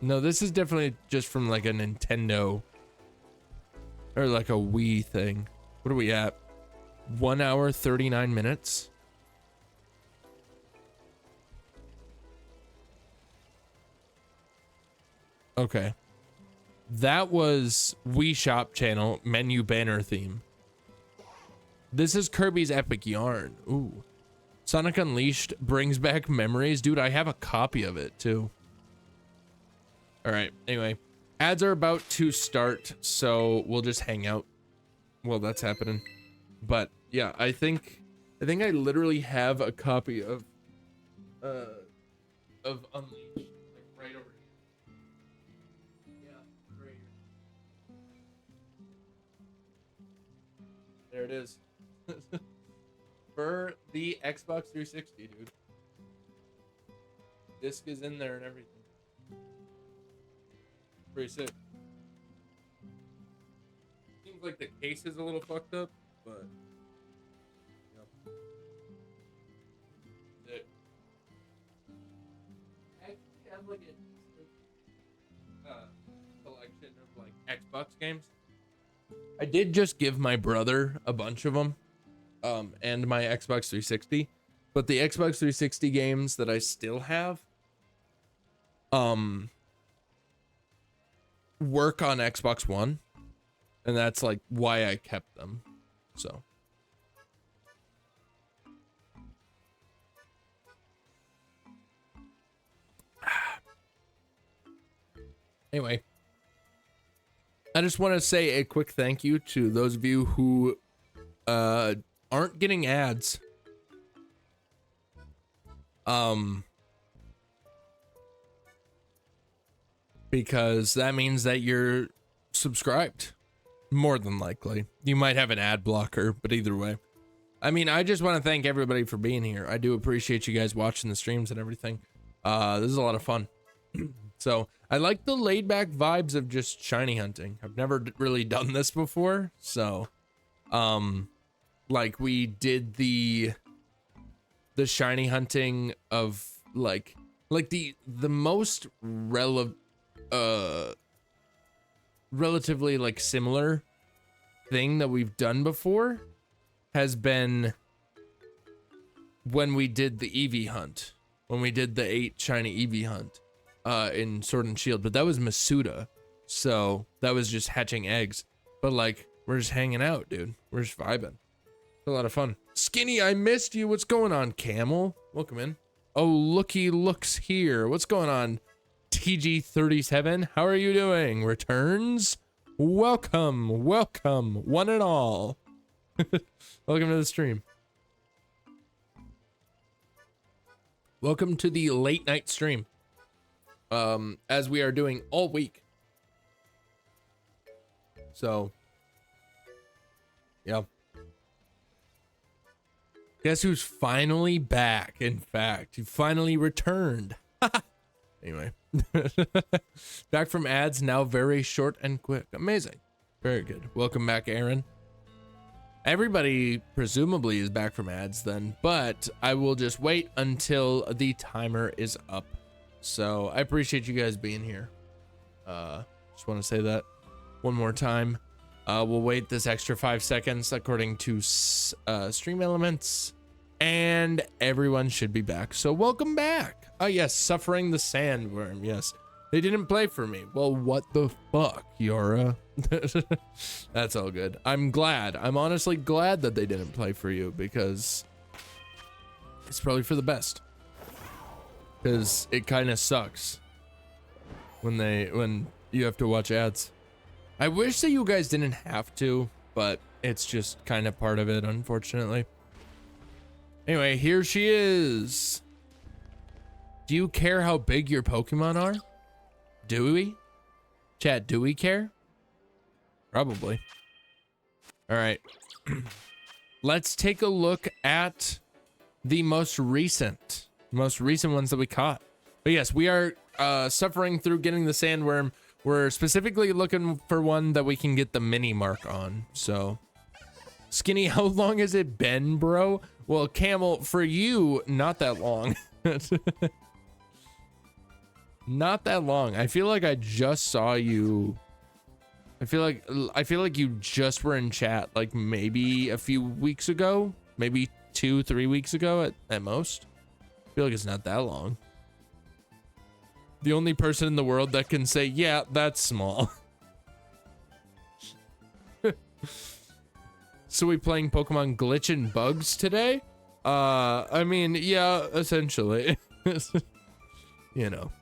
No, this is definitely just from like a Nintendo or like a Wii thing. What are we at? 1 hour, 39 minutes. Okay. That was Wii Shop channel menu banner theme. This is Kirby's Epic Yarn. Ooh. Sonic Unleashed brings back memories. Dude, I have a copy of it too. All right, anyway, ads are about to start, so we'll just hang out while that's happening. But yeah, I think I literally have a copy of of Unleashed, like right over here. Yeah, right here. There it is. For the Xbox 360, dude. Disc is in there and everything. Pretty sick. Seems like the case is a little fucked up, but yep. Sick. I actually have like a collection of like Xbox games. I did just give my brother a bunch of them, and my Xbox 360, but the Xbox 360 games that I still have, work on Xbox One, and that's like why I kept them. So anyway, I just want to say a quick thank you to those of you who aren't getting ads. Because that means that you're subscribed, more than likely. You might have an ad blocker, but either way. I mean, I just want to thank everybody for being here. I do appreciate you guys watching the streams and everything. This is a lot of fun. So I like the laid back vibes of just shiny hunting. I've never really done this before. So, like we did the shiny hunting of like the most relatively like similar thing that we've done before has been when we did the Eevee hunt, when we did the 8 shiny Eevee hunt in Sword and Shield, but that was Masuda, so that was just hatching eggs. But like we're just hanging out, dude. We're just vibing. It's a lot of fun. Skinny, I missed you. What's going on, Camel? Welcome in. Oh, looky looks here. What's going on, TG37? How are you doing? Returns? Welcome, welcome, one and all. Welcome to the stream. Welcome to the late night stream. As we are doing all week. So, yeah. Guess who's finally back? In fact, he finally returned. Anyway. Back from ads, now very short and quick. Amazing. Very good. Welcome back, Aaron. Everybody presumably is back from ads then, but I will just wait until the timer is up. So I appreciate you guys being here. Just want to say that one more time. We'll wait this extra 5 seconds according to stream elements, and everyone should be back. So welcome back. Oh yes, Suffering the Sandworm. Yes, they didn't play for me. Well, what the fuck, Yora? That's all good. I'm glad. I'm honestly glad that they didn't play for you, because it's probably for the best. Because it kind of sucks when you have to watch ads. I wish that you guys didn't have to, but it's just kind of part of it, unfortunately. Anyway, here she is. Do you care how big your Pokemon are? Do we? Chat, do we care? Probably. All right. Let's take a look at the most recent ones that we caught. But yes, we are suffering through getting the Sandworm. We're specifically looking for one that we can get the mini mark on. So, Skinny, how long has it been, bro? Well, Camel, for you, not that long. Not that long. I feel like I just saw you. I feel like you just were in chat like maybe a few weeks ago, maybe 2-3 weeks ago at most. I feel like it's not that long. The only person in the world that can say, yeah, that's small. So we playing Pokemon Glitch and Bugs today? I mean, yeah, essentially. You know.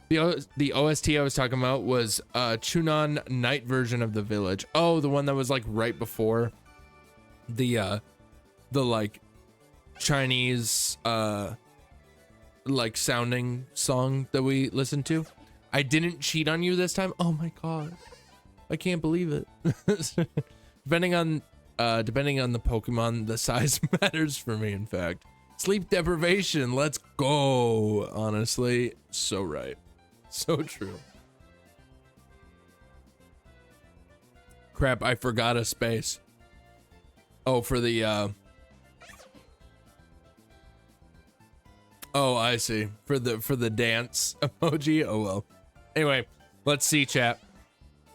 The OST I was talking about was Chunan night version of the village. Oh, the one that was like right before the like Chinese like sounding song that we listened to. I didn't cheat on you this time. Oh my god. I can't believe it. depending on the Pokemon, the size matters for me, in fact. Sleep deprivation, let's go. Honestly, so right. So true. Crap, I forgot a space. Oh, for the oh, I see. For the dance emoji. Oh well. Anyway, let's see, chat.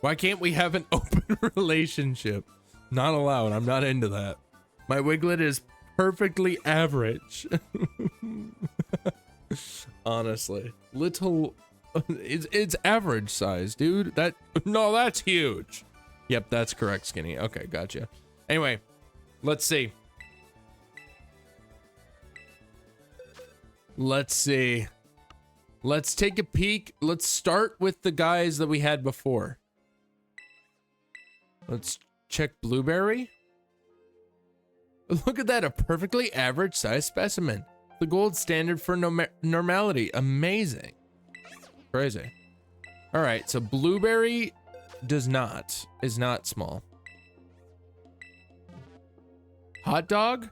Why can't we have an open relationship? Not allowed. I'm not into that. My Wiglett is perfectly average. Honestly, little. It's average size, dude. That's huge. Yep, that's correct, Skinny. Okay, gotcha. Anyway, let's see. Let's take a peek. Let's start with the guys that we had before. Let's check Blueberry. Look at that, a perfectly average size specimen. The gold standard for normality. Amazing. Crazy. All right, so Blueberry is not small. Hot Dog.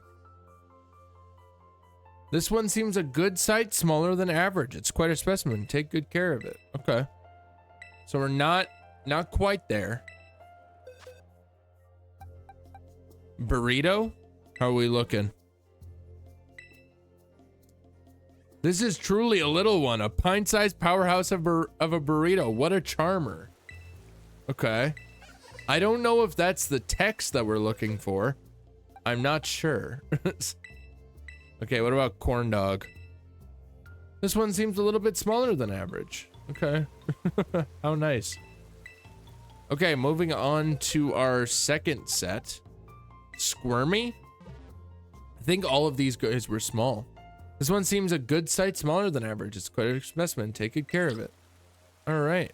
This one seems a good size, smaller than average. It's quite a specimen. Take good care of it. Okay. So we're not quite there. Burrito? How are we looking? This is truly a little one. A pint-sized powerhouse of a burrito. What a charmer. Okay. I don't know if that's the text that we're looking for. I'm not sure. Okay, what about corn dog? This one seems a little bit smaller than average. Okay. How nice. Okay, moving on to our second set. Squirmy? I think all of these guys were small. This one seems a good size, smaller than average. It's quite a specimen. Take good care of it. All right.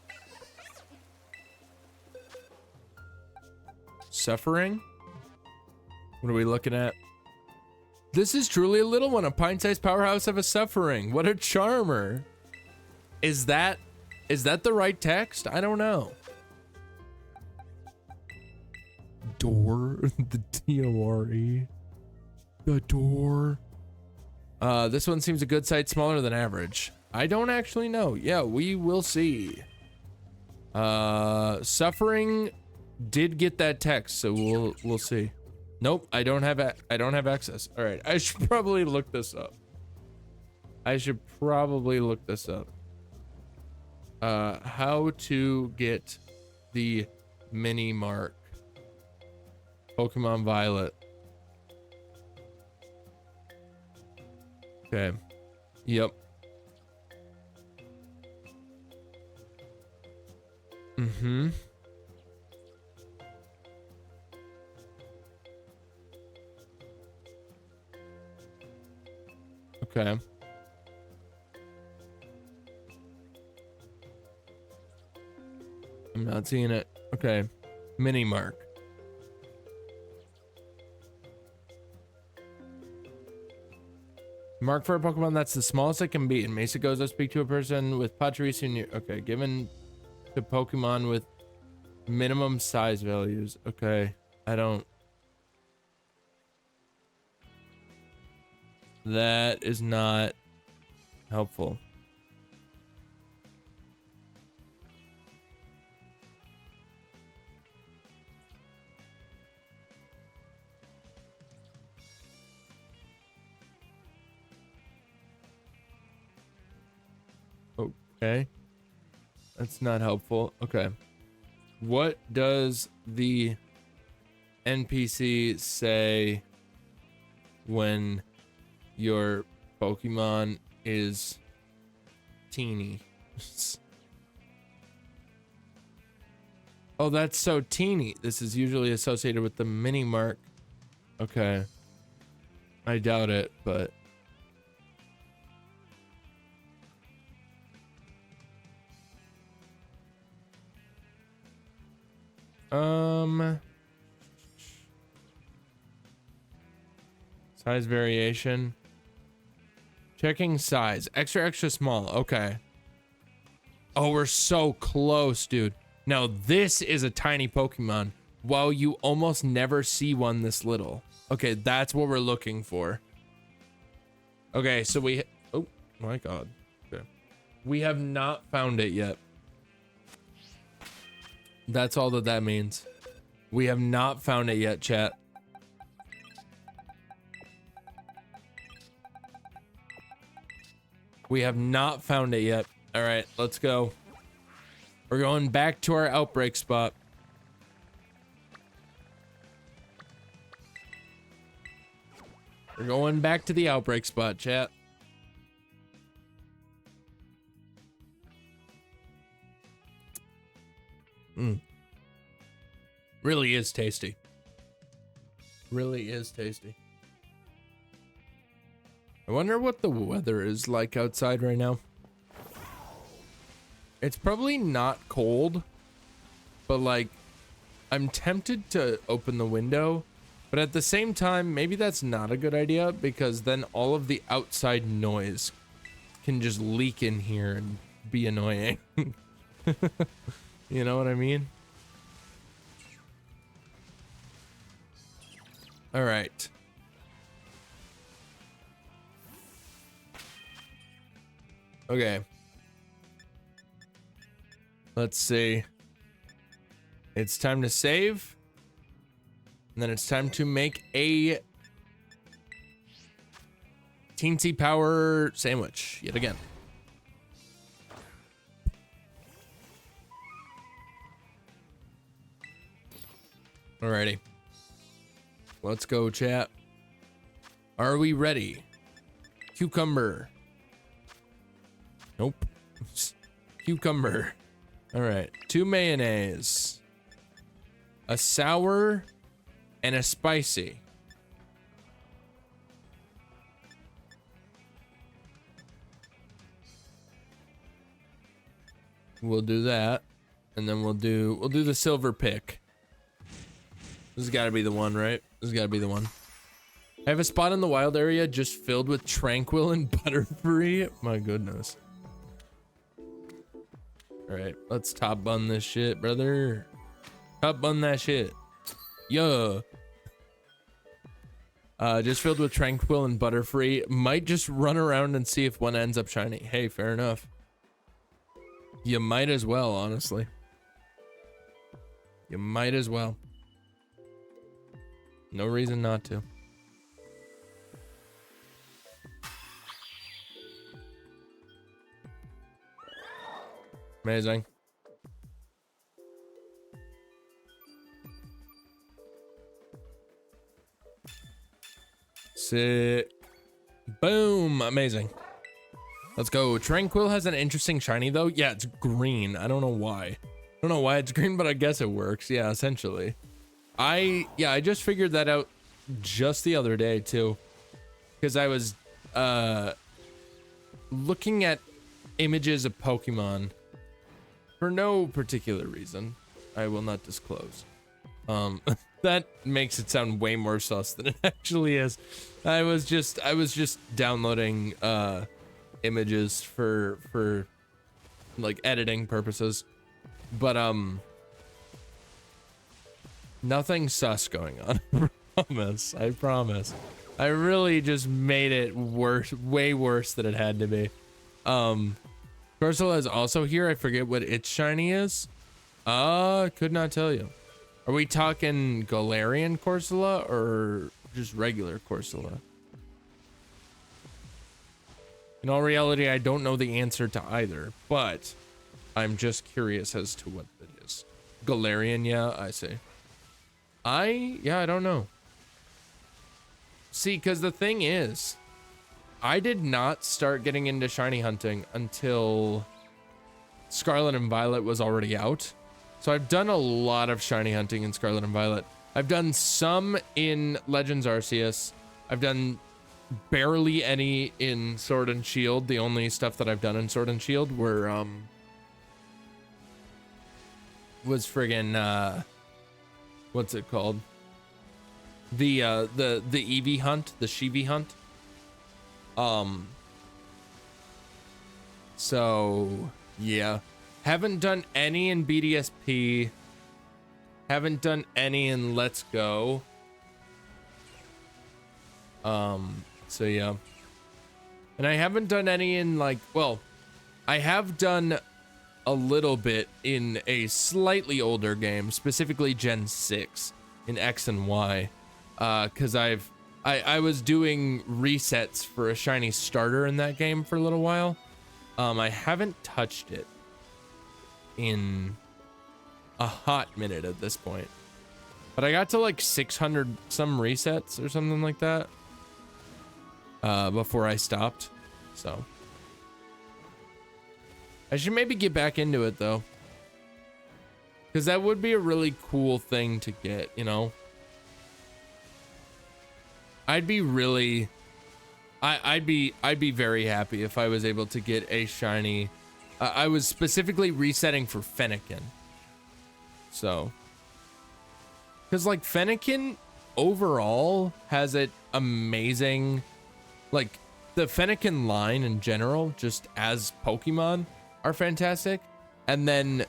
Suffering? What are we looking at? This is truly a little one, a pint-sized powerhouse of a suffering. What a charmer. Is that the right text? I don't know. Door, the D-O-R-E. The door. This one seems a good size, smaller than average. I don't actually know. Yeah, we will see. Suffering did get that text, so we'll see. Nope, I don't have access. All right, I should probably look this up. How to get the mini mark. Pokemon Violet. Okay. Yep. Mm-hmm. Okay. I'm not seeing it. Okay. Mini mark. Mark for a Pokemon that's the smallest it can be. In Mesa goes to speak to a person with Pachirisu in your... Okay, given to Pokemon with minimum size values. Okay, I don't... That is not helpful. Okay. That's not helpful. Okay. What does the NPC say when your Pokemon is teeny? Oh, that's so teeny. This is usually associated with the mini mark. Okay. I doubt it, but... Size variation. Checking size. Extra, extra small. Okay. Oh, we're so close, dude. Now, this is a tiny Pokemon. While you almost never see one this little. Okay, that's what we're looking for. Okay, so we... Oh, my God. Okay. We have not found it yet. That's all that that means. We have not found it yet, chat. We have not found it yet. All right, let's go. We're going back to our outbreak spot. We're going back to the outbreak spot, chat. Really is tasty. Really is tasty. I wonder what the weather is like outside right now. It's probably not cold, but like, I'm tempted to open the window, but at the same time, maybe that's not a good idea because then all of the outside noise can just leak in here and be annoying. You know what I mean? All right. Okay. Let's see. It's time to save. And then it's time to make a teensy power sandwich yet again. Alrighty. Let's go, chat. Are we ready? Cucumber. Nope. Cucumber. All right. 2 mayonnaise. A sour and a spicy. We'll do that. And then we'll do the silver pick. This has got to be the one, right? This has got to be the one. I have a spot in the wild area just filled with tranquil and butterfree. My goodness. All right, let's top bun this shit, brother. Top bun that shit. Yo. Just filled with tranquil and butterfree. Might just run around and see if one ends up shiny. Hey, fair enough. You might as well, honestly. You might as well. No reason not to. Amazing. Sick. Boom. Amazing. Let's go. Tranquil has an interesting shiny though. Yeah, it's green. I don't know why. I don't know why it's green, but I guess it works. Yeah, essentially. I just figured that out just the other day too. Because I was looking at images of Pokemon for no particular reason. I will not disclose. That makes it sound way more sus than it actually is. I was just downloading images for like editing purposes. But nothing sus going on. I promise. I really just made it worse, way worse than it had to be. Corsola is also here. I forget what its shiny is. Could not tell you. Are we talking Galarian Corsola or just regular Corsola? In all reality, I don't know the answer to either, but I'm just curious as to what it is. Galarian, yeah, I see. I don't know. See, because the thing is, I did not start getting into shiny hunting until Scarlet and Violet was already out. So I've done a lot of shiny hunting in Scarlet and Violet. I've done some in Legends Arceus. I've done barely any in Sword and Shield. The only stuff that I've done in Sword and Shield were was friggin' what's it called? The Eevee hunt, the Sheevee hunt. So, yeah. Haven't done any in BDSP. Haven't done any in Let's Go. So yeah. And I haven't done any in like, well, I have done a little bit in a slightly older game, specifically Gen 6 in X and Y. Cause I was doing resets for a shiny starter in that game for a little while. I haven't touched it in a hot minute at this point, but I got to like 600 some resets or something like that before I stopped. So I should maybe get back into it though, because that would be a really cool thing to get, you know. I'd be very happy if I was able to get a shiny. I was specifically resetting for Fennekin. So, because like Fennekin overall has it amazing, like the Fennekin line in general, just as Pokemon, are fantastic. And then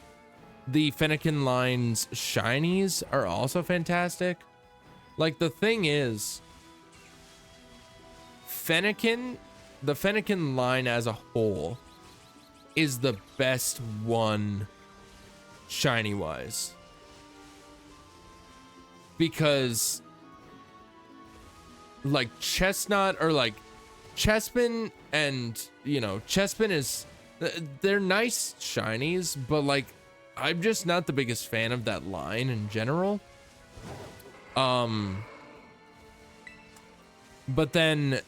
the Fennekin line's shinies are also fantastic. Like the thing is, Fennekin, the Fennekin line as a whole is the best one shiny wise, because like Chestnut or like Chespin, and you know, Chespin is, they're nice shinies, but like I'm just not the biggest fan of that line in general. But then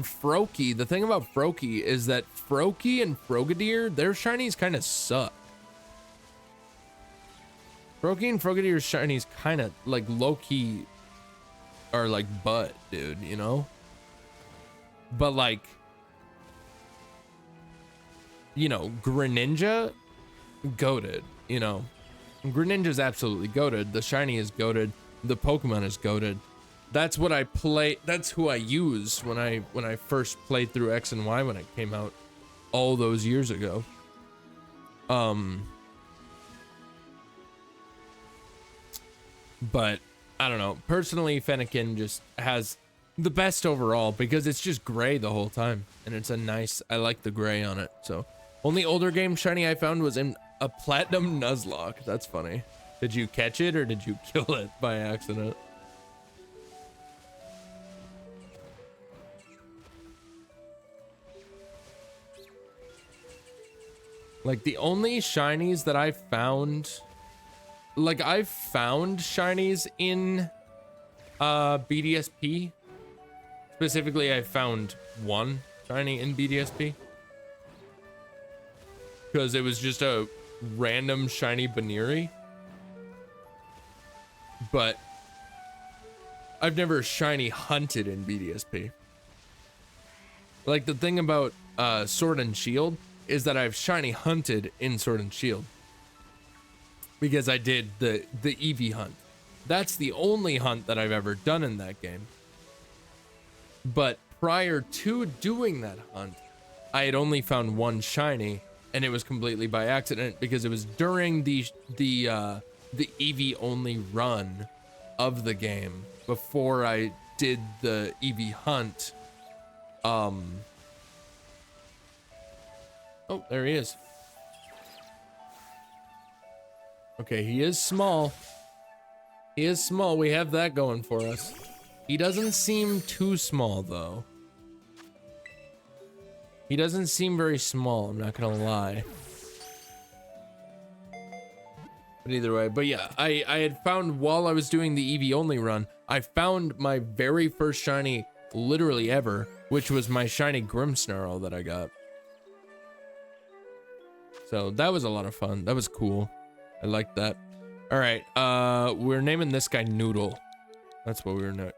Froakie, the thing about Froakie is that Froakie and Frogadier, their shinies kind of suck. Froakie and Frogadier's shinies kind of like low-key are like butt, dude, you know? But like, you know, Greninja, goated, you know? Greninja's absolutely goated. The shiny is goated. The Pokemon is goated. That's what I play. That's who I used when I first played through X and Y when it came out all those years ago. But I don't know. Personally, Fennekin just has the best overall because it's just gray the whole time, and it's a nice. I like the gray on it. So, only older game shiny I found was in a Platinum Nuzlocke. That's funny. Did you catch it or did you kill it by accident? Like the only shinies that I found, like I've found shinies in BDSP. Specifically, I found one shiny in BDSP because it was just a random shiny Baneri. But I've never shiny hunted in BDSP. Like the thing about Sword and Shield is that I've shiny hunted in Sword and Shield because I did the Eevee hunt. That's the only hunt that I've ever done in that game. But prior to doing that hunt, I had only found one shiny, and it was completely by accident because it was during the Eevee only run of the game before I did the Eevee hunt. Oh, there he is. Okay, he is small. He is small. We have that going for us. He doesn't seem too small, though. He doesn't seem very small, I'm not gonna lie. But either way, but yeah, I had found while I was doing the Eevee only run, I found my very first shiny literally ever, which was my shiny Grimmsnarl that I got. So that was a lot of fun. That was cool. I liked that. All right, we're naming this guy Noodle. That's what we were gonna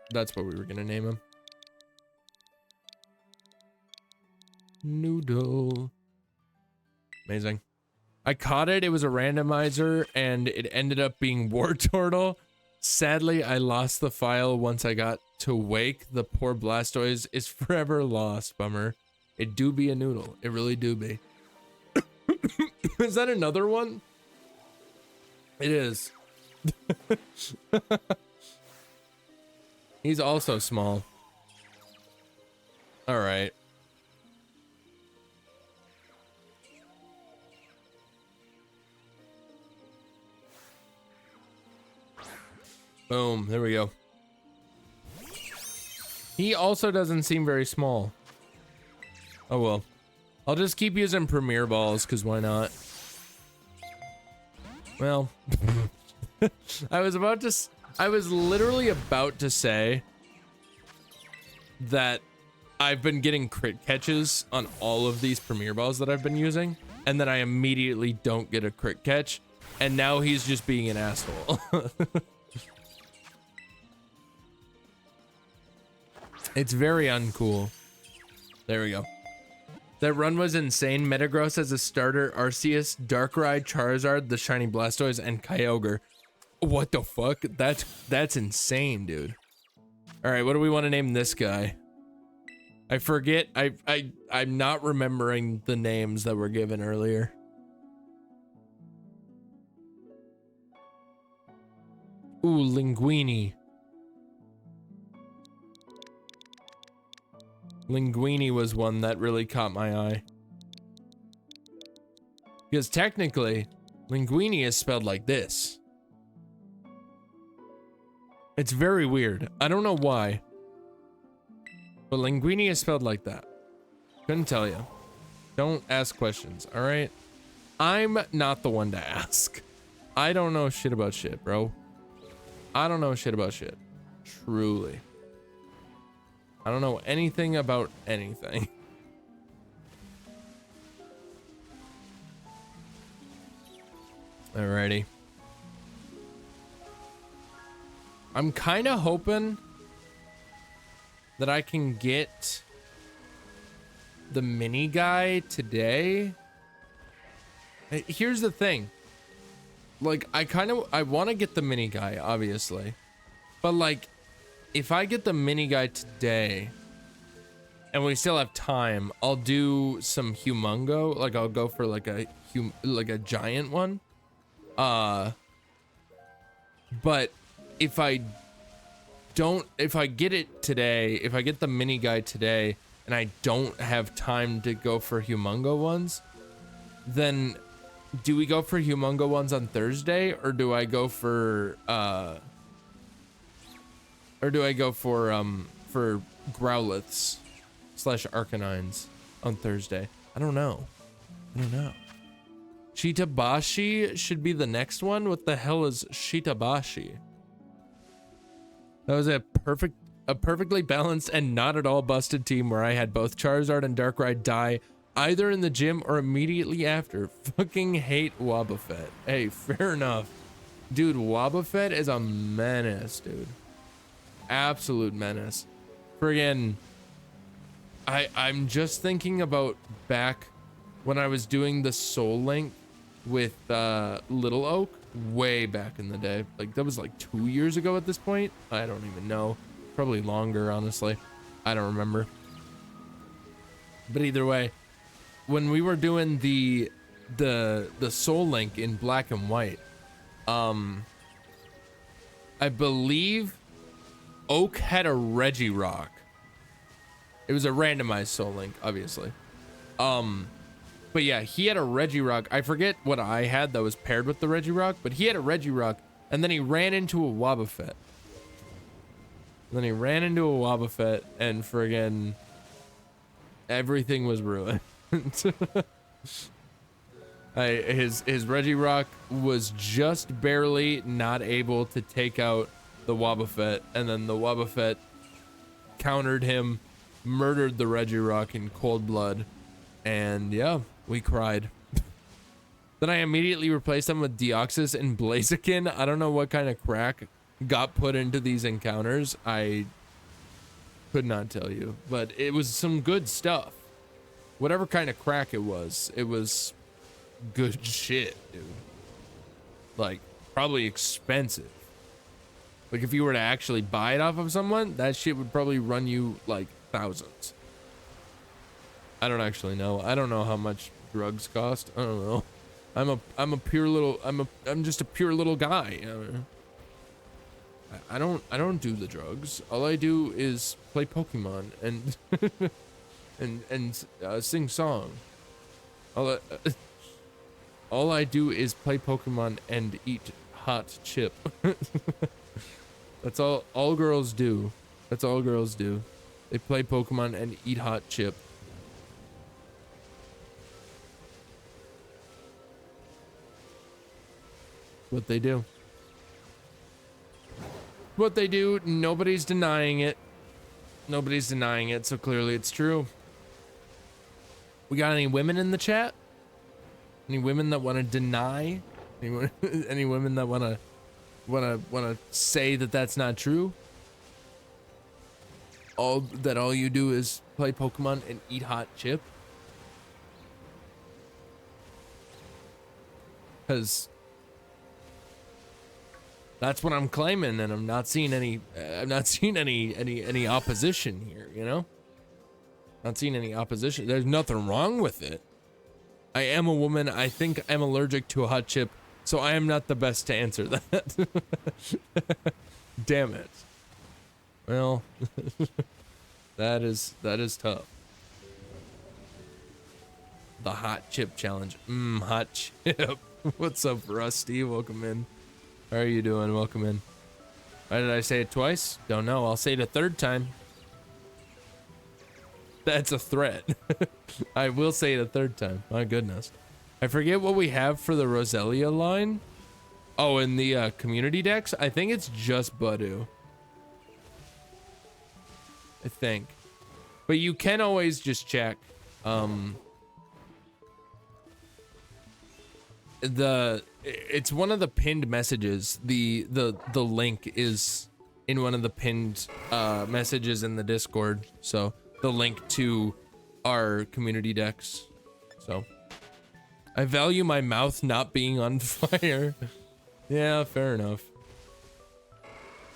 name him. Noodle. Amazing. I caught it. It was a randomizer, and it ended up being War Turtle. Sadly, I lost the file once I got to Wake. The poor Blastoise is forever lost. Bummer. It do be a noodle. It really do be. Is that another one? It is. He's also small. All right. Boom. There we go. He also doesn't seem very small. Oh well. I'll just keep using Premier Balls, because why not? Well, I was literally about to say that I've been getting crit catches on all of these Premier Balls that I've been using, and then I immediately don't get a crit catch, and now he's just being an asshole. It's very uncool. There we go. That run was insane. Metagross as a starter, Arceus, Darkrai, Charizard, the Shiny Blastoise, and Kyogre. What the fuck? That's insane, dude. All right, what do we want to name this guy? I forget. I'm not remembering the names that were given earlier. Ooh, Linguini. Linguini was one that really caught my eye. Because technically, Linguini is spelled like this. It's very weird. I don't know why. But Linguini is spelled like that. Couldn't tell you. Don't ask questions, alright? I'm not the one to ask. I don't know shit about shit, bro. I don't know shit about shit. Truly. I don't know anything about anything. Alrighty. I'm kind of hoping that I can get the mini guy today. Here's the thing. Like, I want to get the mini guy, obviously. But like, if I get the mini guy today and we still have time, I'll do some humongo. Like, I'll go for like a giant one. But if I get it today, if I get the mini guy today and I don't have time to go for humongo ones, then do we go for humongo ones on Thursday, or do I go for Growliths / Arcanines on Thursday? I don't know. Shitabashi should be the next one. What the hell is Shitabashi? That was a perfectly balanced and not at all busted team where I had both Charizard and Darkrai die either in the gym or immediately after. Fucking hate Wobbuffet. Hey, fair enough. Dude, Wobbuffet is a menace, dude. Absolute menace. Friggin', I'm just thinking about back when I was doing the Soul Link with Little Oak way back in the day. Like, that was like 2 years ago at this point. I don't even know. Probably longer, honestly. I don't remember. But either way, when we were doing the Soul Link in Black and White, I believe Oak had a Regirock. It was a randomized Soul Link, obviously. But yeah, he had a Regirock. I forget what I had that was paired with the Regirock, but he had a Regirock, and then he ran into a Wobbuffet. And friggin' everything was ruined. His Regirock was just barely not able to take out the Wobbuffet, and then the Wobbuffet countered him, murdered the Regirock in cold blood, and yeah, we cried. Then I immediately replaced them with Deoxys and Blaziken. I don't know what kind of crack got put into these encounters. I could not tell you, but it was some good stuff. Whatever kind of crack it was good shit, dude. Like, probably expensive. Like if you were to actually buy it off of someone, that shit would probably run you like thousands. I don't actually know. I don't know how much drugs cost. I don't know. I'm just a pure little guy. I don't do the drugs. All I do is play Pokemon and and sing song. All I do is play Pokemon and eat hot chip. That's all girls do. That's all girls do. They play Pokemon and eat hot chip. What they do. What they do, nobody's denying it. Nobody's denying it, so clearly it's true. We got any women in the chat? Any women that want to deny? Any women that want to say that that's not true? All you do is play Pokemon and eat hot chip? Cuz that's what I'm claiming, and I'm not seeing any opposition here, you know? Not seeing any opposition. There's nothing wrong with it. I am a woman. I think I'm allergic to a hot chip, so I am not the best to answer that. Damn it. Well, that is tough. The hot chip challenge. Hot chip. What's up, Rusty? Welcome in. How are you doing? Welcome in. Why did I say it twice? Don't know. I'll say it a third time. That's a threat. I will say it a third time. My goodness. I forget what we have for the Roselia line. Oh, in the community decks? I think it's just Budu. I think. But you can always just check. It's one of the pinned messages. The link is in one of the pinned messages in the Discord. So the link to our community decks. So I value my mouth not being on fire. Yeah, fair enough.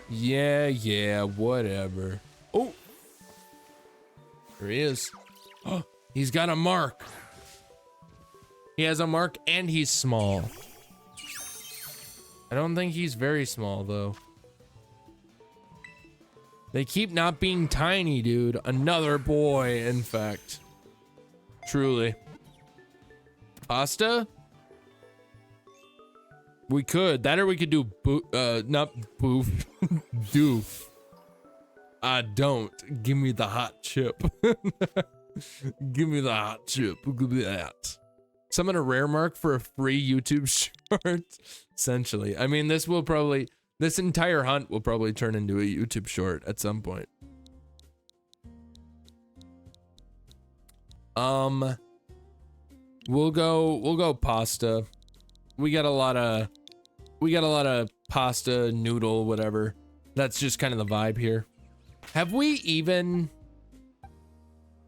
Yeah, whatever. Oh, there he is. Oh, he's got a mark. He has a mark and he's small. I don't think he's very small though. They keep not being tiny, dude. Another boy, in fact. Truly. Pasta? We could. That or we could do not boof. Doof. Don't. Give me the hot chip. Give me the hot chip. Give me that. Summon a rare mark for a free YouTube short. Essentially. I mean, this entire hunt will probably turn into a YouTube short at some point. We'll go pasta. We got a lot of pasta, noodle, whatever. That's just kind of the vibe here. Have we even...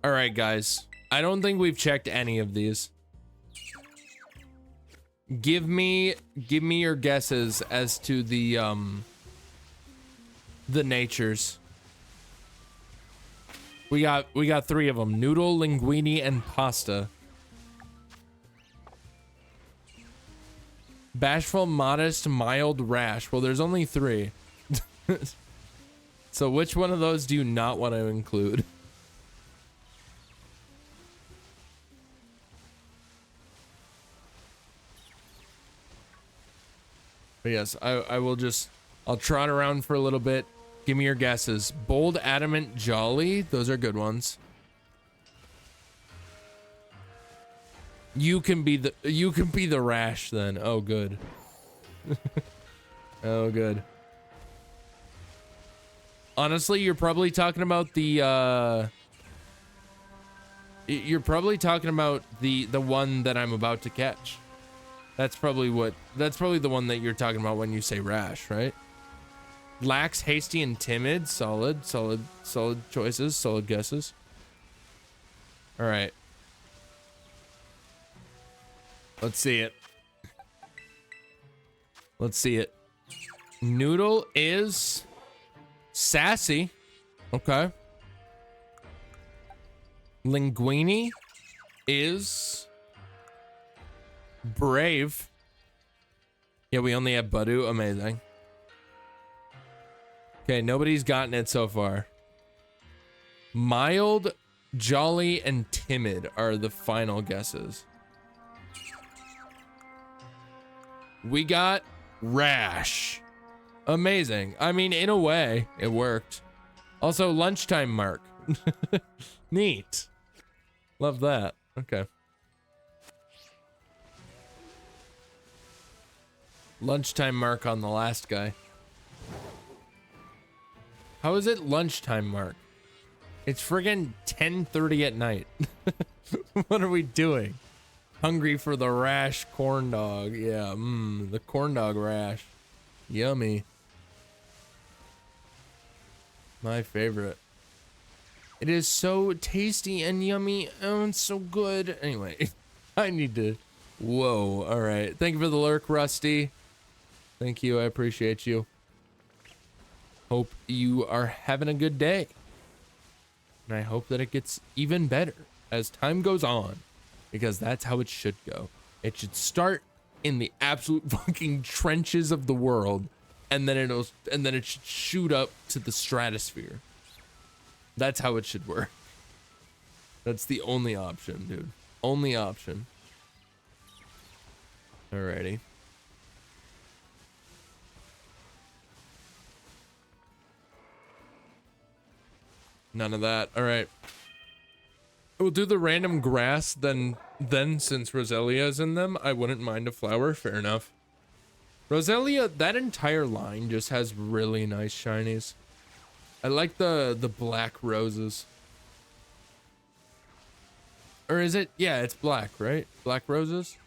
All right, guys. I don't think we've checked any of these. Give me your guesses as to the natures. We got 3 of them: noodle, linguine, and pasta. Bashful, modest, mild, rash. Well, there's only 3. So which one of those do you not want to include? But yes, I'll trot around for a little bit. Give me your guesses. Bold, adamant, jolly. Those are good ones. You can be the rash then. Oh, good. Oh, good. Honestly, you're probably talking about the one that I'm about to catch. That's probably the one that you're talking about when you say rash, right? Lax, hasty, and timid. Solid choices, solid guesses. All right. Let's see it. Let's see it. Noodle is sassy. Okay. Linguini is brave. Yeah, we only have Badu. Amazing. Okay, nobody's gotten it so far. Mild, jolly, and timid are the final guesses. We got rash. Amazing. I mean, in a way, it worked. Also, lunchtime mark. Neat. Love that. Okay. Lunchtime mark on the last guy. How is it lunchtime mark? It's friggin' 10:30 at night. What are we doing? Hungry for the rash corn dog. Yeah, the corn dog rash. Yummy. My favorite. It is so tasty and yummy. Oh, it's so good. Anyway, I need to... Whoa, all right. Thank you for the lurk, Rusty. Thank you, I appreciate you. Hope you are having a good day. And I hope that it gets even better as time goes on. Because that's how it should go. It should start in the absolute fucking trenches of the world. And then it should shoot up to the stratosphere. That's how it should work. That's the only option, dude. Only option. Alrighty. None of that. All right. We'll do the random grass, then since Roselia's in them, I wouldn't mind a flower. Fair enough. Roselia, that entire line just has really nice shinies. I like the black roses. Or is it? Yeah, it's black, right? Black roses?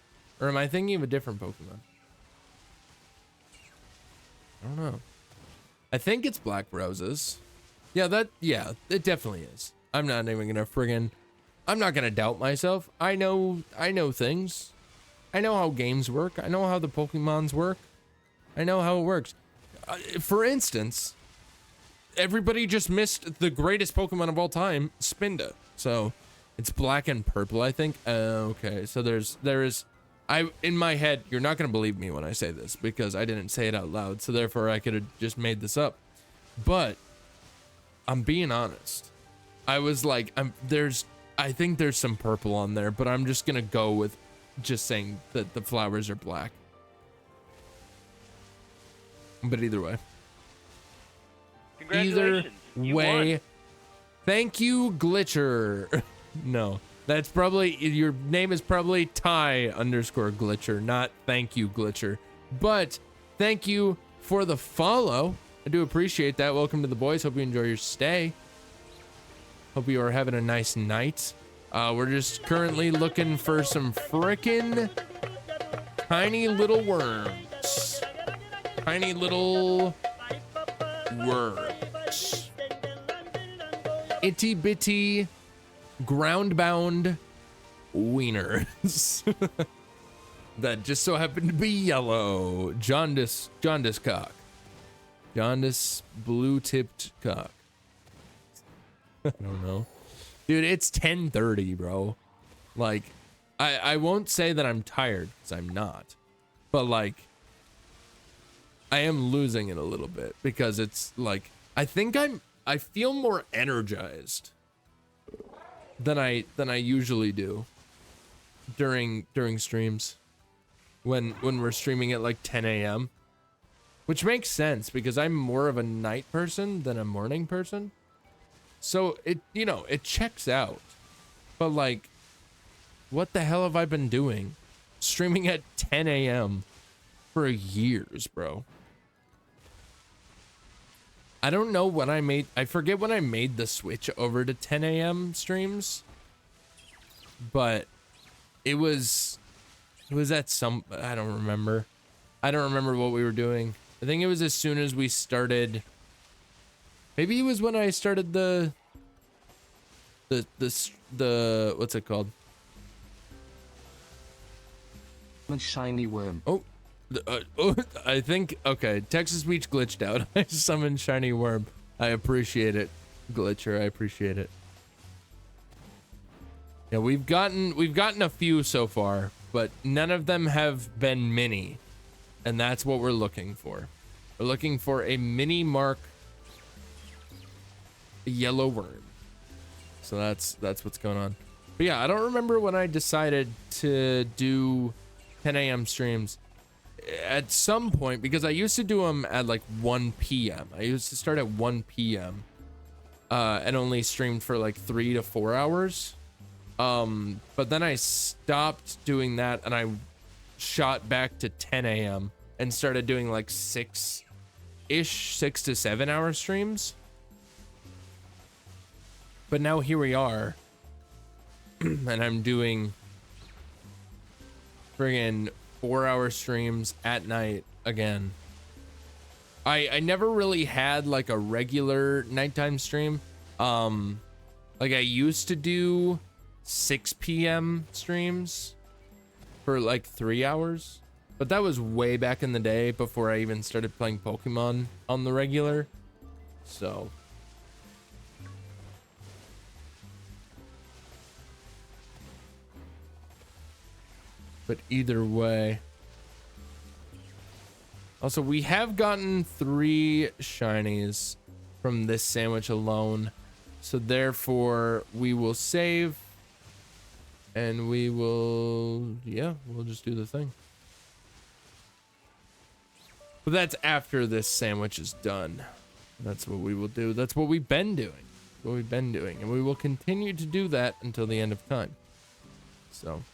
Or am I thinking of a different Pokemon? I don't know. I think it's black roses. Yeah, it definitely is. I'm not even gonna friggin'... I'm not gonna doubt myself. I know things. I know how games work. I know how the Pokemons work. I know how it works. For instance, everybody just missed the greatest Pokemon of all time, Spinda. So it's black and purple, I think. Okay, so there is. In my head, you're not gonna believe me when I say this because I didn't say it out loud. So therefore, I could have just made this up. But I'm being honest. I was like, I think there's some purple on there, but I'm just gonna go with just saying that the flowers are black. But either way. Congratulations. You won. Thank you, Glitcher. No, that's probably, your name is probably Ty_Glitcher, not thank you, Glitcher. But thank you for the follow. I do appreciate that. Welcome to the boys. Hope you enjoy your stay. Hope you are having a nice night. We're just currently looking for some frickin' tiny little worms. Tiny little worms. Itty bitty ground-bound wieners. That just so happen to be yellow. Jaundice cock. Jaundice blue-tipped cock. I don't know. Dude, it's 10:30, bro. Like, I won't say that I'm tired, because I'm not. But, like, I am losing it a little bit, because it's, like, I feel more energized than I usually do during streams. When we're streaming at, like, 10 a.m. Which makes sense, because I'm more of a night person than a morning person. So it checks out. But like, what the hell have I been doing? Streaming at 10 a.m. for years, bro. I don't know when I forget when I made the switch over to 10 a.m. streams. But it was at some, I don't remember. I don't remember what we were doing. I think it was as soon as we started. Maybe it was when I started the what's it called? A shiny worm. Oh, I think, okay, Texas Beach glitched out. I summoned Shiny Worm. I appreciate it, Glitcher. I appreciate it. Yeah, we've gotten a few so far, but none of them have been mini, and that's what we're looking for. We're looking for a mini mark yellow worm. So that's what's going on. But yeah, I don't remember when I decided to do 10 a.m. streams. At some point, because I used to do them at like 1 p.m. I used to start at 1 p.m. And only streamed for like 3 to 4 hours. But then I stopped doing that and I shot back to 10 a.m. and started doing like 6 to 7 hour streams. But now here we are. And I'm doing friggin' 4-hour streams at night again. I never really had like a regular nighttime stream. Like I used to do 6 p.m. streams for like 3 hours, but that was way back in the day before I even started playing Pokemon on the regular. So but either way, also we have gotten 3 shinies from this sandwich alone, so therefore we will save and we will, yeah, we'll just do the thing. But that's after this sandwich is done. That's what we will do. That's what we've been doing. What we've been doing, and we will continue to do that until the end of time. So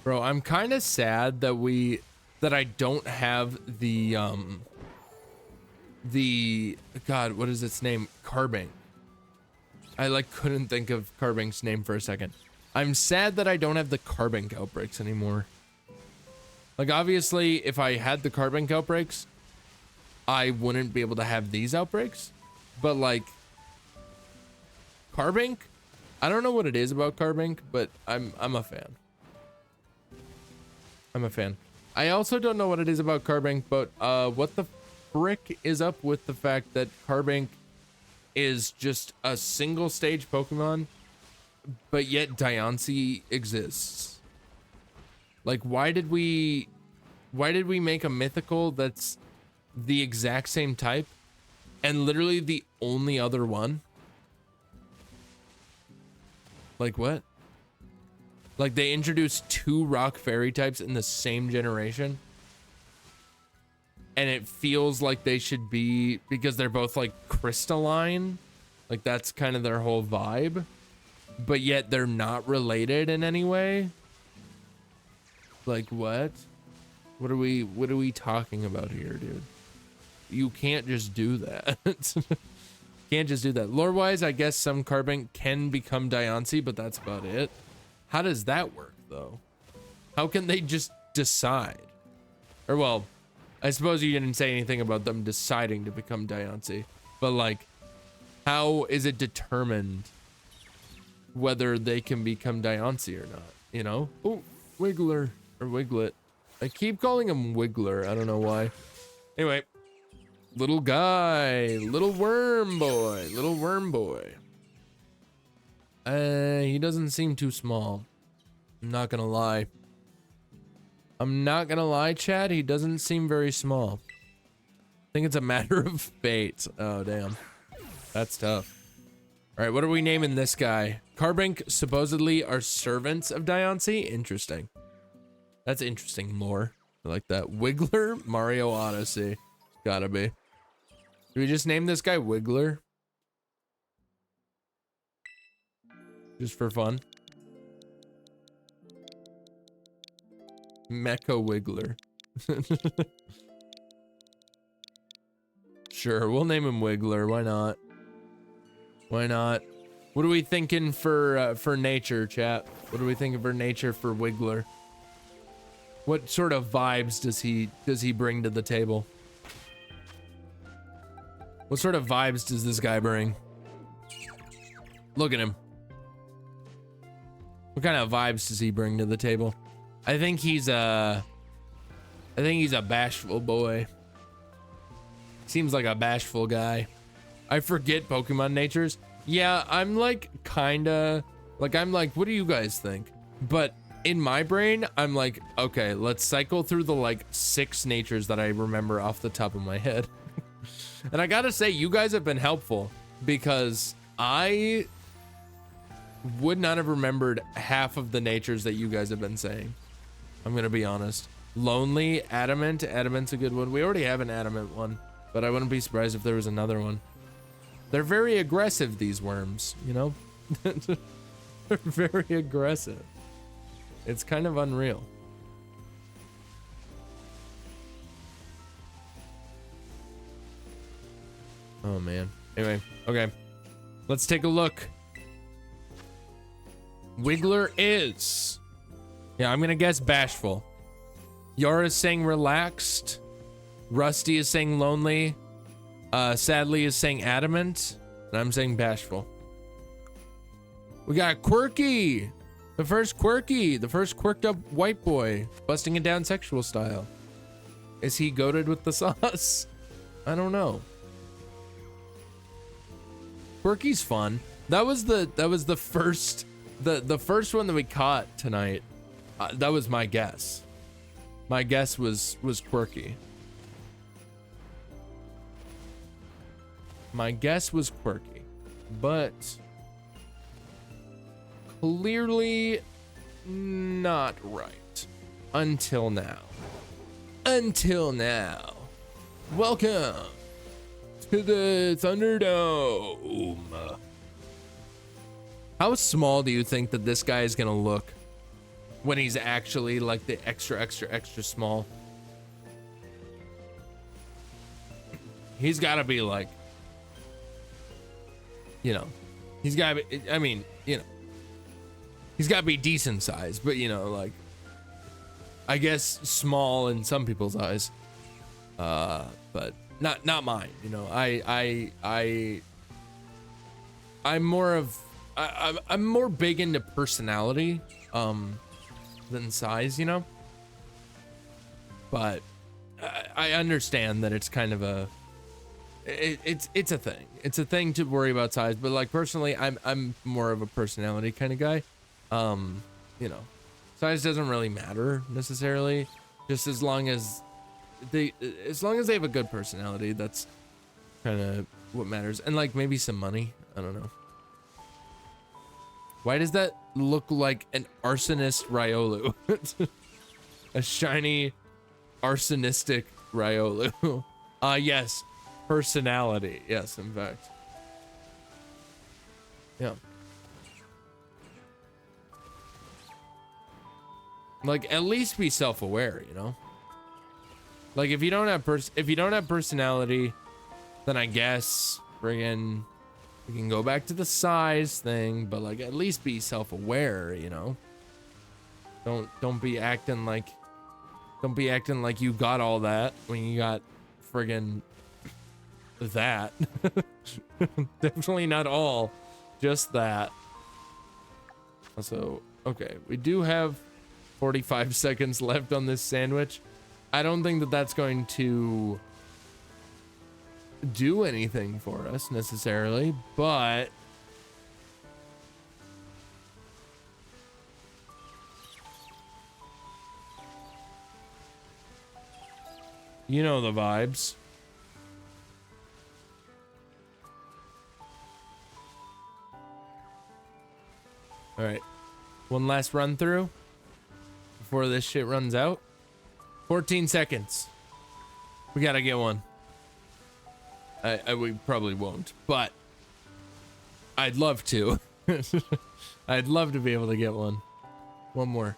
bro, I'm kind of sad that I don't have the God, what is its name? Carbink. I like couldn't think of Carbink's name for a second. I'm sad that I don't have the Carbink outbreaks anymore. Like obviously if I had the Carbink outbreaks, I wouldn't be able to have these outbreaks, but like Carbink, I don't know what it is about Carbink, but I'm a fan. I'm a fan. I also don't know what it is about Carbink, but what the frick is up with the fact that Carbink is just a single stage Pokemon, but yet Diancie exists? Like, why did we make a mythical that's the exact same type and literally the only other one? Like what? Like they introduced 2 rock fairy types in the same generation, and it feels like they should be, because they're both like crystalline, like that's kind of their whole vibe, but yet they're not related in any way. Like what? What are we talking about here, dude? You can't just do that. Can't just do that. Lore wise, I guess some Carbink can become Diancie, but that's about it. How does that work though? How can they just decide? Or well, I suppose you didn't say anything about them deciding to become Diancie, but like, how is it determined whether they can become Diancie or not? You know? Oh, Wiggler or Wiglett. I keep calling him Wiggler. I don't know why. Anyway, little guy, little worm boy, little worm boy. He doesn't seem too small. I'm not gonna lie. I'm not gonna lie, Chad. He doesn't seem very small. I think it's a matter of fate. Oh, damn. That's tough. All right, what are we naming this guy? Carbink supposedly are servants of Diancie. Interesting. That's interesting lore. I like that. Wiggler, Mario Odyssey. Gotta be. Do we just name this guy Wiggler? Just for fun. Mecha Wiggler. Sure, we'll name him Wiggler. Why not? Why not? What are we thinking for nature, chat? What are we thinking for nature for Wiggler? What sort of vibes does he bring to the table? What sort of vibes does this guy bring? Look at him. What kind of vibes does he bring to the table? I think he's a bashful boy. Seems like a bashful guy. I forget Pokemon natures. Yeah, I'm like kinda like, I'm like, what do you guys think? But in my brain, I'm like, okay, let's cycle through the like 6 natures that I remember off the top of my head. And I gotta say, you guys have been helpful because I would not have remembered half of the natures that you guys have been saying. I'm gonna be honest. Lonely, adamant. Adamant's a good one. We already have an adamant one, but I wouldn't be surprised if there was another one. They're very aggressive, these worms, you know? They're very aggressive. It's kind of unreal. Oh man. Anyway, okay. Let's take a look. Wiggler is... Yeah, I'm gonna guess bashful. Yara's saying relaxed. Rusty is saying lonely. Sadly is saying adamant. And I'm saying bashful. We got Quirky. The first Quirky. The first quirked up white boy. Busting it down sexual style. Is he goated with the sauce? I don't know. Quirky's fun. That was the first one that we caught tonight. That was my guess. My guess was Quirky. My guess was Quirky, but clearly not right until now. Until now. Welcome to the Thunderdome. How small do you think that this guy is gonna look when he's actually like the extra small? He's gotta be like, you know, he's gotta be, I mean, you know, he's gotta be decent size, but you know, like, I guess small in some people's eyes, but not mine, you know. I'm more of, I'm more big into personality, than size, you know, but I understand that it's kind of a, it's a thing. It's a thing to worry about size, but like personally, I'm more of a personality kind of guy. You know, size doesn't really matter necessarily, just as long as they have a good personality. That's kind of what matters, and like maybe some money. I don't know. Why does that look like an arsonist Riolu? A shiny arsonistic Riolu. Yes. Personality. Yes, in fact. Yeah. Like, at least be self-aware, you know? Like, if you don't have personality, then I guess friggin' we can go back to the size thing, but like at least be self-aware, you know? Don't be acting like you got all that when you got friggin' that. Definitely not all, just that. Also, okay, we do have 45 seconds left on this sandwich. I don't think that that's going to do anything for us necessarily, but you know the vibes. All right, one last run through before this shit runs out. 14 seconds. We gotta get one. We probably won't, but I'd love to. I'd love to be able to get one. One more.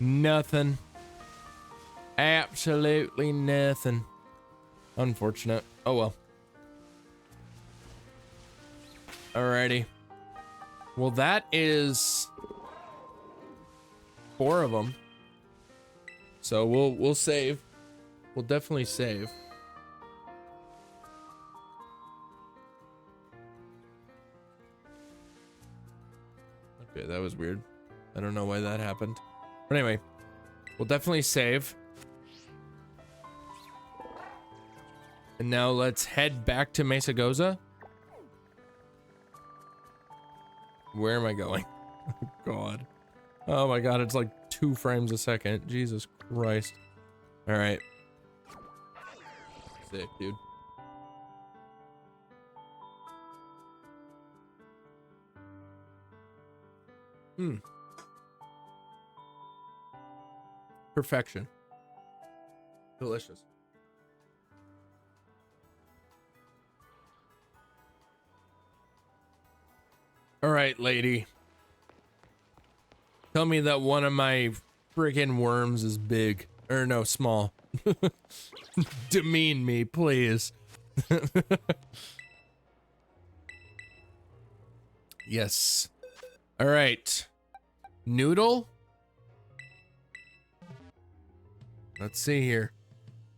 Nothing. Absolutely nothing. Unfortunate. Oh well. Alrighty. Well, that is 4 of them. So we'll save. We'll definitely save. Okay, that was weird. I don't know why that happened. But anyway, we'll definitely save. And now let's head back to Mesa Goza. Where am I going? Oh, God. Oh my God, it's like 2 frames a second. Jesus Christ. All right. Sick, dude. Perfection. Delicious. All right, lady. Tell me that one of my freaking worms is big. Or no, small. Demean me, please. Yes. All right. Noodle? Let's see here.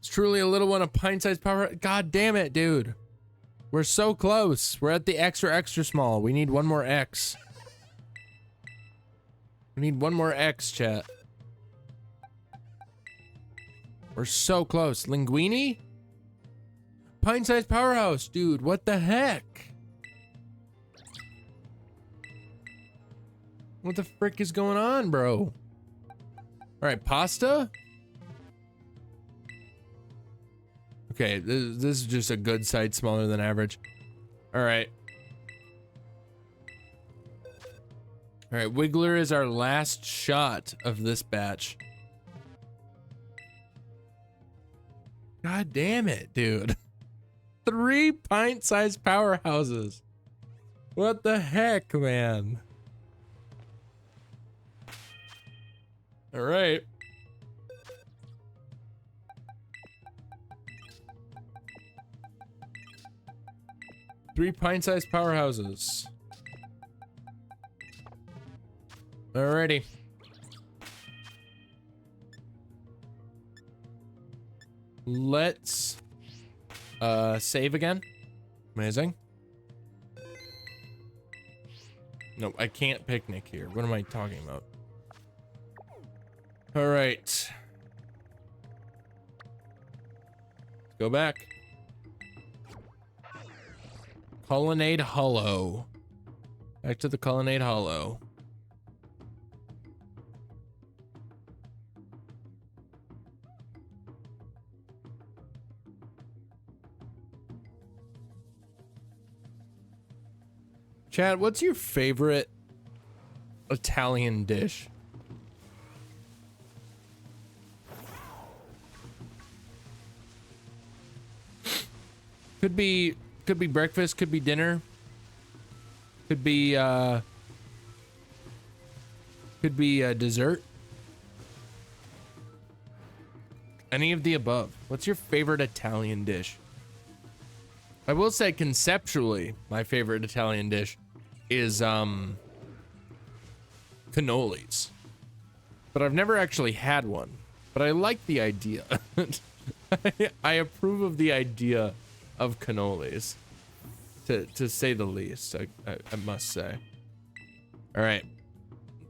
It's truly a little one of pint-sized power. God damn it, dude. We're so close. We're at the extra small. We need one more X. We need one more X, chat. We're so close. Linguini? Pint-sized powerhouse, dude. What the heck? What the frick is going on, bro? All right, pasta? Okay, this is just a good size smaller than average. All right. All right, Wiggler is our last shot of this batch. God damn it, dude. 3 pint-sized powerhouses. What the heck, man? All right. Three pint-sized powerhouses. Alrighty. Let's save again. Amazing. No, I can't picnic here. What am I talking about? All right. Let's go back. Colonnade Hollow. Back to the Colonnade Hollow. Chad, what's your favorite Italian dish? Could be breakfast, could be dinner, could be dessert. Any of the above. What's your favorite Italian dish? I will say conceptually, my favorite Italian dish is cannolis. But I've never actually had one. But I like the idea. I approve of the idea of cannolis, to say the least. I must say. All right,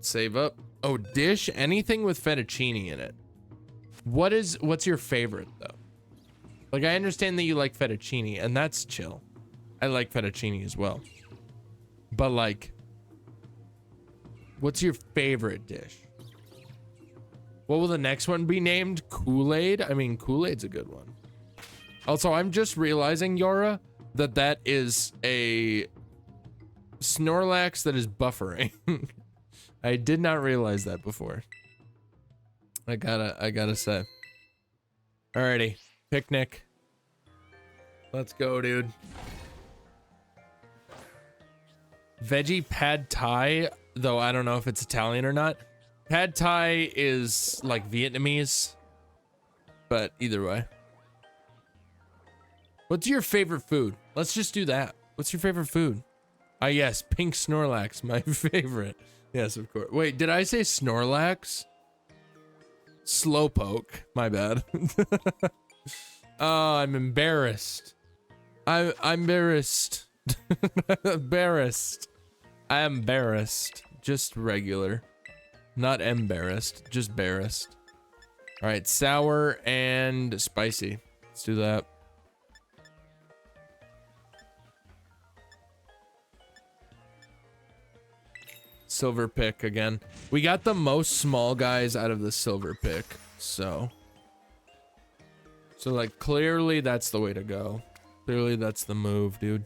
save up. Oh, dish, anything with fettuccine in it. What's your favorite though? Like, I understand that you like fettuccine, and that's chill. I like fettuccine as well. But like, what's your favorite dish? What will the next one be named? Kool-Aid? I mean, Kool-Aid's a good one. Also, I'm just realizing, Yora, that is a Snorlax that is buffering. I did not realize that before. I gotta say. Alrighty, picnic. Let's go, dude. Veggie pad thai, though I don't know if it's Italian or not. Pad thai is like Vietnamese, but either way. What's your favorite food? Let's just do that. What's your favorite food? Ah, yes, pink Snorlax, my favorite. Yes, of course. Wait, did I say Snorlax? Slowpoke, my bad. Oh, I'm embarrassed. I'm embarrassed. Embarrassed. I am embarrassed. just regular. Not embarrassed, just embarrassed. All right, sour and spicy. Let's do that. Silver pick again. We got the most small guys out of the silver pick, so like clearly that's the way to go. Clearly that's the move, dude.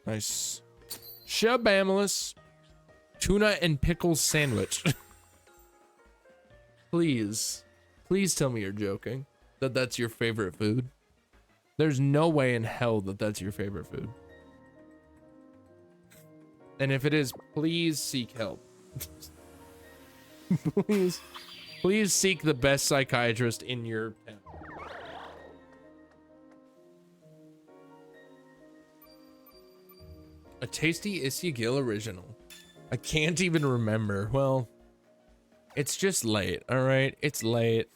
Nice. Shabamalus. Tuna and pickles sandwich. Please tell me you're joking that that's your favorite food. There's no way in hell that that's your favorite food. And if it is, please seek help. please seek the best psychiatrist in your town. A tasty Issyagil original. I can't even remember. Well, it's just late, all right? It's late.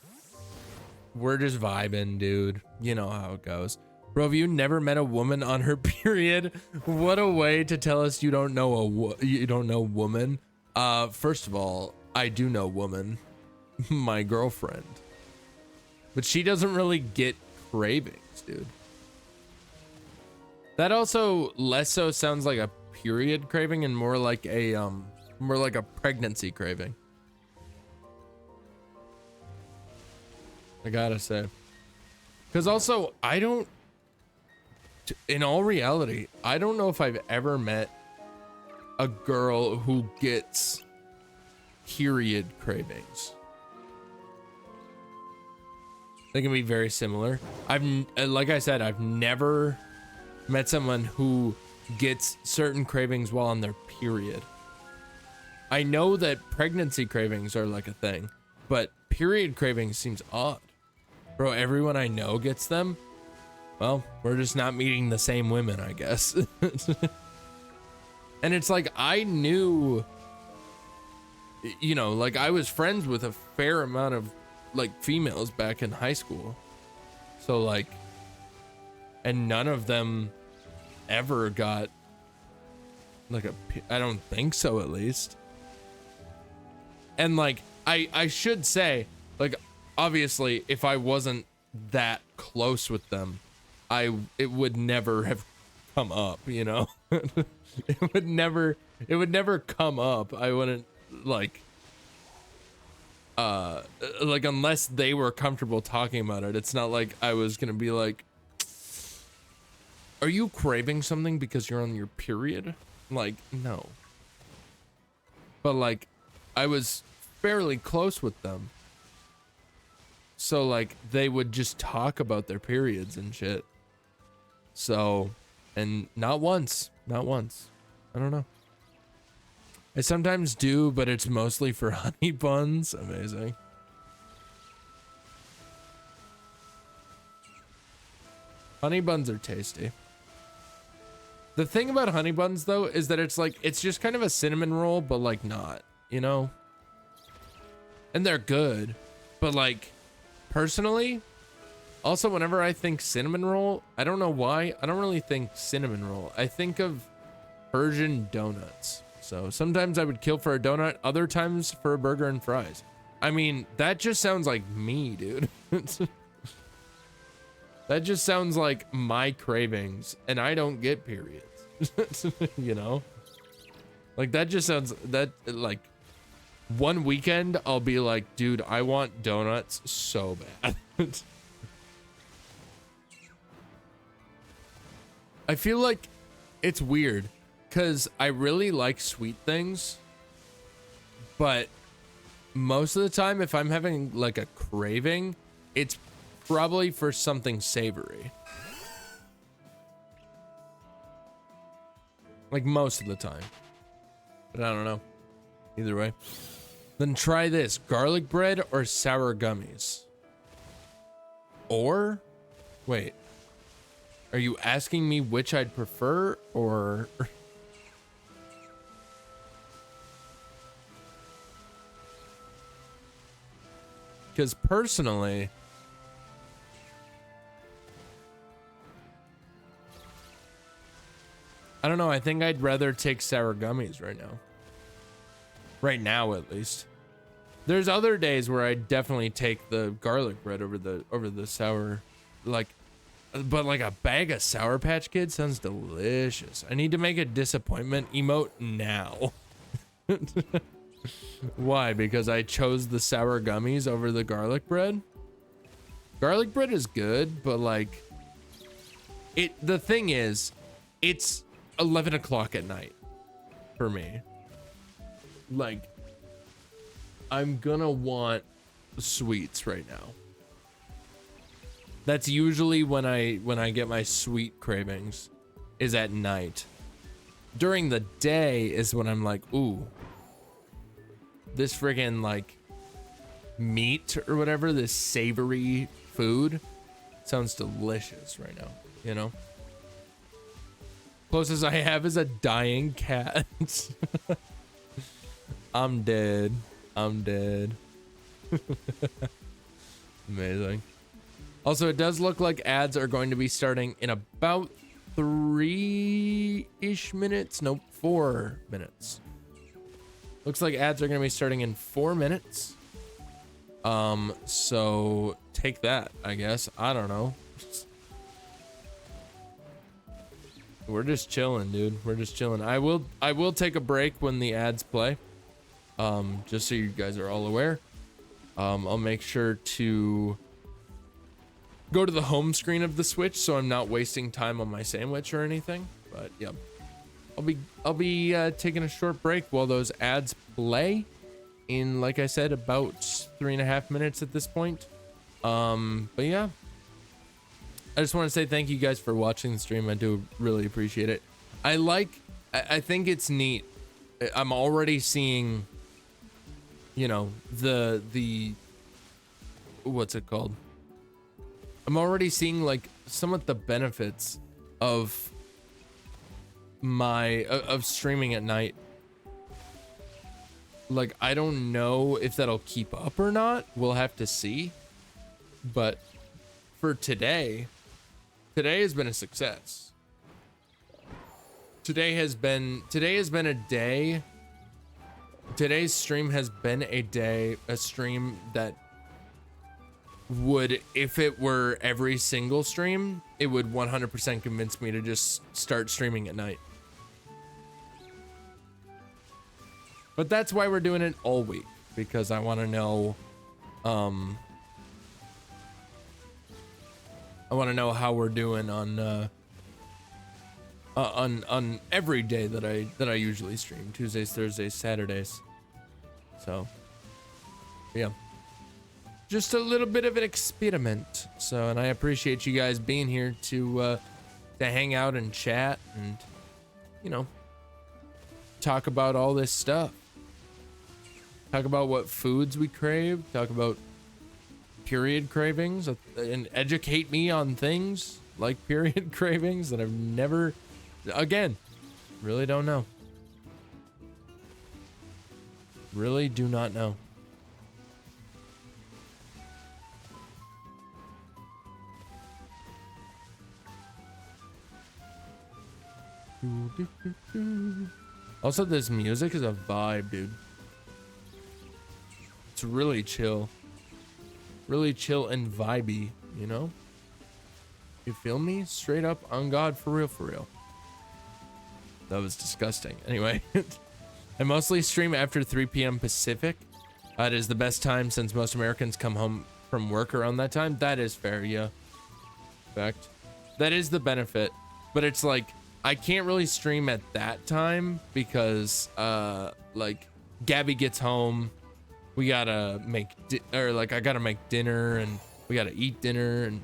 We're just vibing, dude. You know how it goes. Bro, have you never met a woman on her period? What a way to tell us you don't know you don't know woman. First of all, I do know woman. My girlfriend. But she doesn't really get cravings, dude. That also less so sounds like a period craving and more like a pregnancy craving. I gotta say. Because also, in all reality, I don't know if I've ever met a girl who gets period cravings. They can be very similar. Like I said, I've never met someone who gets certain cravings while on their period. I know that pregnancy cravings are like a thing, but period cravings seems odd. Bro, everyone I know gets them. Well, we're just not meeting the same women, I guess. And it's like, I knew, you know, like I was friends with a fair amount of like females back in high school. So like, and none of them ever got like I don't think so, at least. And like, I should say, like, obviously, if I wasn't that close with them, it would never have come up, you know? it would never come up. I wouldn't like unless they were comfortable talking about it. It's not like I was gonna be like, are you craving something because you're on your period? Like, no. But like, I was fairly close with them. So like, they would just talk about their periods and shit. So, and not once. I don't know. I sometimes do, but it's mostly for honey buns. Amazing. Honey buns are tasty. The thing about honey buns though is that it's like, it's just kind of a cinnamon roll, but like not, you know? And they're good, but like, personally, also whenever I think cinnamon roll, I don't know why, I don't really think cinnamon roll. I think of Persian donuts. So sometimes I would kill for a donut, other times for a burger and fries. I mean, that just sounds like me, dude. That just sounds like my cravings, and I don't get periods. You know? Like, that just sounds, that, like, one weekend, I'll be like, dude, I want donuts so bad. I feel like it's weird, because I really like sweet things, but most of the time, if I'm having, like, a craving, it's probably for something savory. Like most of the time. But I don't know. Either way. Then try this. Garlic bread or sour gummies. Or? Wait. Are you asking me which I'd prefer or... Because personally... I don't know. I think I'd rather take sour gummies right now. Right now, at least. There's other days where I definitely take the garlic bread over the sour, like, but like a bag of Sour Patch Kids sounds delicious. I need to make a disappointment emote now. Why? Because I chose the sour gummies over the garlic bread. Garlic bread is good, but like, the thing is, it's 11 o'clock at night for me. Like, I'm gonna want sweets right now. That's usually when I get my sweet cravings, is at night. During the day is when I'm like, ooh, this friggin' like meat or whatever, this savory food sounds delicious right now, you know? Closest I have is a dying cat. I'm dead. I'm dead. Amazing. Also, it does look like ads are going to be starting in about 3-ish minutes. Nope, 4 minutes. Looks like ads are going to be starting in 4 minutes. So take that, I guess. I don't know. We're just chilling, dude. We're just chilling. I will take a break when the ads play. Just so you guys are all aware. I'll make sure to go to the home screen of the Switch so I'm not wasting time on my sandwich or anything. But yeah, I'll be taking a short break while those ads play in, like I said, about 3.5 minutes at this point. But yeah, I just want to say thank you guys for watching the stream. I do really appreciate it. I think it's neat. I'm already seeing, you know, the what's it called? I'm already seeing like some of the benefits of of streaming at night. Like, I don't know if that'll keep up or not. We'll have to see. But for today has been a success. Today's stream has been a stream that would, if it were every single stream, it would 100% convince me to just start streaming at night. But that's why we're doing it all week, because I want to know, how we're doing on every day that I usually stream, Tuesdays, Thursdays, Saturdays. So yeah, just a little bit of an experiment. So, and I appreciate you guys being here to hang out and chat and, you know, talk about all this stuff. Talk about what foods we crave, talk about period cravings, and educate me on things like period cravings that I've never, again, really don't know. Really do not know. Also, this music is a vibe, dude. It's really chill. Really chill and vibey, you know? You feel me? Straight up on God, for real, for real. That was disgusting. Anyway, I mostly stream after 3 p.m. Pacific. It is the best time since most Americans come home from work around that time. That is fair, yeah. In fact, that is the benefit. But it's like, I can't really stream at that time because, like, Gabby gets home. We gotta make, I gotta make dinner and we gotta eat dinner, and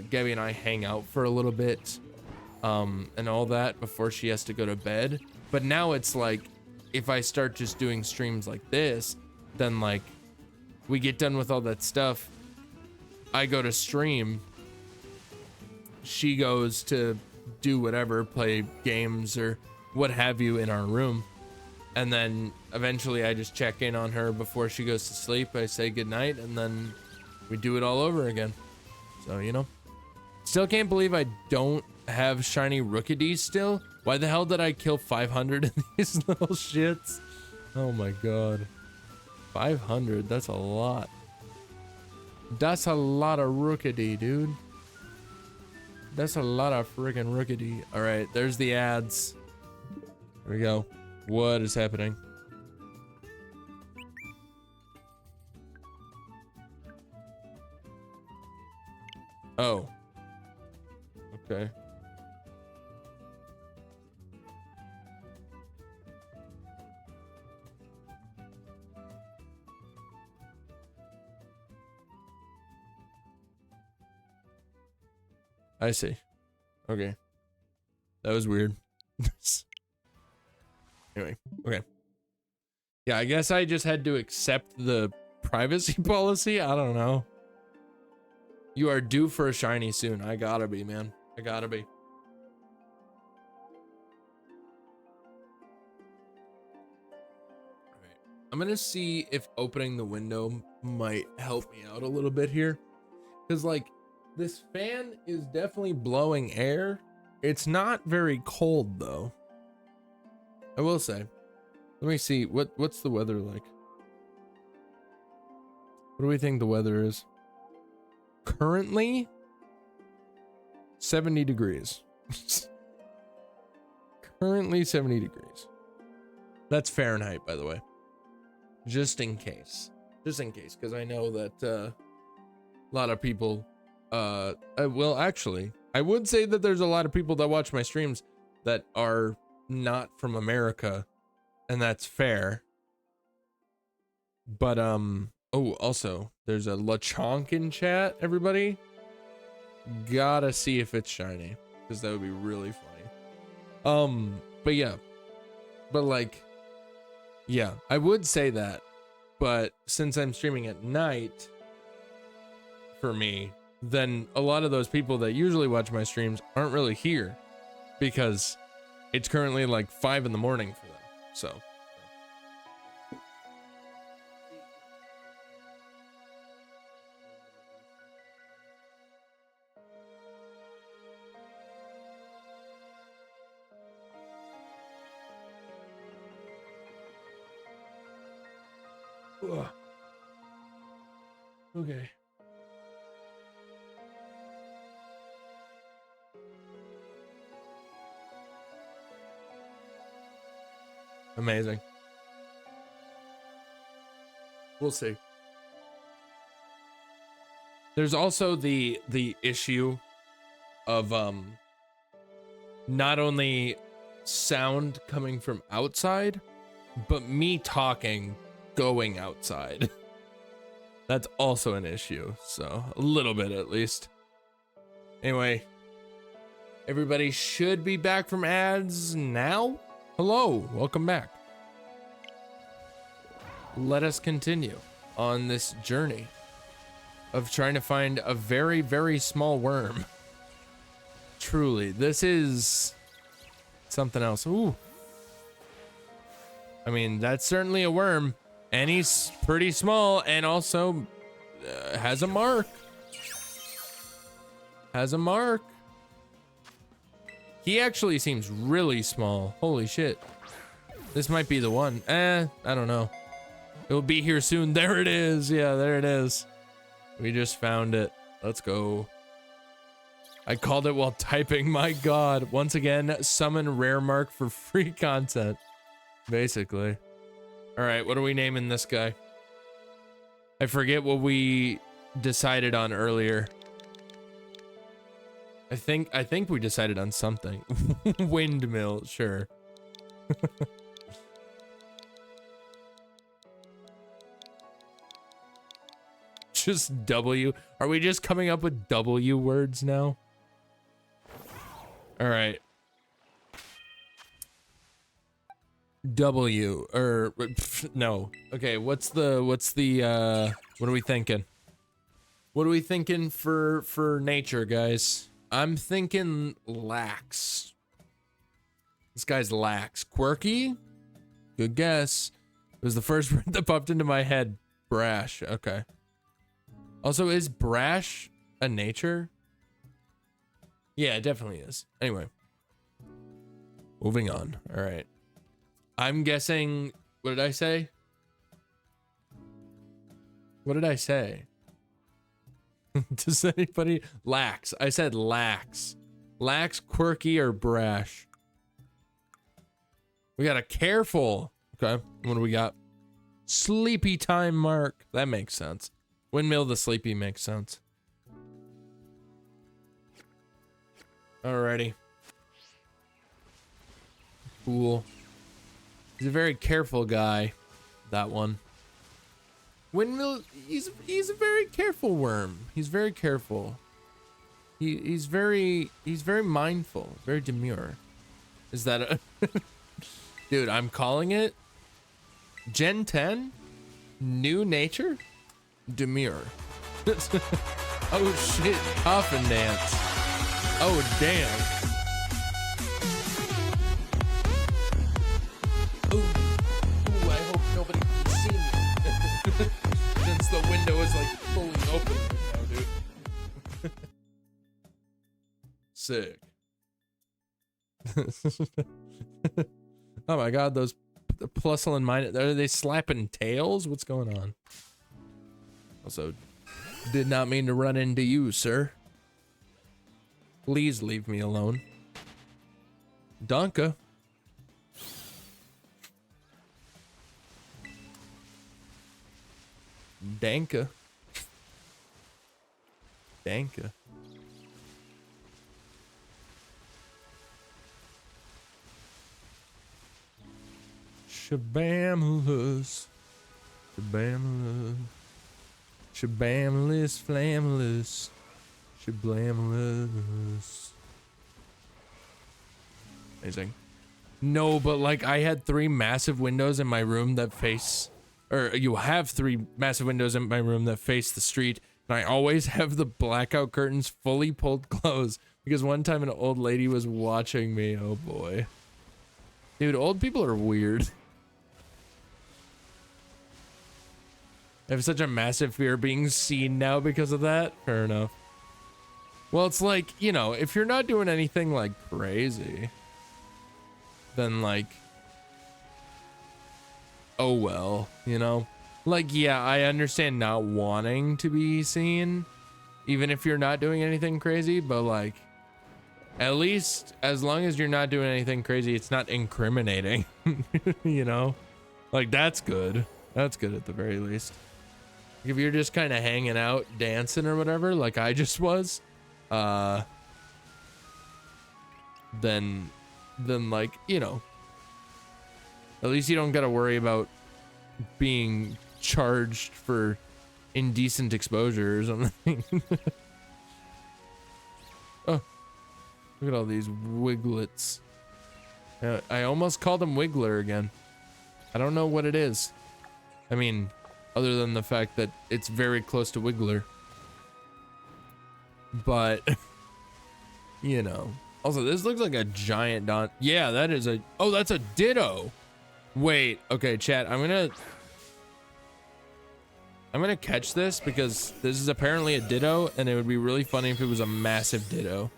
Gabby and I hang out for a little bit, and all that before she has to go to bed. But now it's like, if I start just doing streams like this, then like, we get done with all that stuff, I go to stream, she goes to do whatever, play games or what have you in our room. And then eventually I just check in on her before she goes to sleep. I say goodnight, and then we do it all over again. So, you know, Still can't believe I don't have shiny Rookidee still. Why the hell did I kill 500 in these little shits? Oh my god. 500, that's a lot. That's a lot of Rookidee, dude. That's a lot of friggin' Rookidee. All right, there's the ads. Here we go. What is happening? Oh. Okay. I see. Okay. That was weird. Anyway, okay. Yeah, I guess I just had to accept the privacy policy. I don't know. You are due for a shiny soon. I gotta be, man. I gotta be. Alright. I'm gonna see if opening the window might help me out a little bit here. Because, like, this fan is definitely blowing air. It's not very cold, though. I will say. Let me see. What's the weather like? What do we think the weather is? Currently 70 degrees. Currently 70 degrees. That's Fahrenheit, by the way. Just in case. Just in case, because I know that a lot of people well, actually, I would say that there's a lot of people that watch my streams that are not from America, and that's fair. But oh, also there's a LeChonk in chat, everybody. Gotta see if it's shiny, because that would be really funny. But yeah, but like, yeah, I would say that, but since I'm streaming at night for me, then a lot of those people that usually watch my streams aren't really here, because it's currently like 5 in the morning for them. So ugh. Okay. Amazing. We'll see. There's also the issue of not only sound coming from outside, but me talking going outside. That's also an issue, so a little bit at least. Anyway, everybody should be back from ads now. Hello, welcome back. Let us continue on this journey of trying to find a very, very small worm. Truly, this is something else. Ooh. I mean, that's certainly a worm, and he's pretty small, and also has a mark. Has a mark. He actually seems really small. Holy shit. This might be the one. I don't know. It'll be here soon. There it is. Yeah, there it is. We just found it. Let's go. I called it while typing. My god. Once again, summon rare mark for free content. Basically. Alright, what are we naming this guy? I forget what we decided on earlier. I think we decided on something. Windmill, sure. Just W. Are we just coming up with W words now? All right. W or no. Okay, what's the what are we thinking? What are we thinking for nature, guys? I'm thinking lax. This guy's lax. Quirky? Good guess. It was the first word that popped into my head. Brash. Okay. Also, is brash a nature? Yeah, it definitely is. Anyway, moving on. All right. I'm guessing, what did I say? What did I say? Does anybody? Lax. I said lax. Lax, quirky, or brash. We got a careful. Okay. What do we got? Sleepy time mark. That makes sense. Windmill the sleepy makes sense. Alrighty. Cool. He's a very careful guy. That one. Windmill, he's a very careful worm. He's very careful. He's very mindful, very demure. Is that a dude, I'm calling it Gen 10 new nature demure. Oh shit, coffin dance. Oh damn. Ooh, I hope nobody can see me. Since the window is like fully open right now, dude. Sick. Oh my god, those Plusle and mine, are they slapping tails? What's going on? Also, did not mean to run into you, sir. Please leave me alone. Danke. Danke. Danke. Shabamless. Shabamless. Shabamless, flamless. Shablamless. Amazing. No, but like I had 3 massive windows in my room that face, or you have 3 massive windows in my room that face the street, and I always have the blackout curtains fully pulled closed because one time an old lady was watching me. Oh boy. Dude, old people are weird. I have such a massive fear of being seen now because of that. Fair enough. Well, it's like, you know, if you're not doing anything like crazy, then like, oh well, you know? Like, yeah, I understand not wanting to be seen, even if you're not doing anything crazy, but like, at least as long as you're not doing anything crazy, it's not incriminating, you know? Like, that's good. That's good at the very least. If you're just kind of hanging out, dancing or whatever, like I just was, then like, you know, at least you don't got to worry about being charged for indecent exposure or something. Oh, look at all these Wigletts. I almost called him Wiggler again. I don't know what it is. I mean, other than the fact that it's very close to Wiggler. But, you know. Also, this looks like a giant don. Yeah, that is a... Oh, that's a ditto. Wait. Okay, chat. I'm gonna catch this because this is apparently a ditto, and it would be really funny if it was a massive ditto.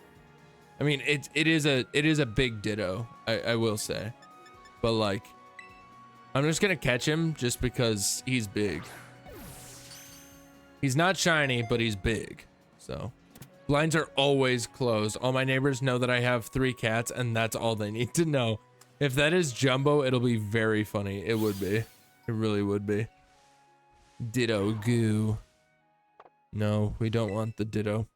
I mean, it is a big ditto, I will say. But, like... I'm just gonna catch him just because he's big. He's not shiny, but he's big. So, blinds are always closed. All my neighbors know that I have 3 cats, and that's all they need to know. If that is Jumbo, it'll be very funny. It would be. It really would be. Ditto goo. No, we don't want the ditto.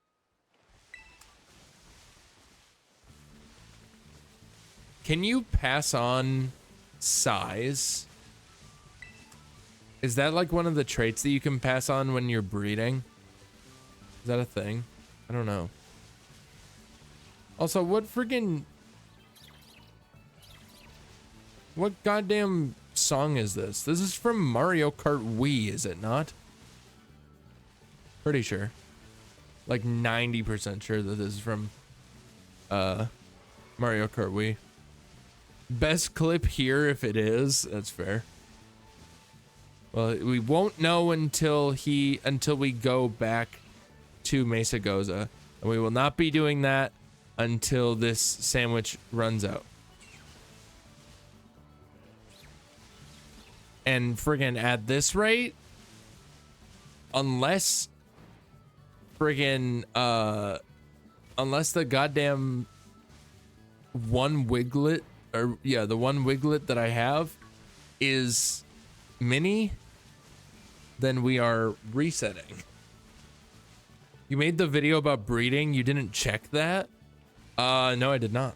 Can you pass on size? Is that like one of the traits that you can pass on when you're breeding? Is that a thing? I don't know. Also, what goddamn song is this? This is from Mario Kart Wii, is it not? Pretty sure. Like 90% sure that this is from Mario Kart Wii. Best clip here if it is. That's fair. Well, we won't know until we go back to Mesa Goza, and we will not be doing that until this sandwich runs out. And friggin' at this rate, unless friggin' unless the goddamn one Wiglett, or yeah, the one Wiglett that I have is mini, then we are resetting. You made the video about breeding, you didn't check that? No, I did not.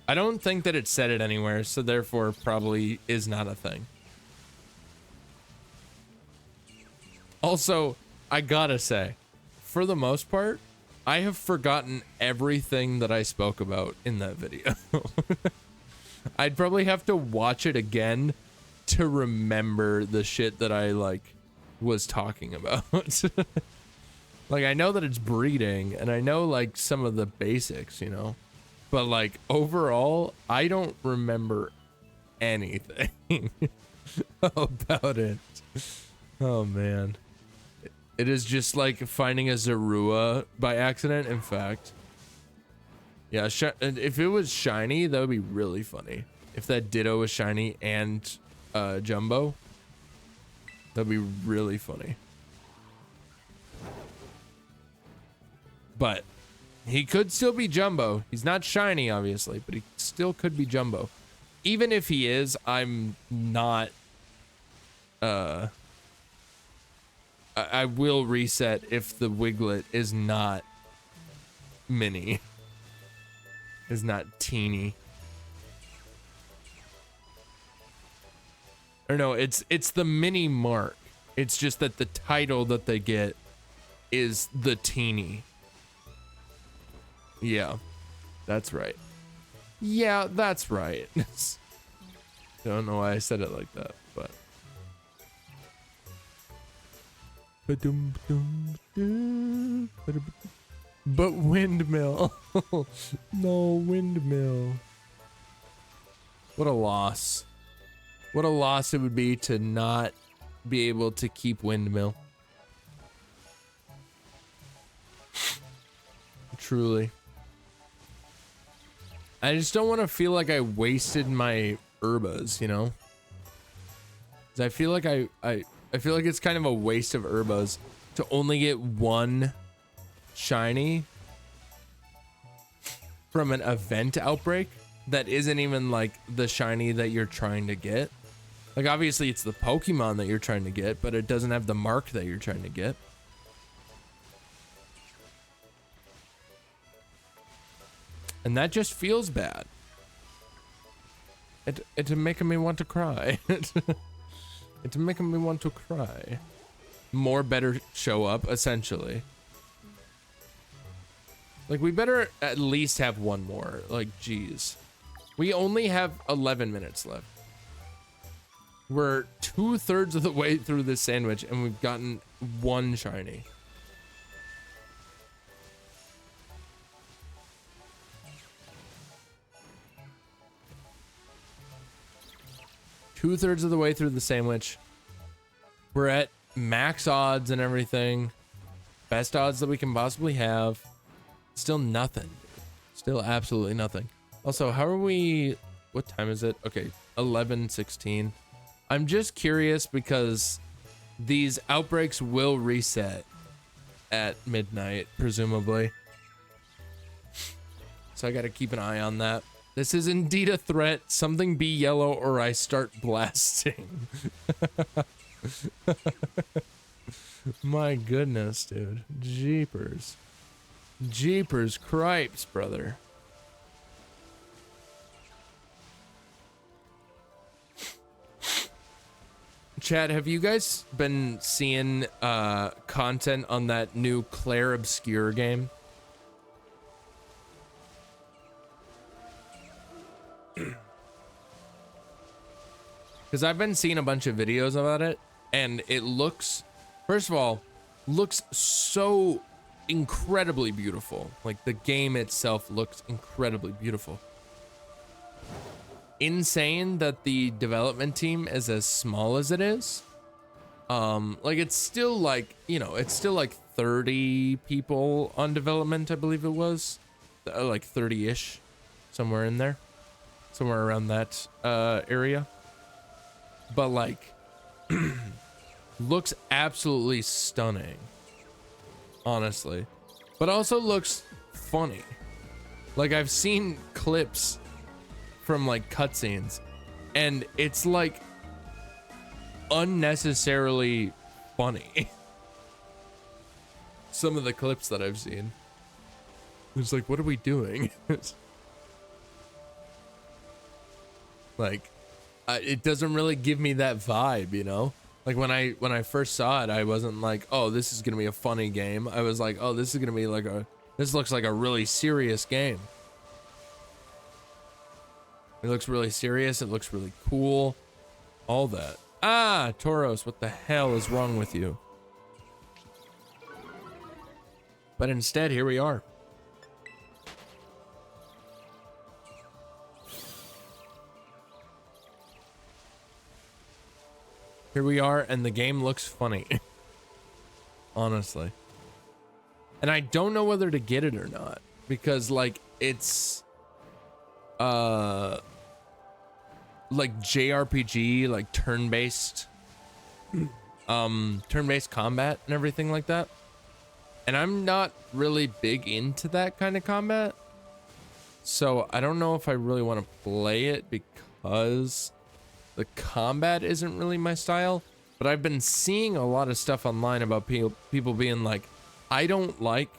I don't think that it said it anywhere, so therefore probably is not a thing. Also, I gotta say, for the most part, I have forgotten everything that I spoke about in that video. I'd probably have to watch it again to remember the shit that I like was talking about. Like, I know that it's breeding and I know like some of the basics, you know, but like overall, I don't remember anything about it. Oh man. It is just like finding a Zorua by accident. In fact, yeah, if it was shiny, that would be really funny. If that Ditto was shiny and Jumbo, that'd be really funny. But he could still be Jumbo. He's not shiny, obviously, but he still could be Jumbo. Even if he is, I'm not... I will reset if the Wiglett is not mini. Is not teeny. Or no, it's the mini mark. It's just that the title that they get is the teeny. Yeah, that's right. Yeah, that's right. Don't know why I said it like that, but. But windmill. No windmill. What a loss. What a loss it would be to not be able to keep windmill. Truly. I just don't want to feel like I wasted my herbas, you know? 'Cause I feel like I feel like it's kind of a waste of herbas to only get one shiny from an event outbreak that isn't even like the shiny that you're trying to get. Like obviously it's the Pokemon that you're trying to get, but it doesn't have the mark that you're trying to get. And that just feels bad. It's making me want to cry. It's making me want to cry. More better show up, essentially. Like, we better at least have one more. Like, geez. We only have 11 minutes left. We're 2/3 of the way through this sandwich, and we've gotten one shiny. Two-thirds of the way through the sandwich. We're at max odds and everything. Best odds that we can possibly have. Still nothing. Still absolutely nothing. Also, how are we... What time is it? Okay, 11:16. I'm just curious because these outbreaks will reset at midnight, presumably. So I gotta keep an eye on that. This is indeed a threat. Something be yellow or I start blasting. My goodness, dude. Jeepers. Jeepers cripes, brother. Chat, have you guys been seeing content on that new Claire Obscure game? Because I've been seeing a bunch of videos about it, and it looks, first of all, looks so incredibly beautiful. Like, the game itself looks incredibly beautiful. Insane that the development team is as small as it is. Like, it's still like, you know, it's still like 30 people on development, I believe it was. like 30-ish, somewhere in there, somewhere around that area. But like, looks absolutely stunning, honestly, but also looks funny. Like, I've seen clips from like cutscenes, and it's like unnecessarily funny. Some of the clips that I've seen, it's like, what are we doing? Like, it doesn't really give me that vibe, you know? Like, when I first saw it, I wasn't like, oh, this is gonna be a funny game. I was like, oh, this is gonna be like this looks like a really serious game. It looks really serious, it looks really cool, all that. Ah, Tauros, what the hell is wrong with you? But instead, here we are. Here we are, and the game looks funny. Honestly. And I don't know whether to get it or not, because like it's like JRPG, like turn-based combat and everything like that. And I'm not really big into that kind of combat. So I don't know if I really want to play it because the combat isn't really my style. But I've been seeing a lot of stuff online about people being like, I don't like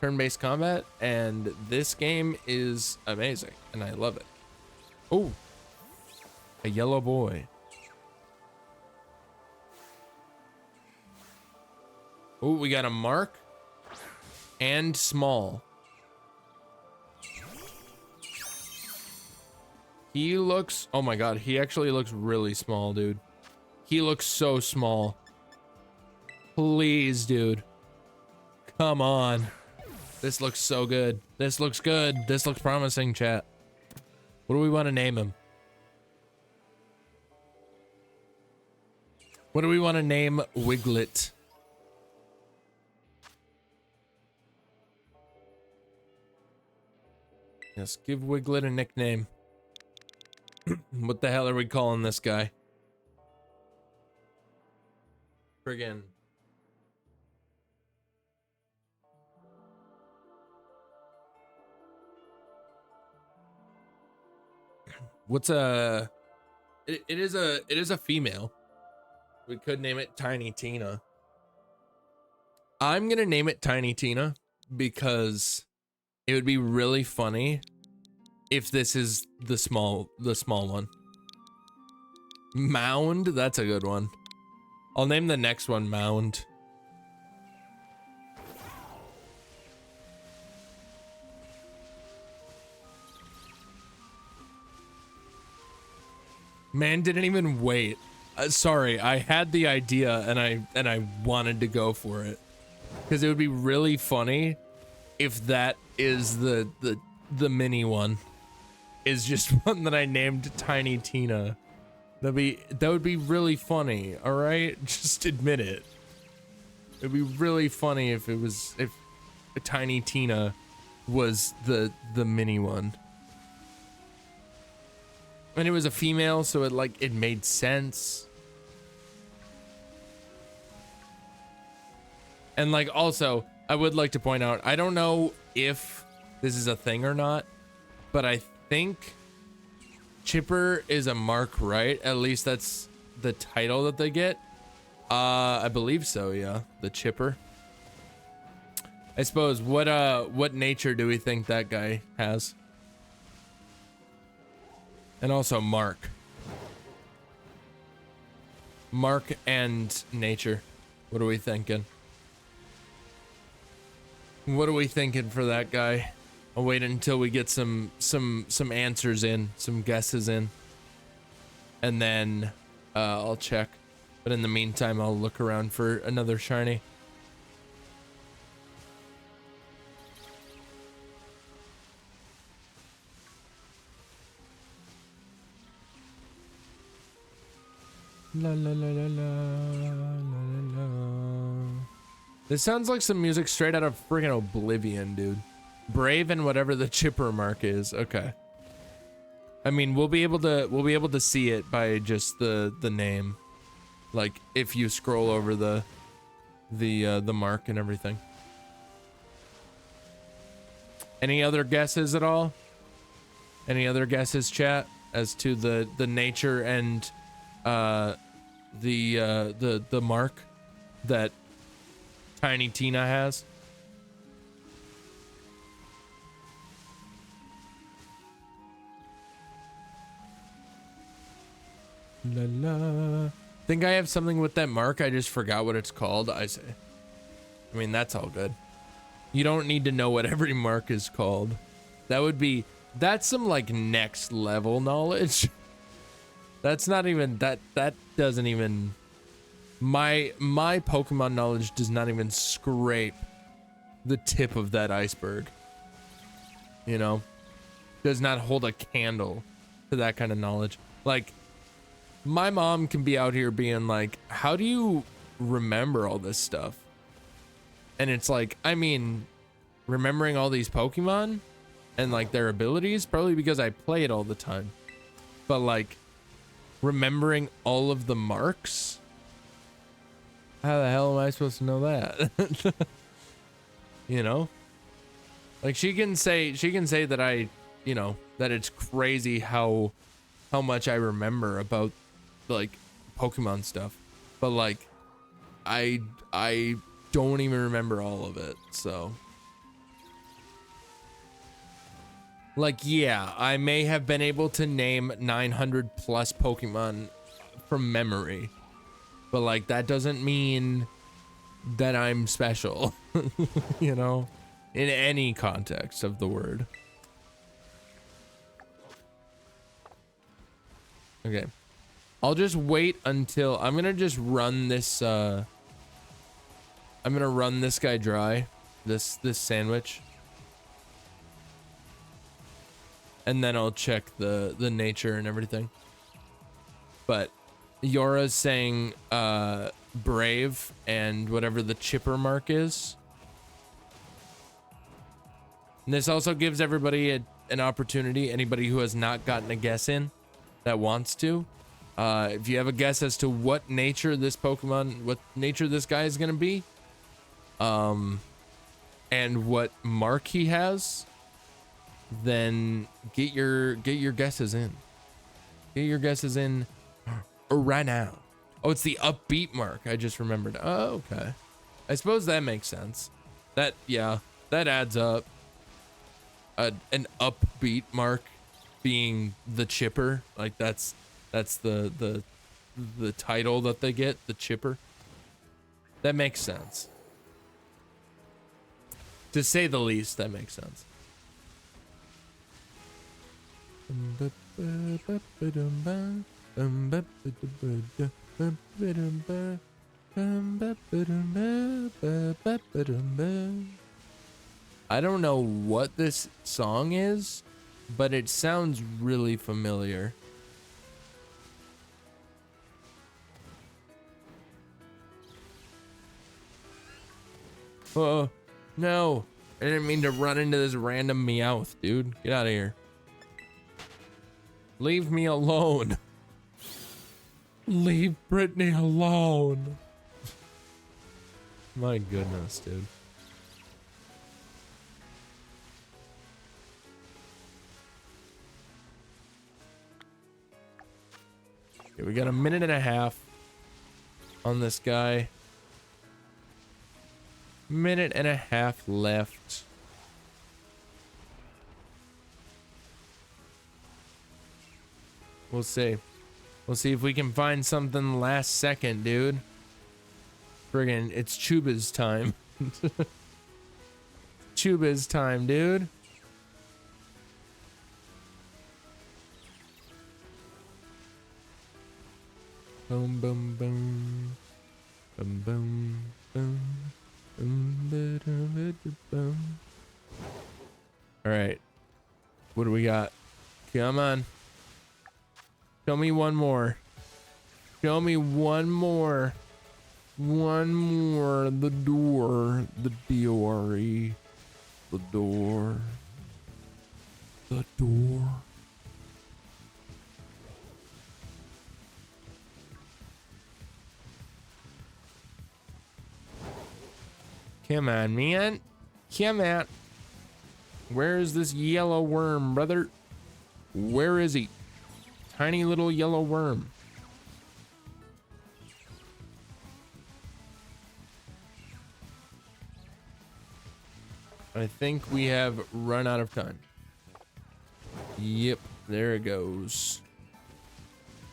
turn-based combat, and this game is amazing, and I love it. Oh, a yellow boy. Oh, we got a mark and small. He looks, oh my god, he actually looks really small, dude. He looks so small. Please, dude. Come on. This looks so good. This looks good. This looks promising, chat. What do we want to name him? What do we want to name Wiglett? Yes, give Wiglett a nickname. What the hell are we calling this guy? Friggin'. What's a... It is a female. We could name it Tiny Tina. I'm gonna name it Tiny Tina because it would be really funny if this is the small one. Mound, that's a good one. I'll name the next one Mound. Man didn't even wait. Sorry, I had the idea and I wanted to go for it because it would be really funny if that is the mini one is just one that I named Tiny Tina. That would be really funny. All right, just admit it. It'd be really funny if Tiny Tina was the mini one. And it was a female, so it made sense. And like, also, I would like to point out, I don't know if this is a thing or not, but I think Chipper is a mark, right? At least that's the title that they get. I believe so, yeah. The Chipper. I suppose, what nature do we think that guy has? And also Mark. Mark and nature. What are we thinking? What are we thinking for that guy? I'll wait until we get some answers in, some guesses in. And then I'll check. But in the meantime, I'll look around for another shiny. La la la la la la la la. This sounds like some music straight out of friggin' Oblivion, dude. Brave and whatever the chipper mark is. Okay. I mean, we'll be able to see it by just the name. Like if you scroll over the mark and everything. Any other guesses at all? Any other guesses, chat, as to the nature and the mark that Tiny Tina has? La la. Think I have something with that mark. I just forgot what it's called. I say. I mean, that's all good. You don't need to know what every mark is called. That's some like next level knowledge. That's not even that doesn't even my Pokemon knowledge does not even scrape the tip of that iceberg. You know? Does not hold a candle to that kind of knowledge. Like my mom can be out here being like, "How do you remember all this stuff?" And it's like, I mean, remembering all these Pokemon and like their abilities, probably because I play it all the time. But like remembering all of the marks? How the hell am I supposed to know that? You know? Like she can say that I, you know, that it's crazy how much I remember about like Pokemon stuff. But like I don't even remember all of it, so like, yeah, I may have been able to name 900 plus Pokemon from memory, but like that doesn't mean that I'm special. You know, in any context of the word. Okay, I'll just wait until I'm gonna just run this I'm gonna run this guy dry, this sandwich, and then I'll check the nature and everything. But Yora's saying brave and whatever the chipper mark is. And this also gives everybody an opportunity, anybody who has not gotten a guess in that wants to. If you have a guess as to what nature this guy is gonna be, and what mark he has, then get your guesses in. Get your guesses in right now. Oh, it's the upbeat mark. I just remembered. Oh, okay. I suppose that makes sense. That adds up. An upbeat mark being the chipper, like that's the title that they get, the chipper. That makes sense. To say the least, that makes sense. I don't know what this song is, but it sounds really familiar. Oh, no. I didn't mean to run into this random Meowth, dude. Get out of here. Leave me alone. Leave Brittany alone. My goodness, dude. Okay, we got a minute and a half on this guy. Minute and a half left. We'll see. We'll see if we can find something last second, dude. Friggin', it's Chuba's time. Chuba's time, dude. Boom, boom, boom. Boom, boom, boom. All right. What do we got? Come on. Show me one more. Show me one more. One more. The door. The D-O-R-E. The door. The door. Come on, man. Come on. Where is this yellow worm, brother? Where is he? Tiny little yellow worm. I think we have run out of time. Yep, there it goes.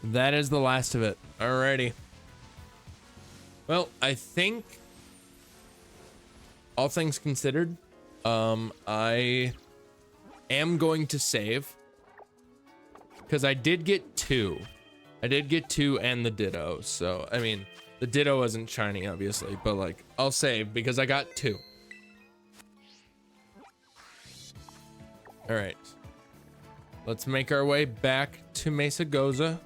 That is the last of it. Alrighty. Well, I think all things considered, I am going to save because I did get two. I did get two and the ditto. So, I mean, the ditto wasn't shiny, obviously, but like, I'll save because I got two. All right. Let's make our way back to Mesa Goza.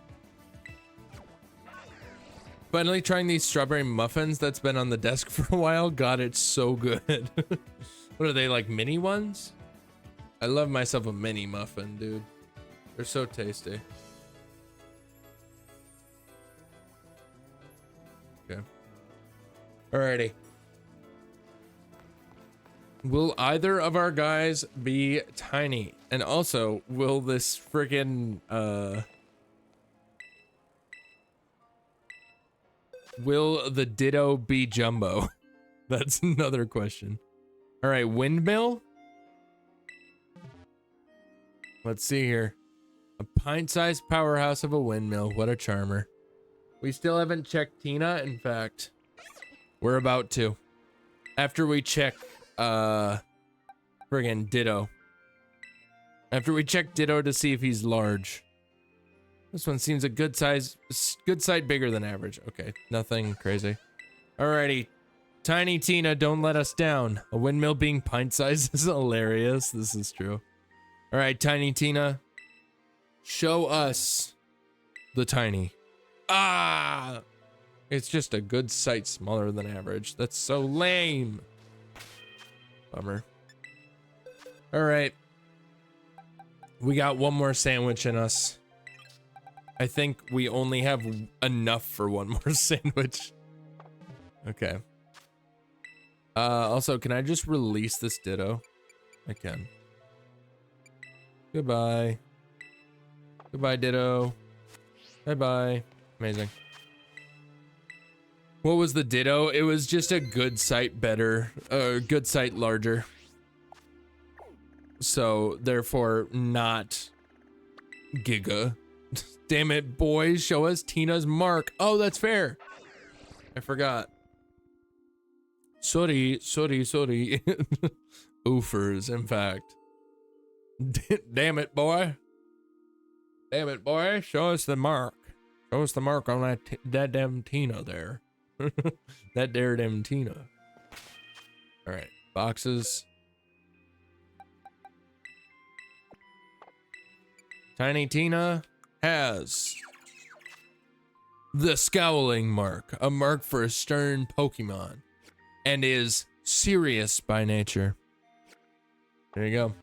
Finally trying these strawberry muffins that's been on the desk for a while. God, it's so good. What are they, like mini ones? I love myself a mini muffin, dude. They're so tasty. Okay. Alrighty. Will either of our guys be tiny? And also, will this friggin' will the ditto be jumbo? That's another question. All right, windmill. Let's see here. A pint-sized powerhouse of a windmill. What a charmer. We still haven't checked Tina. In fact, we're about to. After we check, friggin' ditto. After we check ditto to see if he's large. This one seems a good size, good sight bigger than average. Okay, nothing crazy. Alrighty. Tiny Tina, don't let us down. A windmill being pint size is hilarious. This is true. Alright, Tiny Tina. Show us the tiny. Ah! It's just a good sight smaller than average. That's so lame. Bummer. Alright. We got one more sandwich in us. I think we only have enough for one more sandwich. Okay. Also, can I just release this ditto? I can. Goodbye. Goodbye, ditto. Bye-bye. Amazing. What was the ditto? It was just a good sight better. Good sight larger. So, therefore, not Giga. Damn it, boys. Show us Tina's mark. Oh, that's fair. I forgot. Sorry. Oofers, in fact. Damn it, boy. Damn it, boy. Show us the mark. Show us the mark on that damn Tina there. That there damn Tina. All right, boxes. Tiny Tina has the Scowling mark, a mark for a stern Pokemon, and is serious by nature. There you go.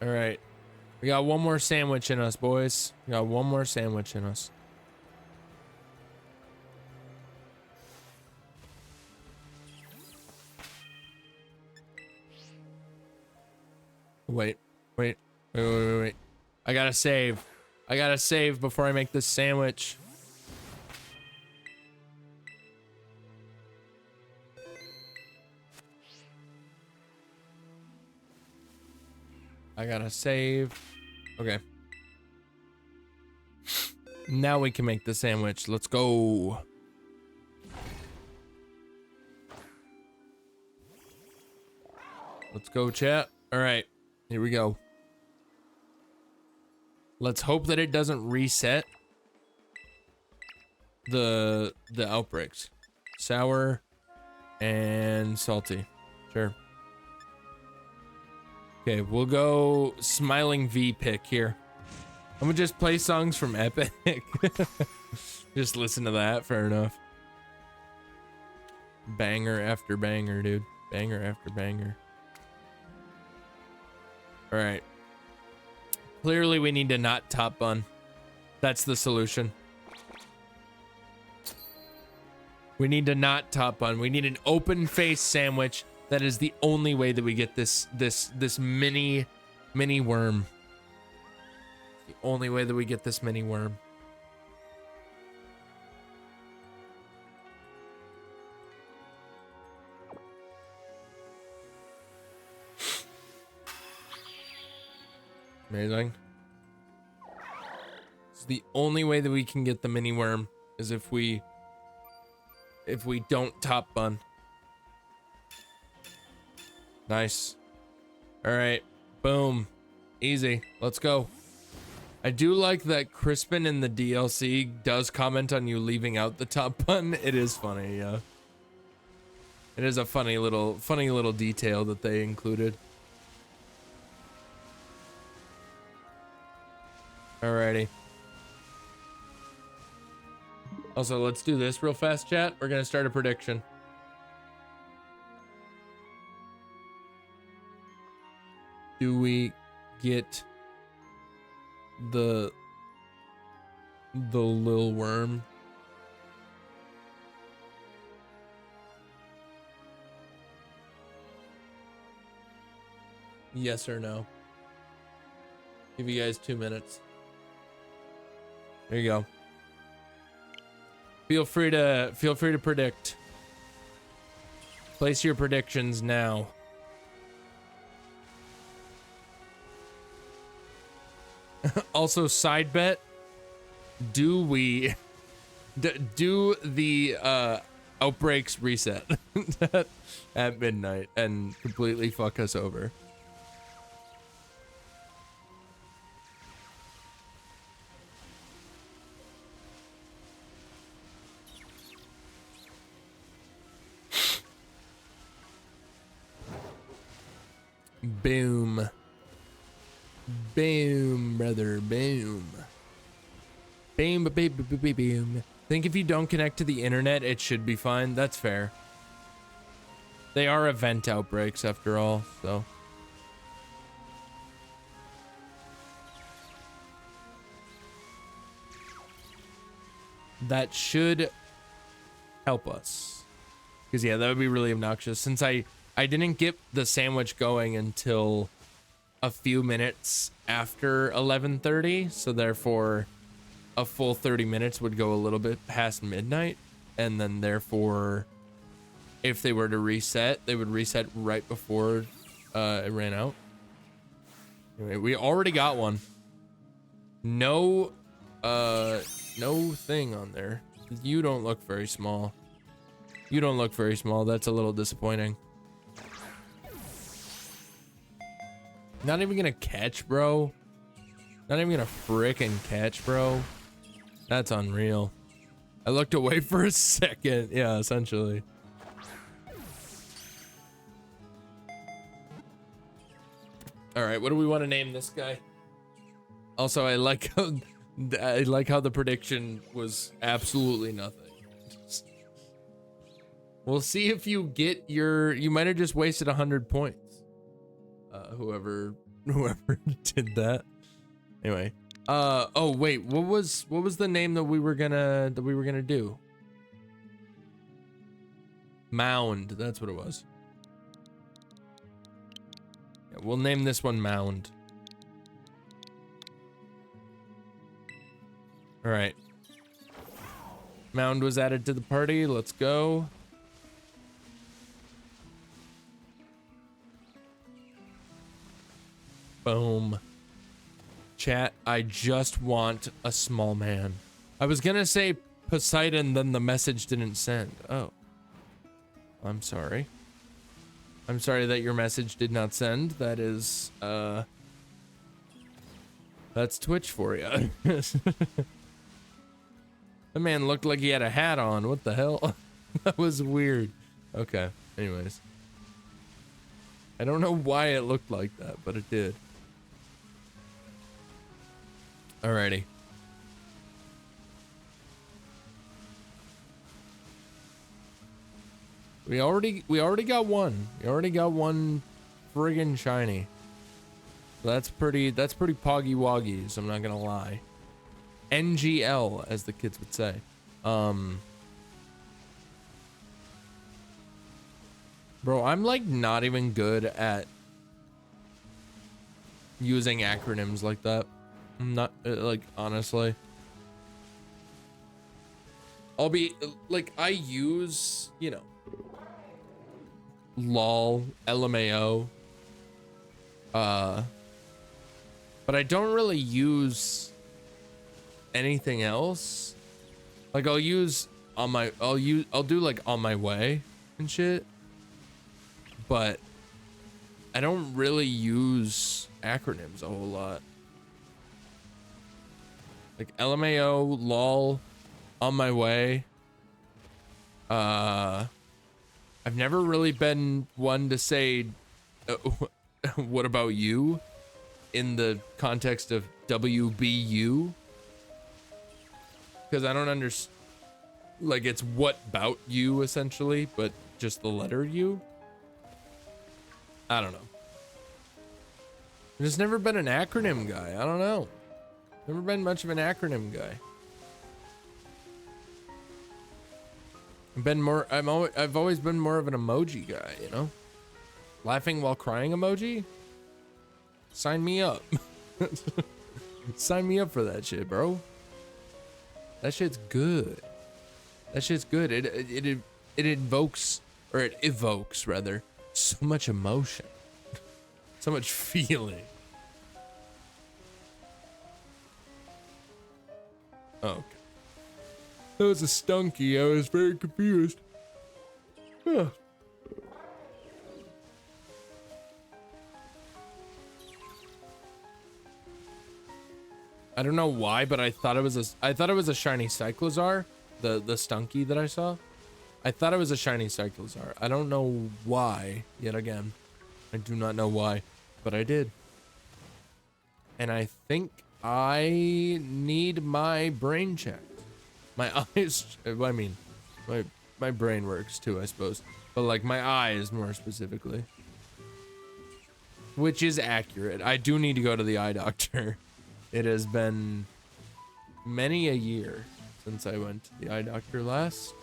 All right. We got one more sandwich in us, boys. We got one more sandwich in us. Wait. I gotta save. I gotta save before I make this sandwich. I gotta save. Okay. Now we can make the sandwich. Let's go. Let's go, chat. All right, here we go. Let's hope that it doesn't reset the outbreaks. Sour and salty. Sure. Okay, we'll go Smiling V pick here. I'm gonna just play songs from Epic. Just listen to that, fair enough. banger after banger, dude. Banger after banger. All right. Clearly, we need to not top bun. That's the solution. We need to not top bun. We need an open face sandwich. That is the only way that we get this mini worm. The only way that we get this mini worm. Amazing. It's the only way that we can get the mini worm is if we don't top bun. Nice. All right. Boom. Easy. Let's go. I do like that Crispin in the DLC does comment on you leaving out the top bun. It is funny, yeah. It is a funny little detail that they included. Alrighty. Also, let's do this real fast, chat. We're gonna start a prediction. Do we get the lil worm? Yes or no? Give you guys 2 minutes. There you go. Feel free to predict. Place your predictions now. Also, side bet. Do we do the outbreaks reset at midnight and completely fuck us over? Boom. Boom, brother. Boom. Boom, boom, boom, boom, boom. I think if you don't connect to the internet, it should be fine. That's fair. They are event outbreaks after all, so. That should help us. Because, yeah, that would be really obnoxious. Since I didn't get the sandwich going until a few minutes after 11:30, so therefore a full 30 minutes would go a little bit past midnight, and then therefore if they were to reset, they would reset right before it ran out. Anyway, we already got one. No thing on there. You don't look very small. You don't look very small. That's a little disappointing. Not even gonna catch, bro. Not even gonna frickin' catch, bro. That's unreal. I looked away for a second. Yeah, essentially. All right, what do we want to name this guy? Also, I like how the prediction was absolutely nothing. We'll see if you get your. You might have just wasted 100 points. Whoever did that. Anyway. Oh wait, what was the name that we were gonna do? Mound. That's what it was. Yeah, we'll name this one Mound. All right. Mound was added to the party. Let's go. Boom. Chat, I just want a small man. I was gonna say Poseidon, then the message didn't send. Oh. I'm sorry. I'm sorry that your message did not send. That is, that's Twitch for you. The man looked like he had a hat on. What the hell? That was weird. Okay. Anyways. I don't know why it looked like that, but it did. Alrighty. We already got one. We already got one friggin' shiny. So that's pretty poggy woggy, so I'm not gonna lie. NGL, as the kids would say. Bro, I'm like not even good at using acronyms like that. I'm not like, honestly. I'll be like, I use, you know, lol, LMAO, but I don't really use anything else. Like I'll do like on my way and shit, but I don't really use acronyms a whole lot. Like LMAO, lol, on my way. I've never really been one to say what about you in the context of WBU, because I don't understand, like, it's what about you essentially, but just the letter U. I don't know. I've just never been an acronym guy. I don't know. Never been much of an acronym guy. I've always been more of an emoji guy, you know? Laughing while crying emoji? Sign me up. Sign me up for that shit, bro. That shit's good. That shit's good. It evokes rather so much emotion. So much feeling. Oh, okay. That was a stunky. I was very confused. Huh. I don't know why, but I thought it was a shiny Cyclozar, the stunky that I saw. I thought it was a shiny Cyclozar. I don't know why. Yet again, I do not know why, but I did. And I think I need my brain checked. My eyes, I mean, my brain works too, I suppose. But like my eyes more specifically. Which is accurate. I do need to go to the eye doctor. It has been many a year since I went to the eye doctor last.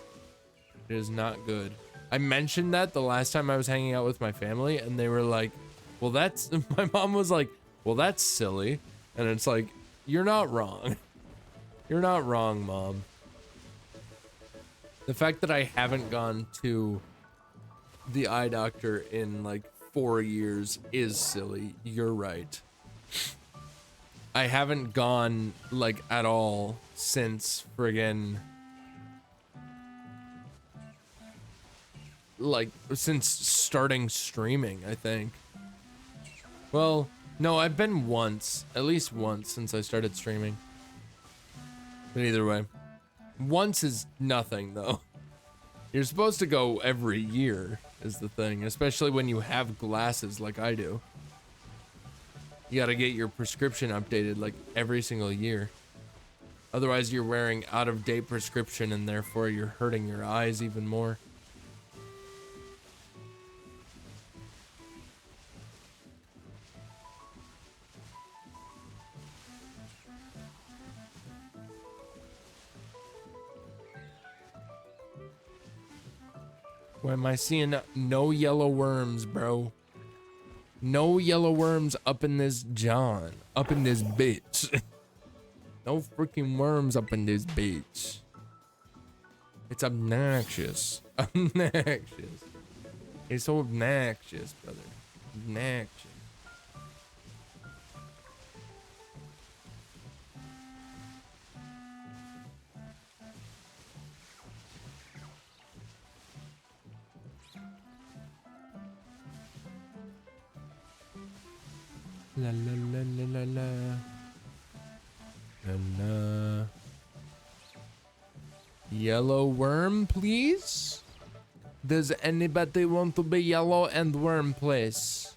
It is not good. I mentioned that the last time I was hanging out with my family, and they were like, well, that's, my mom was like, well, that's silly. And it's like, you're not wrong. You're not wrong, Mom. The fact that I haven't gone to the eye doctor in like 4 years is silly. You're right. I haven't gone like at all since friggin' like since starting streaming, I think. Well, no, I've been once, at least once since I started streaming. But either way, once is nothing though. You're supposed to go every year is the thing, especially when you have glasses like I do. You gotta get your prescription updated like every single year. Otherwise you're wearing out-of-date prescription and therefore you're hurting your eyes even more. Why am I seeing no yellow worms, bro? No yellow worms up in this John. Up in this bitch. No freaking worms up in this bitch. It's obnoxious. Obnoxious. It's so obnoxious, brother. Obnoxious. La la la la la la la. Yellow worm, please? Does anybody want to be yellow and worm, please?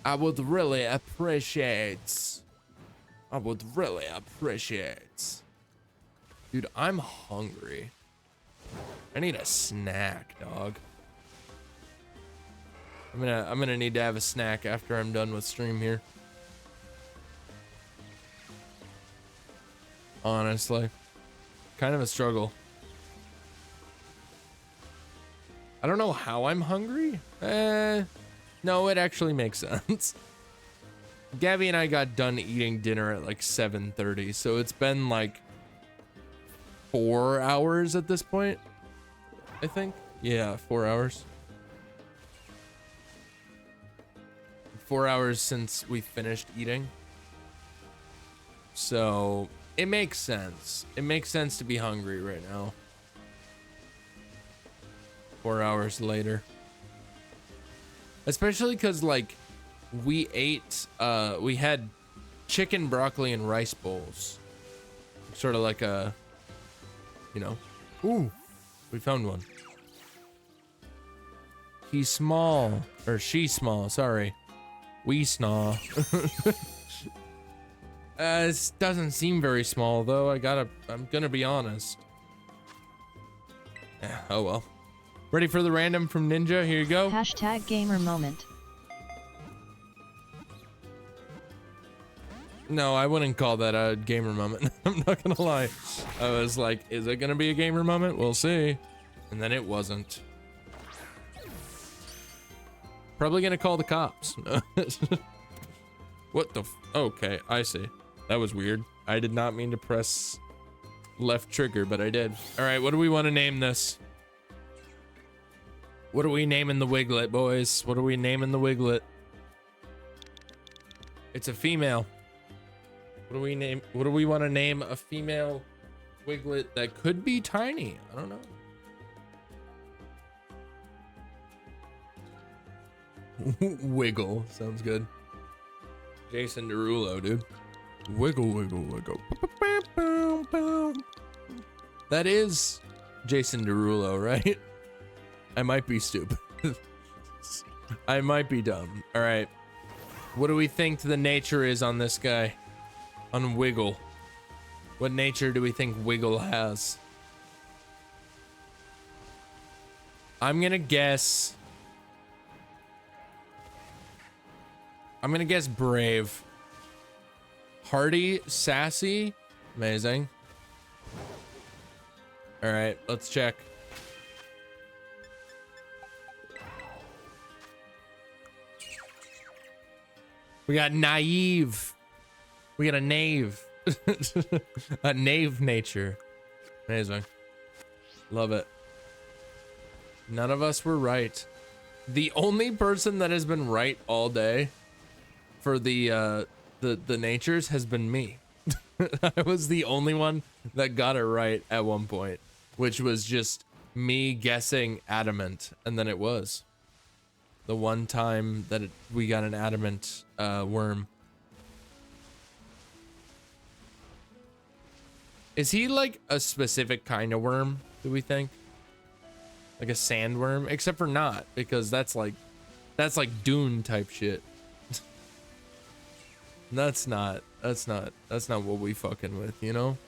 I would really appreciate. I would really appreciate. Dude, I'm hungry. I need a snack, dog. I'm gonna need to have a snack after I'm done with stream here. Honestly, kind of a struggle. I don't know how I'm hungry. No, it actually makes sense. Gabby and I got done eating dinner at like 7:30, so it's been like 4 hours at this point, I think. Yeah, 4 hours. 4 hours since we finished eating. So it makes sense. It makes sense to be hungry right now. 4 hours later. Especially because, like, we ate, we had chicken, broccoli, and rice bowls. Sort of like a, you know. Ooh, we found one. He's small. Or she's small, sorry. We snaw. This doesn't seem very small, though. I'm gonna be honest. Yeah, oh well. Ready for the random from Ninja? Here you go. Hashtag gamer moment. No, I wouldn't call that a gamer moment. I'm not gonna lie. I was like, is it gonna be a gamer moment? We'll see. And then it wasn't. Probably gonna call the cops. What the okay, I see. That was weird. I did not mean to press left trigger, but I did. All right, what do we want to name this? What are we naming the Wiglett, boys? What are we naming the Wiglett? It's a female. What do we want to name a female Wiglett that could be tiny? I don't know. Wiggle sounds good. Jason Derulo, dude. Wiggle, wiggle, wiggle. That is Jason Derulo, right? I might be stupid. I might be dumb. All right. What do we think the nature is on this guy? On Wiggle. What nature do we think Wiggle has? I'm gonna guess brave. Hardy, sassy, amazing. All right, let's check. We got naive. We got a knave. A knave nature. Amazing. Love it. None of us were right. The only person that has been right all day for the natures has been me. I was the only one that got it right at one point, which was just me guessing adamant, and then it was the one time that we got an adamant worm. Is he like a specific kind of worm, do we think? Like a sandworm? Except for not, because that's like Dune type shit. That's not what we fucking with, you know?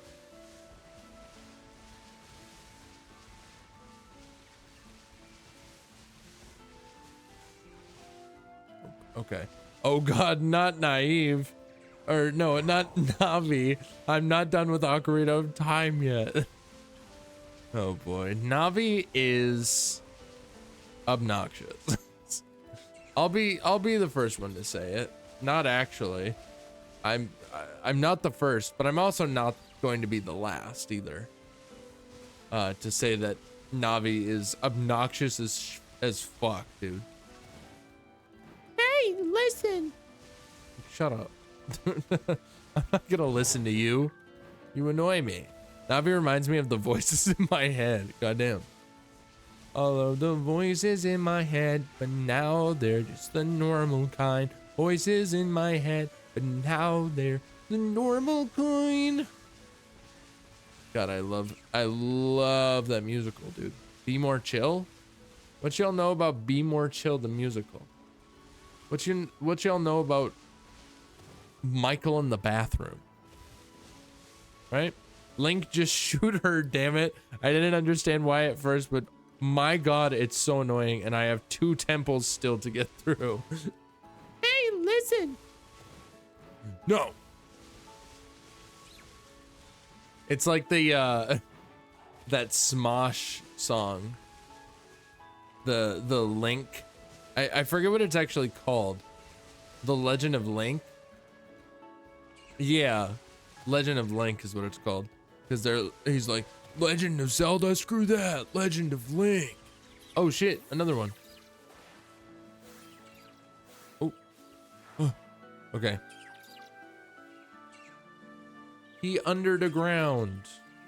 Okay. Oh god, not naive. Or no, not Navi. I'm not done with Ocarina of Time yet. Oh boy. Navi is obnoxious. I'll be the first one to say it. Not actually. I'm not the first, but I'm also not going to be the last either. To say that Navi is obnoxious as fuck, dude. Hey, listen. Shut up. I'm not gonna listen to you. You annoy me. Navi reminds me of the voices in my head. Goddamn. All of the voices in my head, but now they're just the normal kind. Voices in my head, but now they're the normal kind. God, I love that musical, dude. Be More Chill? What y'all know about Be More Chill, the musical? What y'all know about Michael in the bathroom? Right? Link, just shoot her, damn it. I didn't understand why at first, but My God, it's so annoying. And I have 2 temples still to get through. Hey, listen. No. It's like the, that Smosh song. The Link. I forget what it's actually called. The Legend of Link. Yeah. Legend of Link is what it's called. Because he's like, Legend of Zelda, screw that. Legend of Link. Oh shit, another one. Oh. Okay. He under the ground.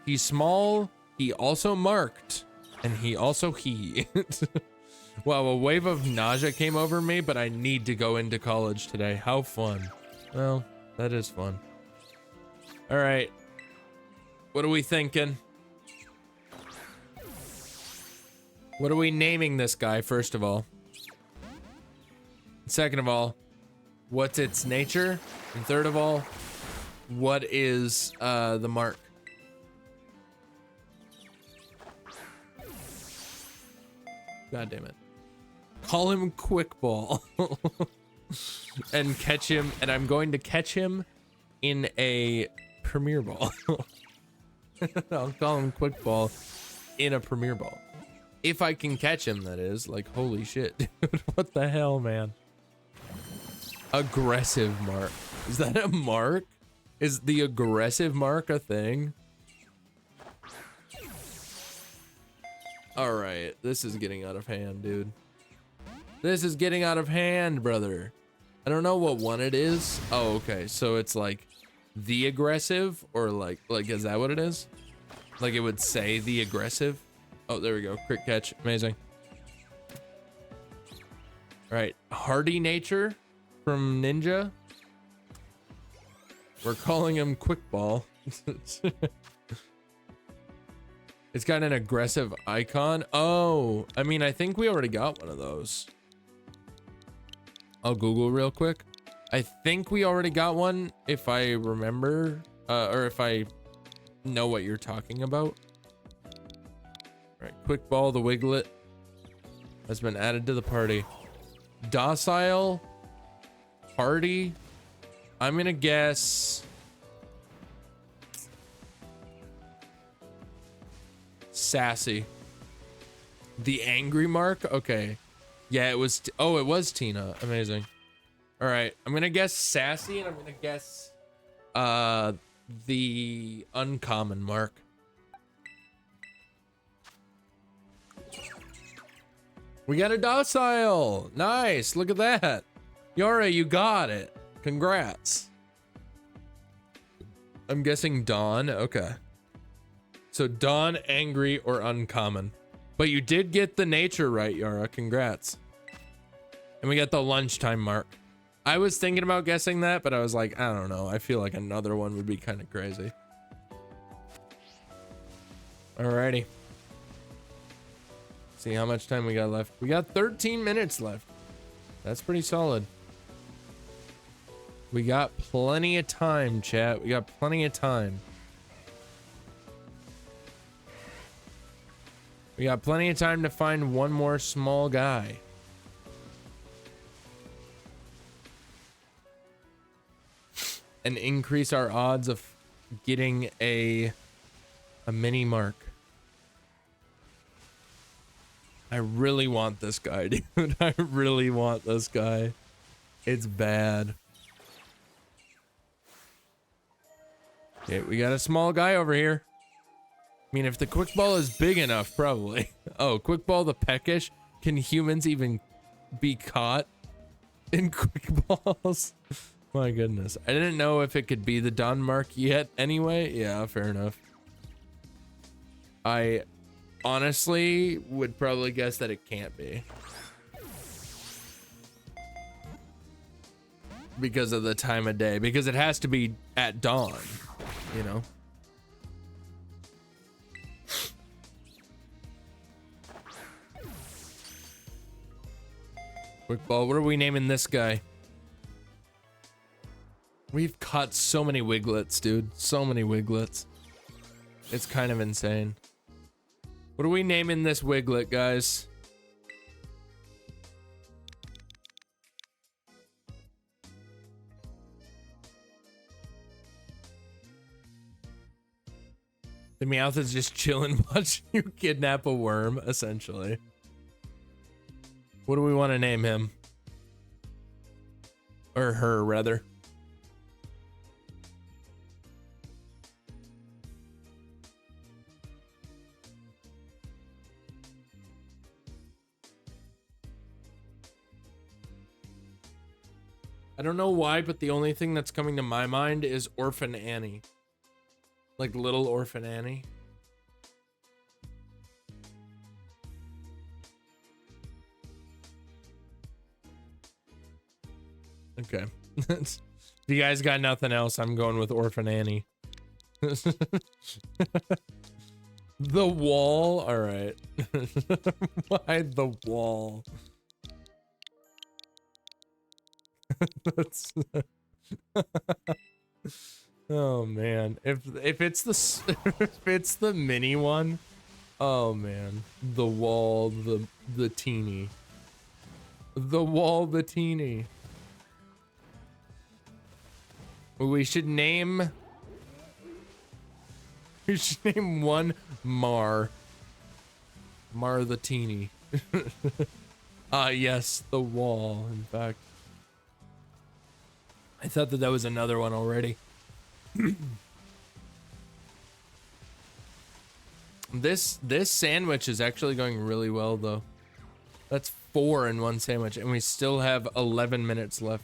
He's small. He also marked. And he also he. Wow, a wave of nausea came over me, but I need to go into college today. How fun. Well, that is fun. All right. What are we thinking? What are we naming this guy, first of all? Second of all, what's its nature? And third of all, what is the mark? God damn it. Call him Quick Ball. And catch him, and I'm going to catch him in a Premier Ball. I'll call him Quick Ball in a Premier Ball. If I can catch him, that is. Like, holy shit, dude. What the hell, man? Aggressive mark. Is that a mark? Is the aggressive mark a thing? All right, this is getting out of hand, dude. This is getting out of hand, brother. I don't know what one it is. Oh, okay. So it's like the aggressive, or like is that what it is? Like it would say the aggressive. Oh, there we go. Crit catch. Amazing. All right. Hardy nature from Ninja. We're calling him Quick Ball. It's got an aggressive icon. Oh, I mean, I think we already got one of those. I'll Google real quick. I think we already got one, if I remember, or if I know what you're talking about. All right, Quick Ball, the Wiglett has been added to the party. Docile, hardy. I'm gonna guess sassy. The angry mark. Okay. Yeah, it was. Oh, it was Tina. Amazing. All right, I'm gonna guess sassy, and I'm gonna guess the uncommon mark. We got a docile. Nice. Look at that. Yara, you got it. Congrats. I'm guessing Dawn. Okay. So Dawn, angry, or uncommon. But you did get the nature right, Yara. Congrats. And we got the lunchtime mark. I was thinking about guessing that, but I was like, I don't know. I feel like another one would be kind of crazy. Alrighty. See how much time we got left. We got 13 minutes left. That's pretty solid. We got plenty of time, chat. We got plenty of time. We got plenty of time to find one more small guy. And increase our odds of getting a mini mark. I really want this guy, dude. I really want this guy. It's bad. Okay, we got a small guy over here. I mean, if the Quick Ball is big enough, probably. Oh, Quick Ball the peckish. Can humans even be caught in Quick Balls? My goodness. I didn't know if it could be the Don mark yet anyway. Yeah, fair enough. I honestly would probably guess that it can't be. Because of the time of day. Because it has to be at dawn, you know? Quick Ball, what are we naming this guy? We've caught so many Wiglets, dude. So many Wiglets. It's kind of insane. What are we naming this Wiglett, guys? The Meowth is just chilling watching you kidnap a worm, essentially. What do we want to name him? Or her, rather. I don't know why, but the only thing that's coming to my mind is Orphan Annie. Like Little Orphan Annie. Okay. If you guys got nothing else, I'm going with Orphan Annie. The wall? Alright. Why the wall? That's... Oh man, if it's the if it's the mini one, oh man, the wall, the teeny, the wall, the teeny. We should name one Mar the teeny. Yes, the wall. In fact, I thought that was another one already. This sandwich is actually going really well though. That's 4 in one sandwich and we still have 11 minutes left.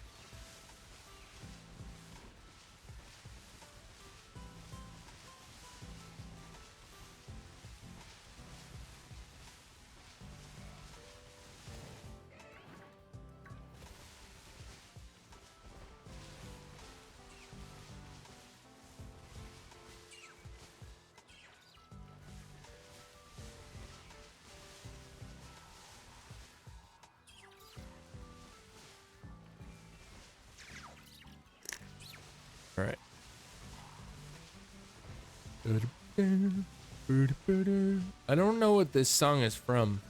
All right. I don't know what this song is from.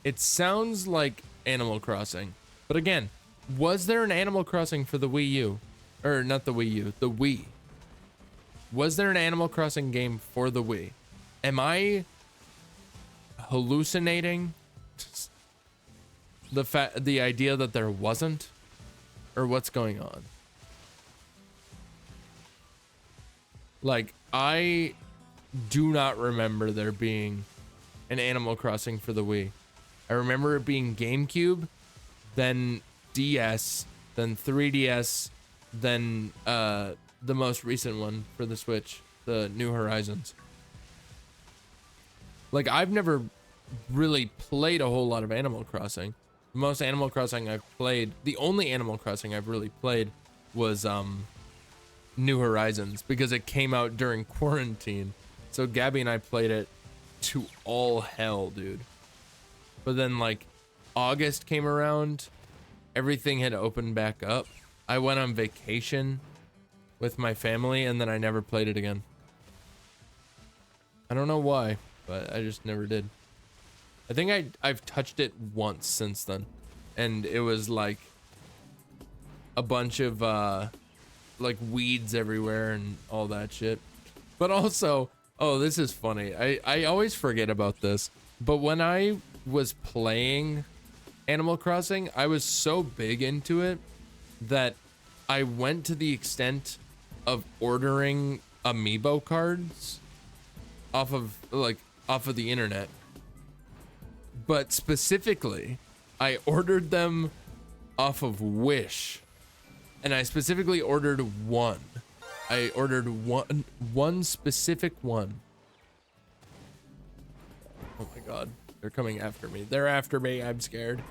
It sounds like Animal Crossing. But again, was there an Animal Crossing for the Wii U? Or not the Wii U, the Wii. Was there an Animal Crossing game for the Wii? Am I hallucinating the idea that there wasn't? Or what's going on? Like, I do not remember there being an Animal Crossing for the Wii. I remember it being GameCube, then DS, then 3DS, then the most recent one for the Switch, the New Horizons. Like, I've never really played a whole lot of Animal Crossing. The most Animal Crossing I've played, the only Animal Crossing I've really played was New Horizons, because it came out during quarantine. So Gabby and I played it to all hell, dude. But then like August came around, everything had opened back up. I went on vacation with my family and then I never played it again. I don't know why, but I just never did. I think I've touched it once since then, and it was like a bunch of like weeds everywhere and all that shit. But also, oh, this is funny. I always forget about this, but when I was playing Animal Crossing, I was so big into it that I went to the extent of ordering amiibo cards off of the internet. But specifically, I ordered them off of Wish. And I specifically ordered one. I ordered one specific one. Oh my god. They're coming after me. They're after me. I'm scared.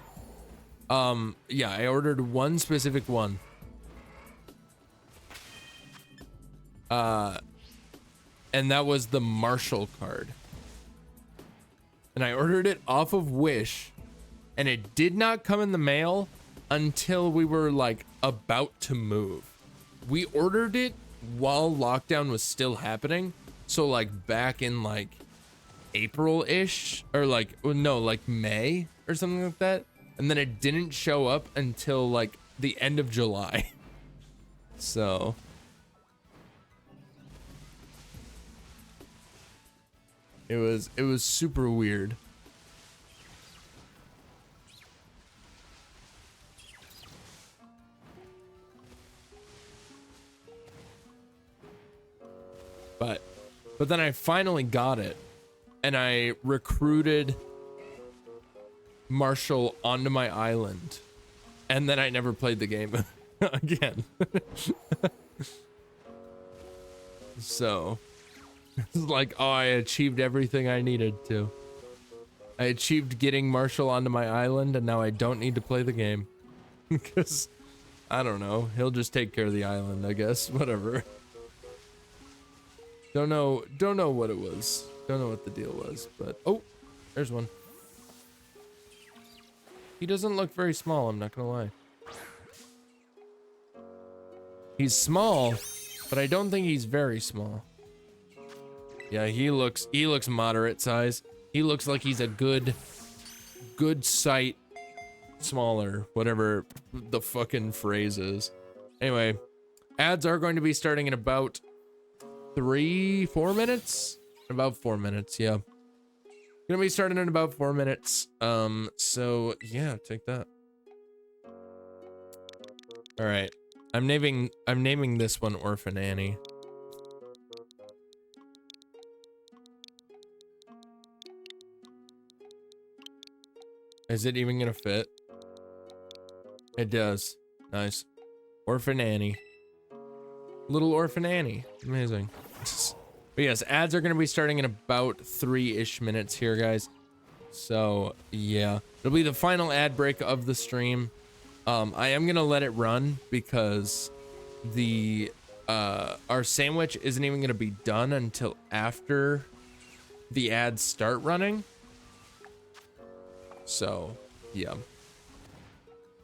Yeah, I ordered one specific one. And that was the Marshall card. And I ordered it off of Wish. And it did not come in the mail until we were like about to move. We ordered it while lockdown was still happening. So like back in like April-ish, or like, no, like May or something like that. And then it didn't show up until like the end of July. So it was super weird. But then I finally got it, and I recruited Marshall onto my island, and then I never played the game again. So it's like, oh, I achieved everything I needed to. I achieved getting Marshall onto my island, and now I don't need to play the game. Because, I don't know, he'll just take care of the island, I guess. Whatever. Don't know what it was. Don't know what the deal was, but oh, there's one. He doesn't look very small, I'm not gonna lie. He's small, but I don't think he's very small. Yeah, he looks moderate size. He looks like he's a good sight smaller, whatever the fucking phrase is. Anyway, ads are going to be starting in about 4 minutes? About 4 minutes, yeah. Gonna be starting in about 4 minutes. So yeah, take that. All right, I'm naming this one Orphan Annie. Is it even gonna fit? It does. Nice. Orphan Annie. Little Orphan Annie. Amazing. But yes, ads are going to be starting in about 3-ish minutes here, guys. So, yeah. It'll be the final ad break of the stream. I am going to let it run because our sandwich isn't even going to be done until after the ads start running. So, yeah.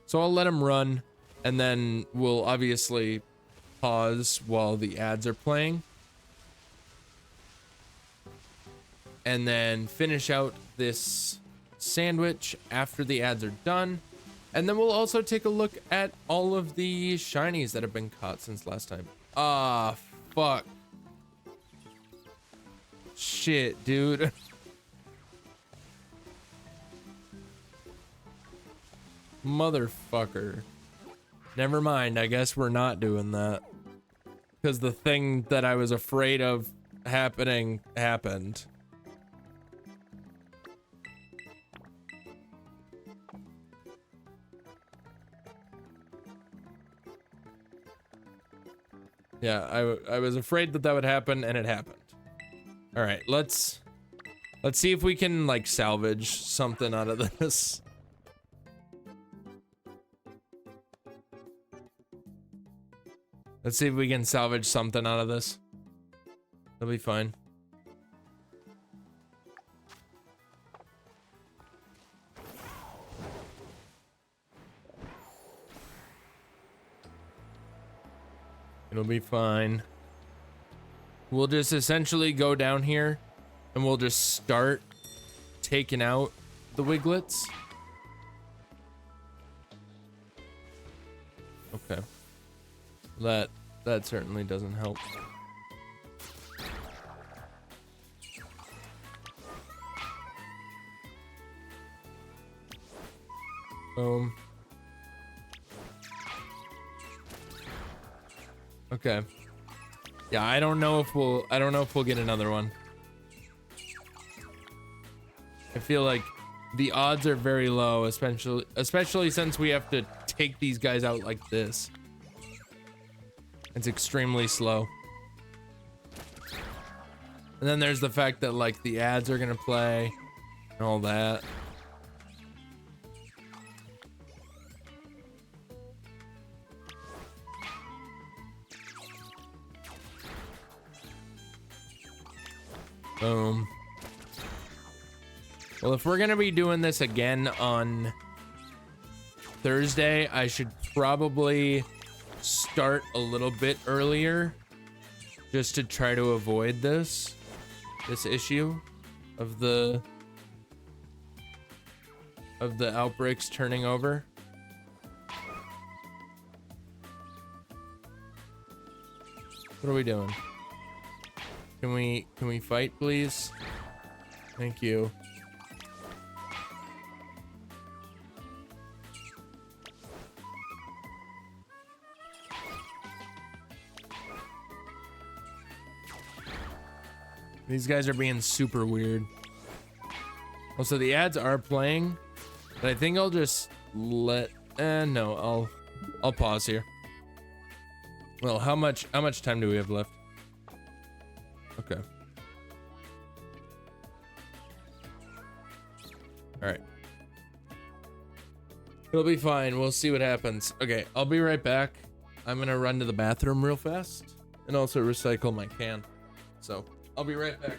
So I'll let them run, and then we'll obviously pause while the ads are playing, and then finish out this sandwich after the ads are done. And then we'll also take a look at all of the shinies that have been caught since last time. Ah, fuck. Shit, dude. Motherfucker. Never mind, I guess we're not doing that. Because the thing that I was afraid of happening happened. Yeah, I was afraid that would happen, and it happened. All right, let's see if we can like salvage something out of this. Let's see if we can salvage something out of this. That'll be fine. It'll be fine. We'll just essentially go down here and we'll just start taking out the Wiglets. Okay. That certainly doesn't help. Boom. Okay. Yeah, I don't know if we'll get another one. I feel like the odds are very low, especially since we have to take these guys out like this. It's extremely slow. And then there's the fact that like the ads are gonna play and all that. Boom. Well, if we're gonna be doing this again on Thursday, I should probably start a little bit earlier just to try to avoid this issue. of the outbreaks turning over. What are we doing? Can we fight, please? Thank you. These guys are being super weird. Also, the ads are playing, but I think I'll just let. No, I'll pause here. Well, how much time do we have left? Okay. All right. It'll be fine. We'll see what happens. Okay, I'll be right back. I'm gonna run to the bathroom real fast and also recycle my can. So I'll be right back.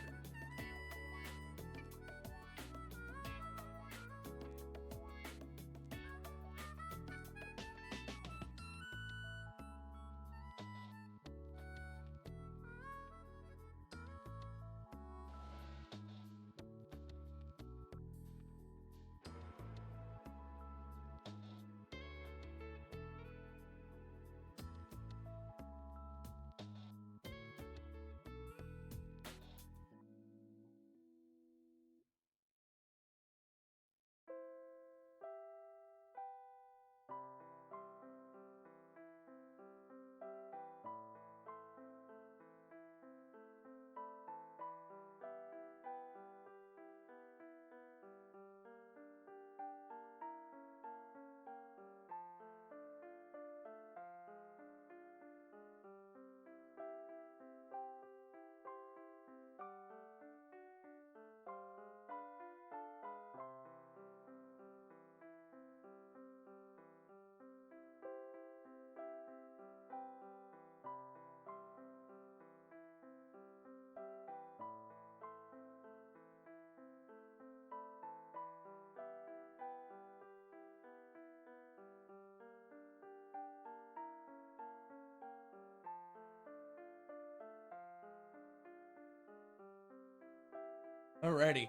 Alrighty.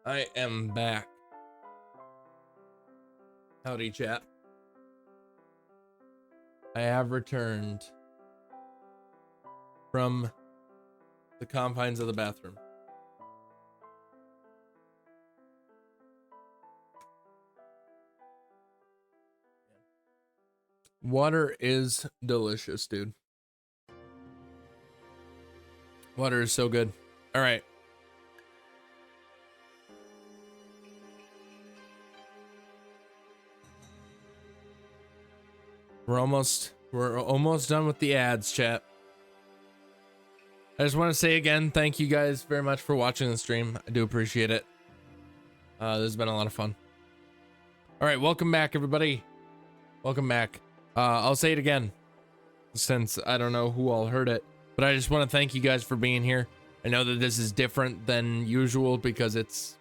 I am back. Howdy, chat. I have returned from the confines of the bathroom. Water is delicious, dude. Water is so good. All right. We're almost done with the ads, chat. I just want to say again, thank you guys very much for watching the stream. I do appreciate it. This has been a lot of fun. All right, welcome back, everybody. Welcome back. I'll say it again, since I don't know who all heard it, but I just want to thank you guys for being here. I know that this is different than usual because it's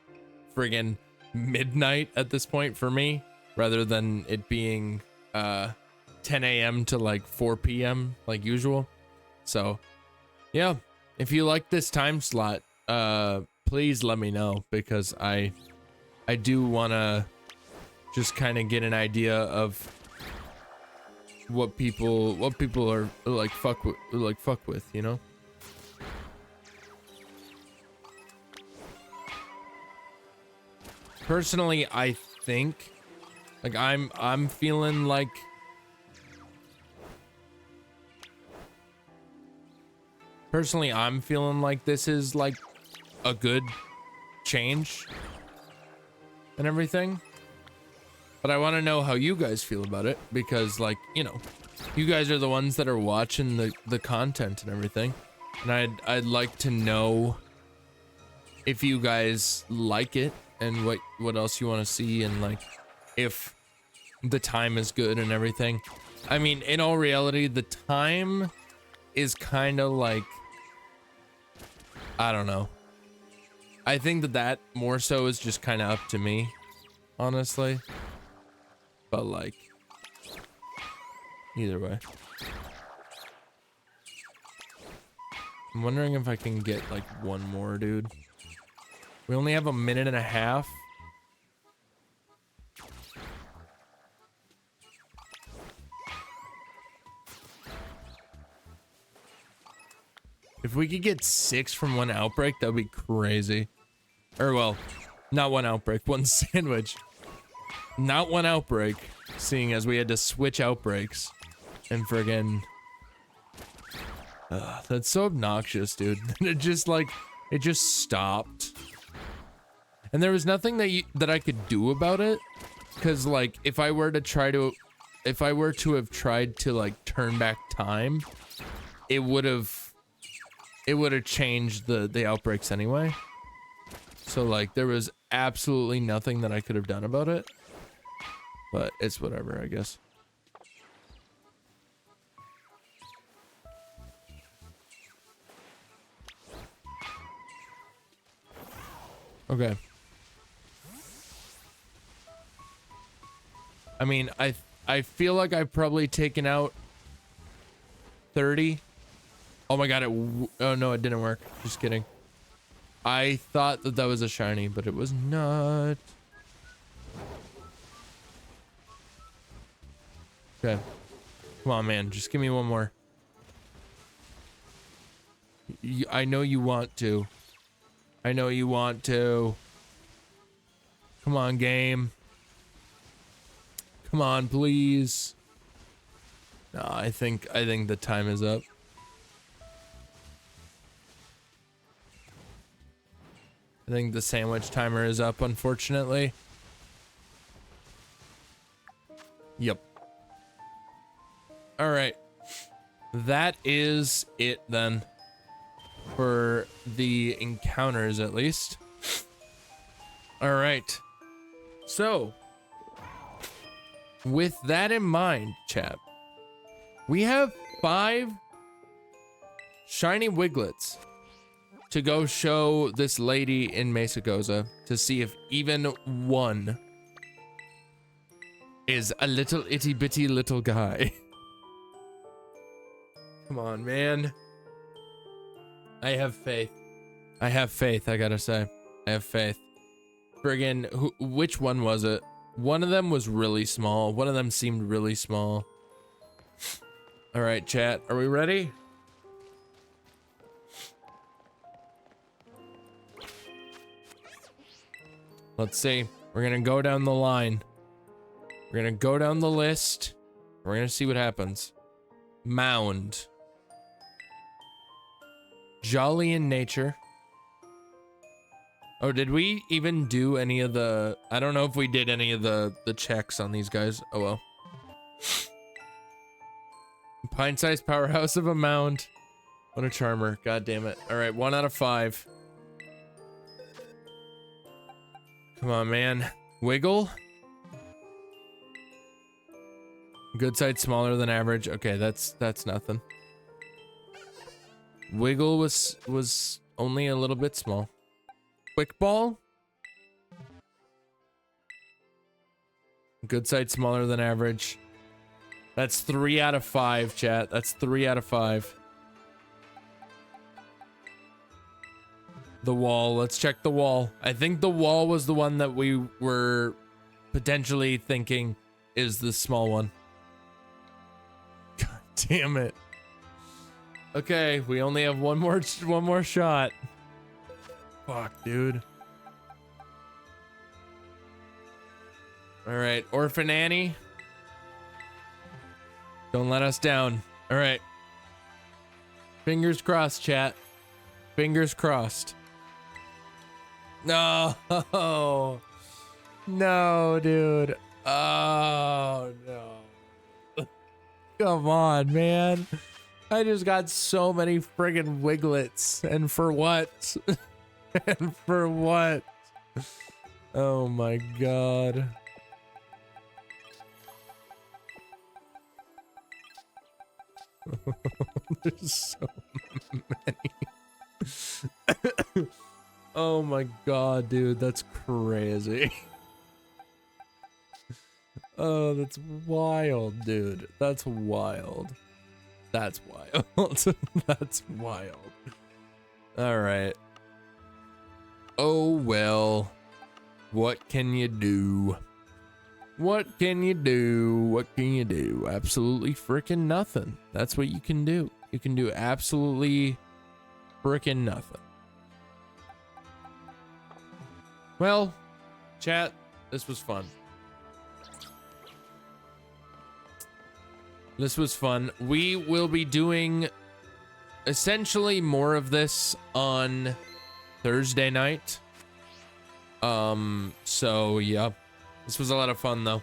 friggin' midnight at this point for me, rather than it being 10 a.m. to like 4 p.m. like usual. So yeah, if you like this time slot, please let me know, because I do want to just kind of get an idea of what people are like fuck with, you know. Personally, I think like I'm feeling like this is like a good change and everything. But I want to know how you guys feel about it, because like, you know, you guys are the ones that are watching the content and everything. And I'd like to know if you guys like it and what else you want to see, and like if the time is good and everything. I mean, in all reality, the time is kind of like, I don't know. I think that more so is just kind of up to me, honestly. But like, either way. I'm wondering if I can get like one more, dude. We only have a minute and a half. If we could get 6 from one outbreak, that would be crazy. Or well, not one outbreak, one sandwich. Not one outbreak, seeing as we had to switch outbreaks. And friggin'... that's so obnoxious, dude. It just like, it just stopped. And there was nothing that I could do about it. Cause like, if I were to have tried to like turn back time, it would have changed the outbreaks anyway. So like, there was absolutely nothing that I could have done about it. But it's whatever, I guess. Okay. I mean, I feel like I've probably taken out 30. Oh my god, oh no, it didn't work. Just kidding. I thought that was a shiny, but it was not. Okay. Come on, man. Just give me one more. I know you want to. I know you want to. Come on, game. Come on, please. No, I think the time is up. I think the sandwich timer is up, unfortunately. Yep. All right. That is it then. For the encounters, at least. All right. So, with that in mind, chat, we have 5 shiny Wiglets to go show this lady in Mesagoza to see if even one is a little itty bitty little guy. Come on, man. I have faith. I have faith, I gotta say. I have faith. Friggin', which one was it? One of them was really small. One of them seemed really small. All right, chat, are we ready? Let's see. We're gonna go down the line. We're gonna go down the list. We're gonna see what happens. Mound. Jolly in nature. Oh, did we even do any of the... I don't know if we did any of the checks on these guys. Oh, well. Pint-sized powerhouse of a mound. What a charmer. God damn it. All right, 1 out of 5. Come on, man. Wiggle. Good side smaller than average. Okay, that's nothing. Wiggle was only a little bit small. Quick ball. Good side smaller than average. That's 3 out of 5, chat. That's 3 out of 5. The wall. Let's check the wall. I think the wall was the one that we were potentially thinking is the small one. God damn it. Okay, we only have one more shot. Fuck, dude. All right, Orphan Annie. Don't let us down. All right. Fingers crossed, chat. Fingers crossed. No. No, dude. Oh, no. Come on, man. I just got so many friggin' Wiglets. And for what? And for what? Oh my god. There's so many. Oh my god, dude. That's crazy. Oh, that's wild, dude. That's wild. That's wild. That's wild. All right. Oh, well. What can you do? What can you do? What can you do? Absolutely freaking nothing. That's what you can do. You can do absolutely freaking nothing. Well, chat, this was fun. This was fun. We will be doing essentially more of this on Thursday night. So yeah, this was a lot of fun though.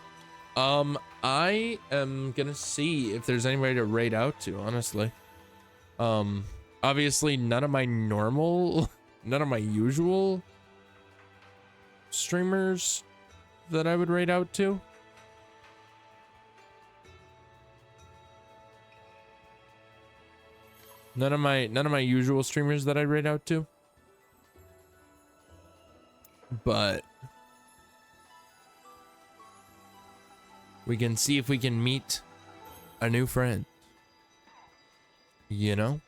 I am gonna see if there's anybody to raid out to, honestly. Obviously none of my usual streamers that I would raid out to. None of my usual streamers that I raid out to. But we can see if we can meet a new friend. You know?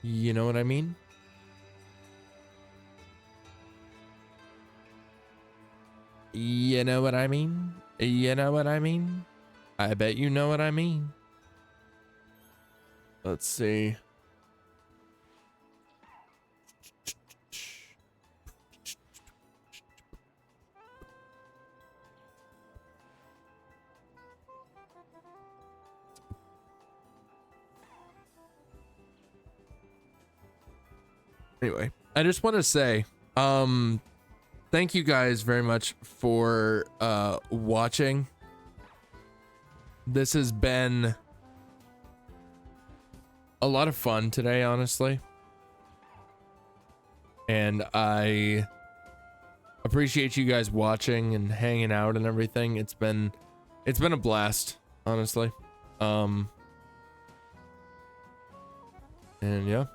You know what I mean? You know what I mean? You know what I mean? I bet you know what I mean. Let's see. Anyway, I just want to say, thank you guys very much for watching. This has been a lot of fun today, honestly. And I appreciate you guys watching and hanging out and everything. It's been a blast, honestly. And yeah.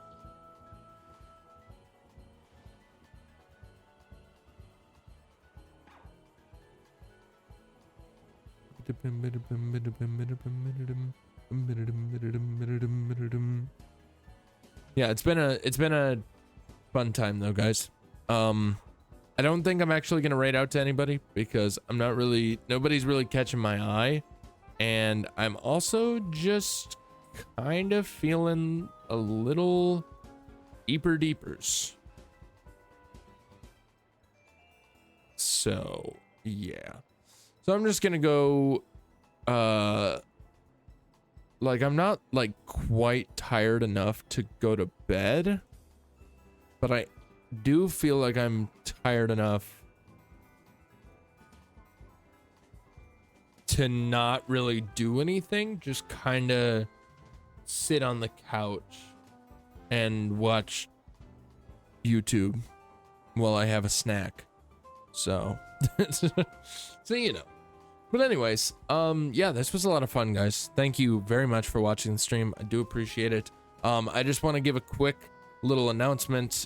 Yeah, it's been a fun time though, guys. I don't think I'm actually gonna raid out to anybody because nobody's really catching my eye, and I'm also just kind of feeling a little deepers. So yeah. So I'm just gonna go, like, I'm not like quite tired enough to go to bed, but I do feel like I'm tired enough to not really do anything, just kind of sit on the couch and watch YouTube while I have a snack. So, so you know. But anyways, yeah, this was a lot of fun, guys. Thank you very much for watching the stream. I do appreciate it. I just want to give a quick little announcement,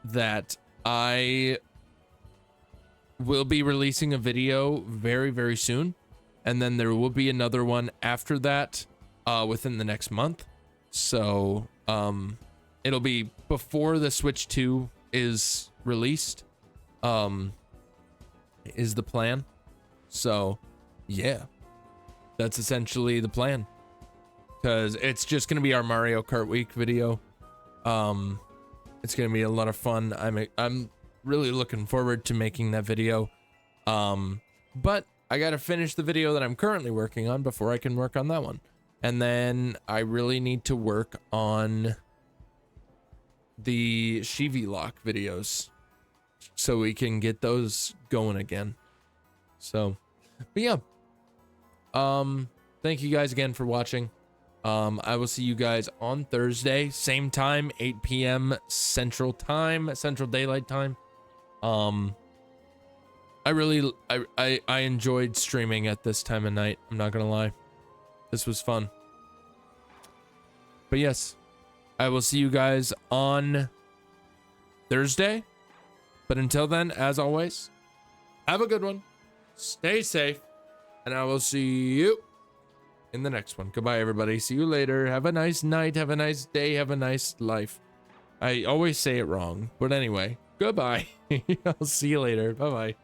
that I will be releasing a video very, very soon. And then there will be another one after that, within the next month. So, it'll be before the Switch 2 is released. Is the plan. So yeah, that's essentially the plan, because it's just gonna be our Mario Kart week video. It's gonna be a lot of fun. I'm really looking forward to making that video, but I gotta finish the video that I'm currently working on before I can work on that one, and then I really need to work on the Shivi Lock videos so we can get those going again. So, but yeah, thank you guys again for watching. I will see you guys on Thursday, same time, 8 p.m. Central Daylight Time. I enjoyed streaming at this time of night. I'm not gonna lie, this was fun. But yes, I will see you guys on Thursday. But until then, as always, have a good one, stay safe, and I will see you in the next one. Goodbye, everybody. See you later. Have a nice night. Have a nice day. Have a nice life. I always say it wrong, but anyway, goodbye. I'll see you later. Bye-bye.